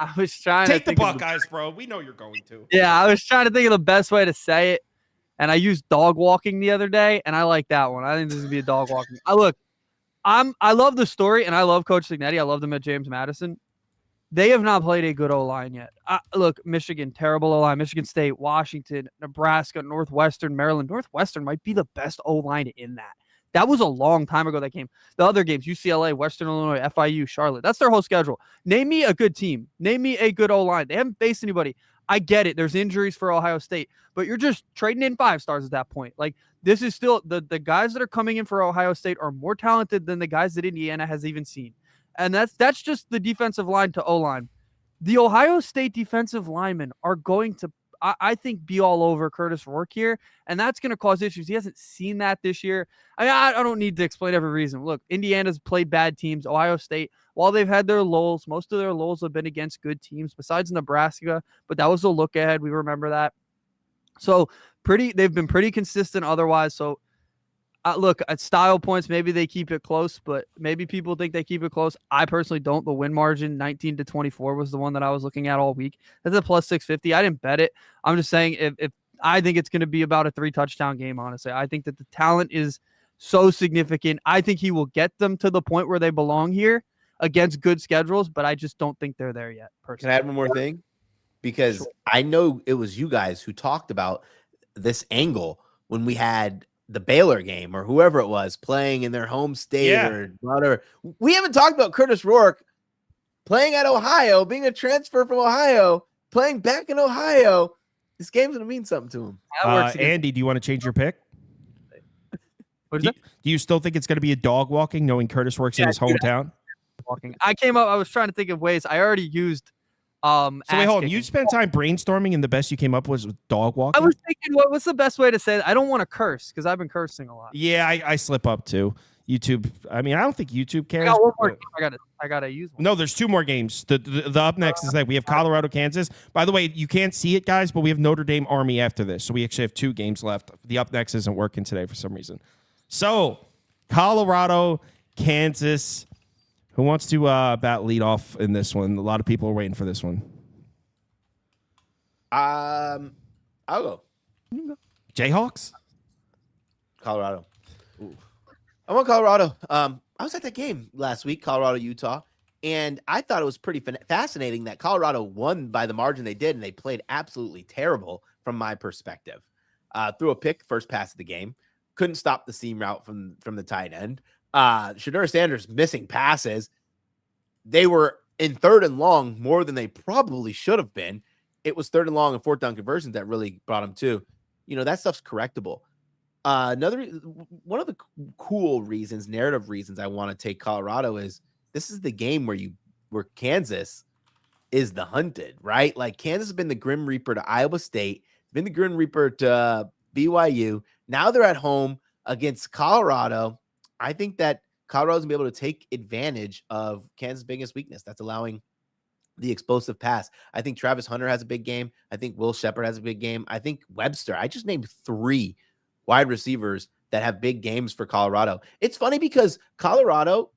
I was trying Take to the Buckeyes, bro. We know you're going to. Yeah, I was trying to think of the best way to say it, and I used dog walking the other day, and I like that one. I think this is gonna be a dog walking. I love the story, and I love Coach Signetti. I love them at James Madison. They have not played a good O-line yet. Look, Michigan, terrible O-line. Michigan State, Washington, Nebraska, Northwestern, Maryland. Northwestern might be the best O-line in that. That was a long time ago, that game. The other games, UCLA, Western Illinois, FIU, Charlotte. That's their whole schedule. Name me a good team. Name me a good O-line. They haven't faced anybody. I get it. There's injuries for Ohio State, but you're just trading in 5 stars at that point. Like, this is still the guys that are coming in for Ohio State are more talented than the guys that Indiana has even seen. And that's just the defensive line to O-line. The Ohio State defensive linemen are going to, I think, be all over Curtis Rourke here, and that's going to cause issues. He hasn't seen that this year. I don't need to explain every reason. Look, Indiana's played bad teams. Ohio State, while they've had their lulls, most of their lulls have been against good teams besides Nebraska, but that was a look ahead. We remember that. So they've been pretty consistent otherwise. So look, at style points, maybe they keep it close, but maybe people think they keep it close. I personally don't. The win margin, 19-24, was the one that I was looking at all week. That's a plus 650. I didn't bet it. I'm just saying if I think it's going to be about a 3-touchdown game, honestly. I think that the talent is so significant. I think he will get them to the point where they belong here against good schedules, but I just don't think they're there yet, personally. Can I add one more thing? Because I know it was you guys who talked about this angle when we had the Baylor game or whoever it was playing in their home state or whatever. We haven't talked about Curtis Rourke playing at Ohio, being a transfer from Ohio, playing back in Ohio. This game's going to mean something to him. Andy, do you want to change your pick? What is do, that? do you still think it's going to be a dog walking, knowing Curtis Rourke's in his hometown? I was trying to think of ways. I already used So wait, hold on. You spent time brainstorming, and the best you came up with dog walking? I was thinking, what's the best way to say that? I don't want to curse because I've been cursing a lot. Yeah, I slip up too. YouTube. I mean, I don't think YouTube cares. I got one more game. I gotta use one. No, there's 2 more games. The up next is that we have Colorado, Kansas. By the way, you can't see it, guys, but we have Notre Dame, Army after this, so we actually have 2 games left. The up next isn't working today for some reason. So Colorado, Kansas. Who wants to bat lead off in this one? A lot of people are waiting for this one. I'll go. Jayhawks? Colorado. Ooh. I want Colorado. I was at that game last week, Colorado, Utah, and I thought it was pretty fascinating that Colorado won by the margin they did, and they played absolutely terrible from my perspective. Threw a pick first pass of the game. Couldn't stop the seam route from the tight end. Shedeur Sanders missing passes. They were in 3rd and long more than they probably should have been. It was 3rd and long and 4th down conversions that really brought them to. That stuff's correctable. One of the cool reasons, narrative reasons I want to take Colorado is this is the game where Kansas is the hunted, right? Like, Kansas has been the Grim Reaper to Iowa State, been the Grim Reaper to BYU. Now they're at home against Colorado, I think that Colorado's gonna be able to take advantage of Kansas' biggest weakness. That's allowing the explosive pass. I think Travis Hunter has a big game. I think Will Shepherd has a big game. I think Webster. I just named 3 wide receivers that have big games for Colorado. It's funny because Colorado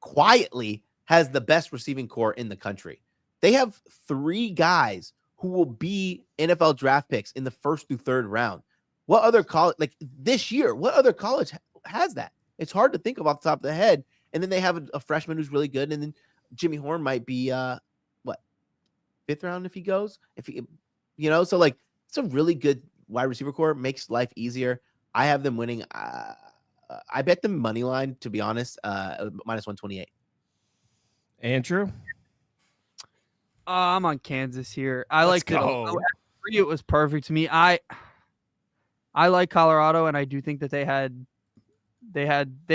quietly has the best receiving core in the country. They have 3 guys who will be NFL draft picks in the 1st through 3rd round. What other college, like this year, what other college has that? It's hard to think of off the top of the head. And then they have a freshman who's really good. And then Jimmy Horn might be, 5th round if he goes, so like it's a really good wide receiver core, makes life easier. I have them winning. I bet them money line, to be honest, minus 128. Andrew, I'm on Kansas here. I Let's liked it. go. It was perfect to me. I like Colorado, and I do think that they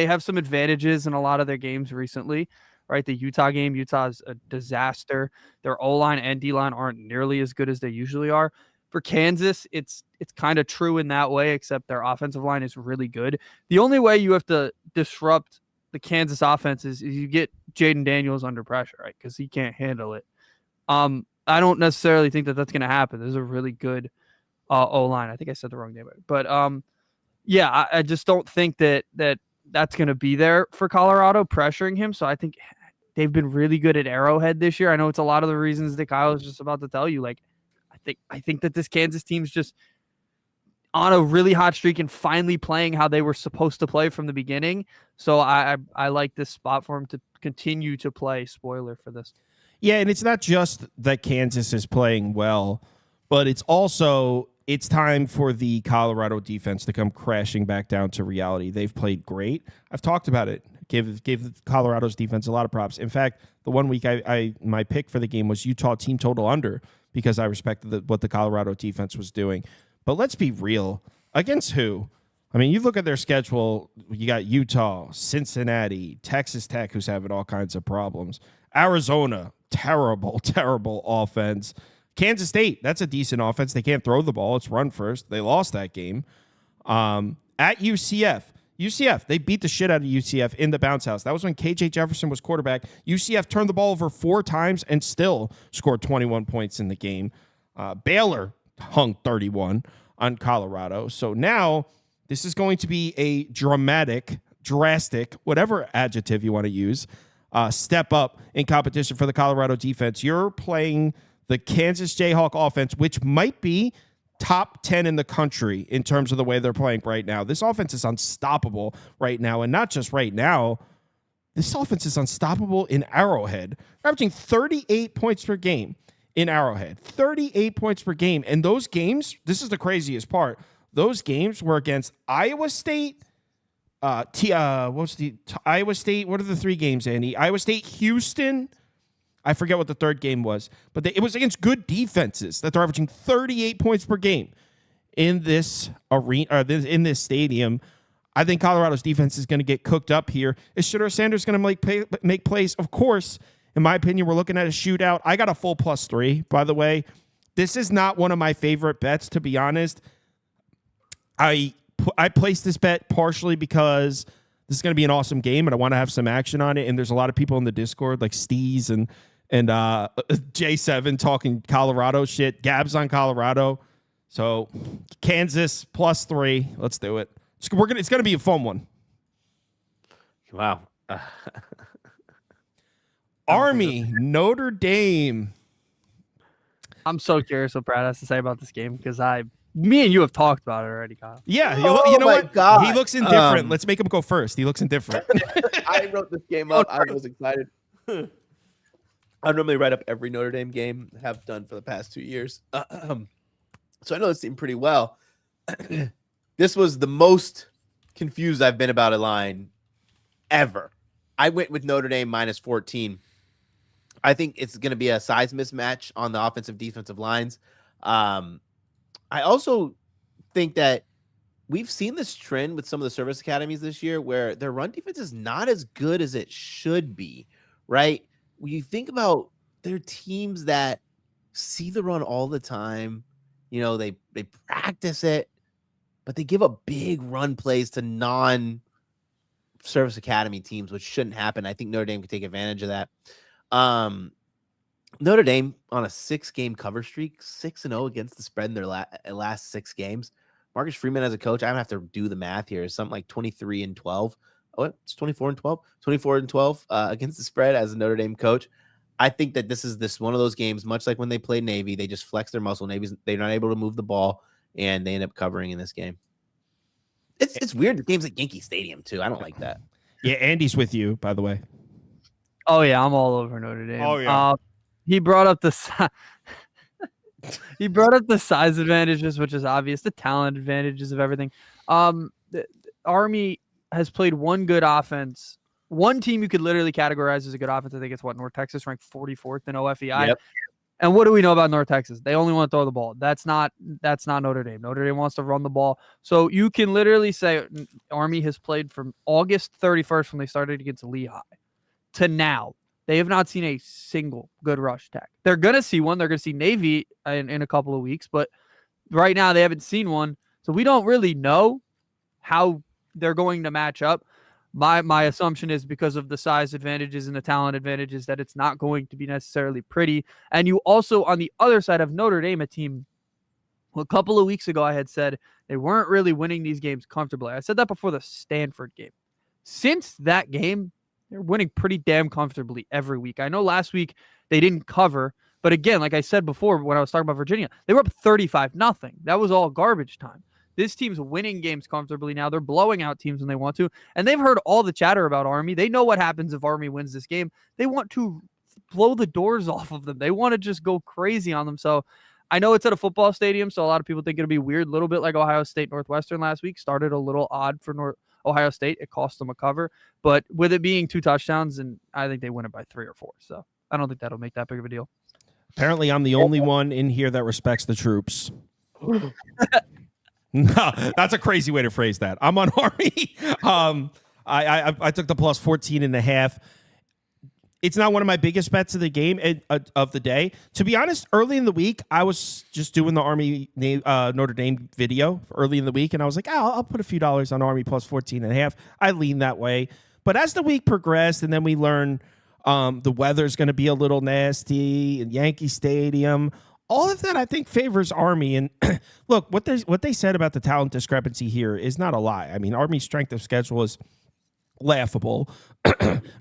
have some advantages in a lot of their games recently. Right, the Utah game, Utah's a disaster. Their O-line and D-line aren't nearly as good as they usually are. For Kansas, it's kind of true in that way, except their offensive line is really good. The only way you have to disrupt the Kansas offense is you get Jaden Daniels under pressure, right? Because he can't handle it. I don't necessarily think that that's going to happen. There's a really good O-line. I think I said the wrong name, but yeah, I just don't think that's going to be there for Colorado pressuring him. So I think they've been really good at Arrowhead this year. I know it's a lot of the reasons that Kyle was just about to tell you. Like, I think that this Kansas team's just on a really hot streak and finally playing how they were supposed to play from the beginning. So I like this spot for him to continue to play. Spoiler for this. yeah, and it's not just that Kansas is playing well, but it's also it's time for the Colorado defense to come crashing back down to reality. They've played great. I've talked about it. Give Colorado's defense a lot of props. In fact, the one week my pick for the game was Utah team total under because I respected what the Colorado defense was doing. But let's be real. Against who? I mean, you look at their schedule, you got Utah, Cincinnati, Texas Tech, who's having all kinds of problems. Arizona, terrible, terrible offense. Kansas State, that's a decent offense. They can't throw the ball. It's run first. They lost that game. At UCF, they beat the shit out of UCF in the bounce house. That was when KJ Jefferson was quarterback. UCF turned the ball over 4 times and still scored 21 points in the game. Baylor hung 31 on Colorado. So now this is going to be a drastic, whatever adjective you want to use, step up in competition for the Colorado defense. You're playing the Kansas Jayhawk offense, which might be top 10 in the country in terms of the way they're playing right now. This offense is unstoppable right now, and not just right now. This offense is unstoppable in Arrowhead. They're averaging 38 points per game in Arrowhead. 38 points per game. And those games, this is the craziest part, those games were against Iowa State, Iowa State, what are the 3 games, Andy? Iowa State, Houston, I forget what the 3rd game was, but it was against good defenses that they're averaging 38 points per game in this arena, in this stadium. I think Colorado's defense is going to get cooked up here. Is Shedeur Sanders going to make plays? Of course. In my opinion, we're looking at a shootout. I got a full +3, by the way. This is not one of my favorite bets, to be honest. I placed this bet partially because this is going to be an awesome game, and I want to have some action on it. And there's a lot of people in the Discord, like Steez and J7 talking Colorado shit. Gab's on Colorado. So Kansas +3. Let's do it. It's going to be a fun one. Wow. Army, Notre Dame. I'm so curious what Brad has to say about this game because me and you have talked about it already, Kyle. Yeah, Oh you know my what? God. He looks indifferent. Let's make him go first. He looks indifferent. I wrote this game up. I was excited. I normally write up every Notre Dame game, have done for the past 2 years. So I know this team pretty well. This was the most confused I've been about a line ever. I went with Notre Dame -14. I think it's going to be a size mismatch on the offensive defensive lines. I also think that we've seen this trend with some of the service academies this year where their run defense is not as good as it should be, right? When you think about their teams that see the run all the time, they practice it, but they give up big run plays to non-Service Academy teams, which shouldn't happen. I think Notre Dame could take advantage of that. Notre Dame on a 6-game cover streak, 6-0 against the spread in their last 6 games. Marcus Freeman as a coach, I'm gonna have to do the math here. It's something like 23-12. Oh, it's 24-12. 24-12 against the spread as a Notre Dame coach. I think that this is one of those games, much like when they played Navy, they just flex their muscle. They're not able to move the ball, and they end up covering in this game. It's weird. The game's at Yankee Stadium too. I don't like that. Yeah, Andy's with you, by the way. Oh yeah, I'm all over Notre Dame. Oh yeah. He brought up the size advantages, which is obvious. The talent advantages of everything. The Army has played one good offense. One team you could literally categorize as a good offense. I think it's North Texas, ranked 44th in OFEI. Yep. And what do we know about North Texas? They only want to throw the ball. That's not Notre Dame. Notre Dame wants to run the ball. So you can literally say Army has played from August 31st when they started against Lehigh to now. They have not seen a single good rush attack. They're going to see one. They're going to see Navy in a couple of weeks. But right now they haven't seen one. So we don't really know how they're going to match up. My assumption is because of the size advantages and the talent advantages that it's not going to be necessarily pretty. And you also, on the other side of Notre Dame, a team, a couple of weeks ago I had said they weren't really winning these games comfortably. I said that before the Stanford game. Since that game, they're winning pretty damn comfortably every week. I know last week they didn't cover, but again, like I said before when I was talking about Virginia, they were up 35-0. That was all garbage time. This team's winning games comfortably now. They're blowing out teams when they want to, and they've heard all the chatter about Army. They know what happens if Army wins this game. They want to blow the doors off of them. They want to just go crazy on them. So I know it's at a football stadium, so a lot of people think it'll be weird, a little bit like Ohio State Northwestern last week. Started a little odd for Ohio State. It cost them a cover, but with it being 2 touchdowns, and I think they win it by 3 or 4. So I don't think that'll make that big of a deal. Apparently, I'm the only one in here that respects the troops. No, that's a crazy way to phrase that. I'm on Army. I took the plus 14.5. It's not one of my biggest bets of the game of the day. To be honest, early in the week, I was just doing the Army Notre Dame video early in the week, and I was like, I'll put a few dollars on Army plus 14.5. I lean that way. But as the week progressed, and then we learned the weather's going to be a little nasty in Yankee Stadium, all of that, I think, favors Army. And look, what they said about the talent discrepancy here is not a lie. I mean, Army's strength of schedule is laughable.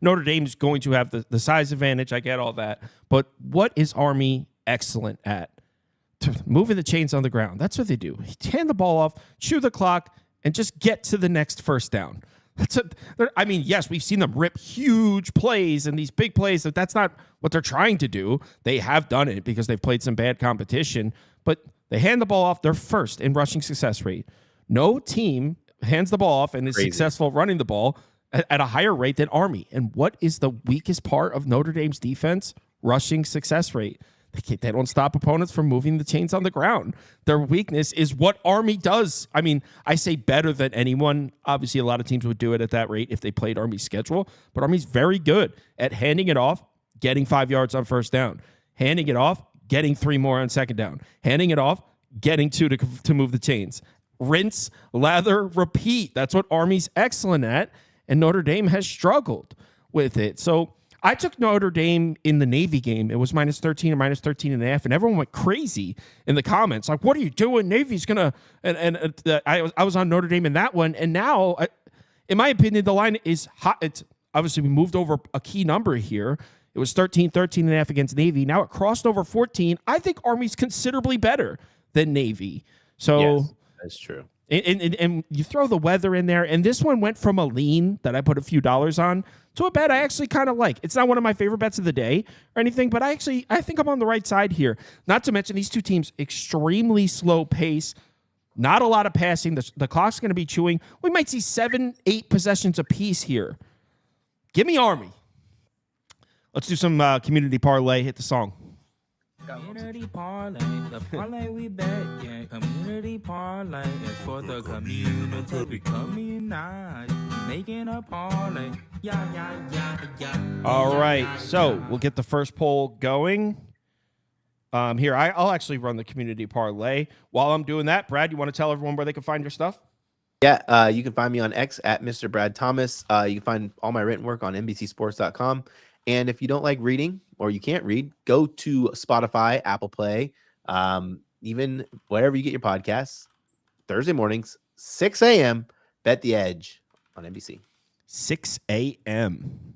Notre Dame's going to have the size advantage. I get all that. But what is Army excellent at? Moving the chains on the ground. That's what they do. Hand the ball off, chew the clock, and just get to the next first down. I mean, yes, we've seen them rip huge plays and these big plays. That's not what they're trying to do. They have done it because they've played some bad competition, but they hand the ball off. They're first in rushing success rate. No team hands the ball off and is successful running the ball at a higher rate than Army. And what is the weakest part of Notre Dame's defense? Rushing success rate. They don't stop opponents from moving the chains on the ground. Their weakness is what Army does. I mean, I say better than anyone. Obviously, a lot of teams would do it at that rate if they played Army's schedule. But Army's very good at handing it off, getting 5 yards on first down. Handing it off, getting 3 more on second down. Handing it off, getting 2 to move the chains. Rinse, lather, repeat. That's what Army's excellent at. And Notre Dame has struggled with it. So I took Notre Dame in the Navy game. It was minus 13 or minus 13.5, and everyone went crazy in the comments. Like, what are you doing? Navy's going to... And I was on Notre Dame in that one, and now, in my opinion, the line is hot. It's obviously, we moved over a key number here. It was 13.5 against Navy. Now it crossed over 14. I think Army's considerably better than Navy. So yes, that's true. And you throw the weather in there, and this one went from a lean that I put a few dollars on to a bet I actually kind of like. It's not one of my favorite bets of the day or anything, but I think I'm on the right side here. Not to mention these two teams, extremely slow pace, not a lot of passing. The clock's going to be chewing. We might see 7-8 possessions apiece here. Give me Army. Let's do some community parlay. Hit the song. Community parlay, the parlay we bet, yeah. Community parlay is for the community. We coming making a parlay, yeah. All right, so we'll get the first poll going. Here, I'll actually run the community parlay. While I'm doing that, Brad, you want to tell everyone where they can find your stuff? Yeah, you can find me on X at Mr. Brad Thomas. You can find all my written work on NBCSports.com. And if you don't like reading or you can't read, go to Spotify, Apple Play, even wherever you get your podcasts. Thursday mornings, 6 a.m., Bet the Edge on NBC. 6 a.m.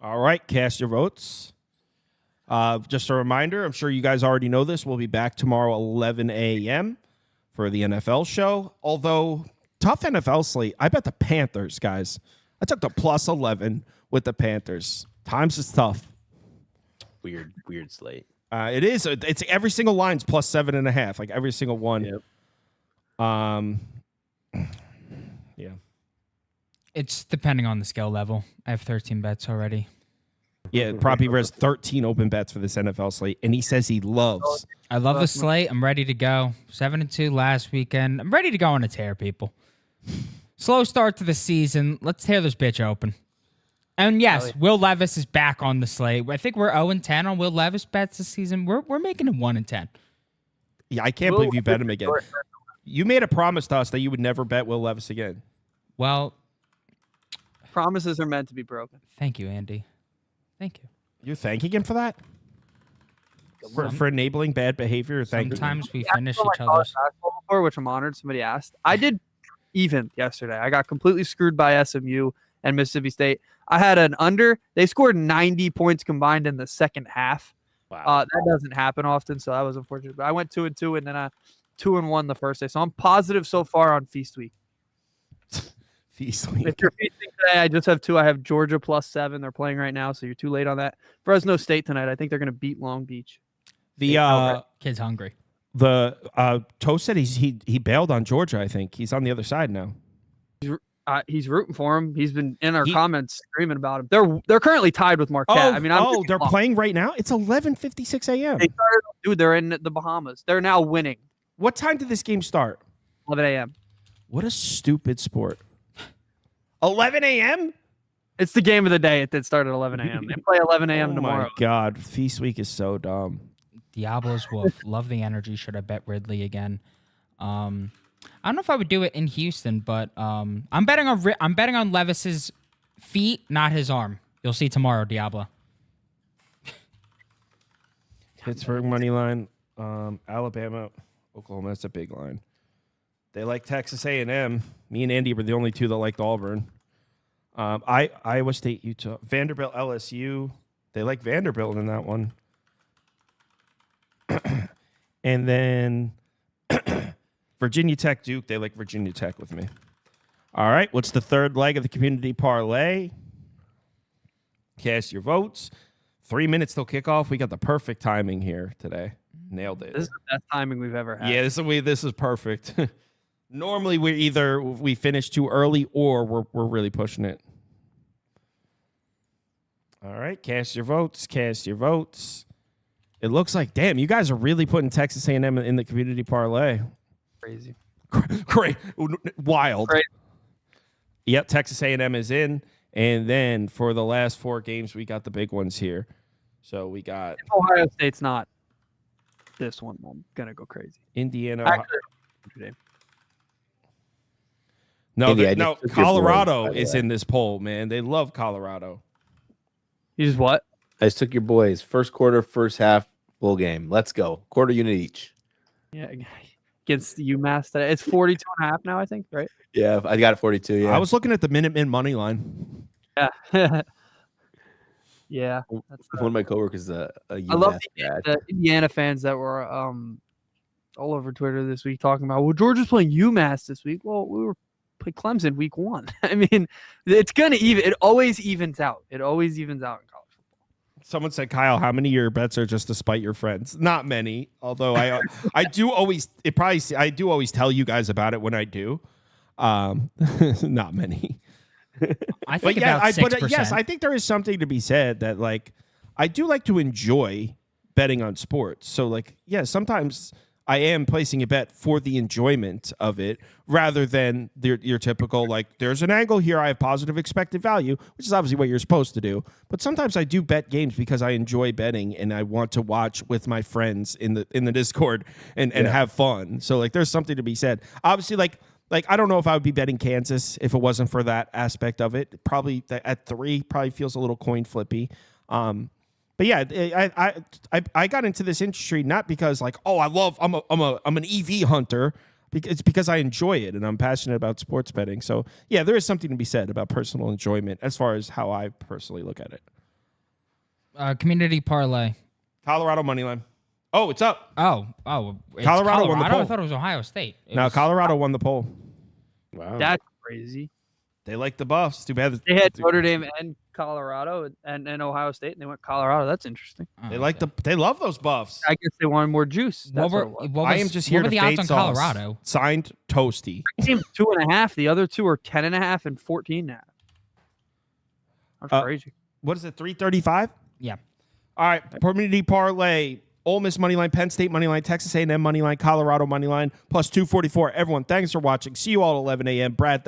All right, cast your votes. Just a reminder, I'm sure you guys already know this. We'll be back tomorrow, 11 a.m. for the NFL show. Although, tough NFL slate. I bet the Panthers, guys. I took the plus 11 with the Panthers. Times is tough. Weird slate. It is. It's every single line's plus 7.5. Like every single one. Yep. Yeah. It's depending on the skill level. I have 13 bets already. Yeah, Proppy has 13 open bets for this NFL slate, and he says he loves. I love the slate. I'm ready to go. 7-2 last weekend. I'm ready to go on a tear, people. Slow start to the season. Let's tear this bitch open. And yes, Will Levis is back on the slate. I think we're 0-10 on Will Levis bets this season. We're making him 1-10. Yeah, I can't believe you bet him again. You made a promise to us that you would never bet Will Levis again. Well, Promises are meant to be broken. thank you, Andy. Thank you. You're thanking him for that? For enabling bad behavior? Thank you. Sometimes we finish I each other's. before, which I'm honored somebody asked. I did even yesterday. I got completely screwed by SMU and Mississippi State. I had an under. They scored 90 points combined in the second half. Wow. That doesn't happen often, so that was unfortunate. But I went 2-2, and then I 2-1 the first day. So I'm positive so far on Feast Week. Feast Week. If you're feasting today, I just have 2. I have Georgia plus 7. They're playing right now, so you're too late on that. Fresno State tonight. I think they're going to beat Long Beach. The Kid's hungry. Toast said he bailed on Georgia. I think he's on the other side now. He's rooting for him. He's been in our comments screaming about him. They're currently tied with Marquette. They're playing right now. It's 11:56 a.m. They're in the Bahamas. They're now winning. What time did this game start? 11 a.m. What a stupid sport. 11 a.m. It's the game of the day. It did start at 11 a.m. They play 11 a.m. tomorrow. Oh my God, Feast Week is so dumb. Diablo's Wolf. Love the energy. Should I bet Ridley again? I don't know if I would do it in Houston, but I'm betting on Levis's feet, not his arm. You'll see tomorrow, Diablo. Pittsburgh money line, Alabama, Oklahoma. That's a big line. They like Texas A&M. Me and Andy were the only two that liked Auburn. Iowa State, Utah, Vanderbilt, LSU. They like Vanderbilt in that one. And then Virginia Tech, Duke. They like Virginia Tech with me. All right. What's the third leg of the community parlay? Cast your votes. 3 minutes till kickoff. We got the perfect timing here today. Nailed it. This is the best timing we've ever had. Yeah, this is perfect. Normally, we finish too early or we're really pushing it. All right, cast your votes. Cast your votes. It looks like, damn, you guys are really putting Texas A&M in the community parlay. Crazy. Great, wild. Great. Yep, Texas A&M is in, and then for the last 4 games, we got the big ones here. So we got Ohio State's not this one. I'm gonna go crazy. Indiana. Actually, No, Colorado is in this poll, man. They love Colorado. You just what? I just took your boys. First quarter, first half, full game. Let's go. Quarter unit each. Yeah, against the UMass today. It's 42.5 now, I think, right? Yeah, I got it 42. Yeah. I was looking at the Minutemen money line. Yeah. Yeah. That's, one of my coworkers a UMass I love grad. the Indiana fans that were all over Twitter this week talking about, well, Georgia's playing UMass this week. Well, we were playing Clemson week 1. I mean, it's gonna even. It always evens out. It always evens out in college football. Someone said, Kyle, how many of your bets are just to spite your friends? Not many, although I do always tell you guys about it when I do. Not many. I think about 6%. Yes, I think there is something to be said that, like, I do like to enjoy betting on sports. So, like, yeah, sometimes I am placing a bet for the enjoyment of it rather than your typical, like, there's an angle here, I have positive expected value, which is obviously what you're supposed to do. But sometimes I do bet games because I enjoy betting and I want to watch with my friends in the Discord and have fun. So, like, there's something to be said. Obviously, like I don't know if I would be betting Kansas if it wasn't for that aspect of it. Probably at 3 probably feels a little coin flippy. But yeah, I got into this industry not because like, oh, I'm an EV hunter. It's because I enjoy it and I'm passionate about sports betting. So yeah, there is something to be said about personal enjoyment as far as how I personally look at it. Community parlay. Colorado money line. Oh, it's up. Oh, it's Colorado won the poll. I thought it was Ohio State. Colorado won the poll. Wow. That's crazy. They like the Buffs. Too bad They had Notre Dame and Colorado and Ohio State, and they went Colorado. That's interesting. They love those Buffs. I guess they wanted more juice. That's I am just here to the odds fade on sauce. Colorado? Signed Toasty. Team 2.5. The other two are 10.5 and 14.5. That's crazy. What is it? 335. Yeah. All right. Community parlay. Ole Miss money line, Penn State money line, Texas A&M money line, Colorado money line, plus 244. Everyone, thanks for watching. See you all at 11 a.m. Brad.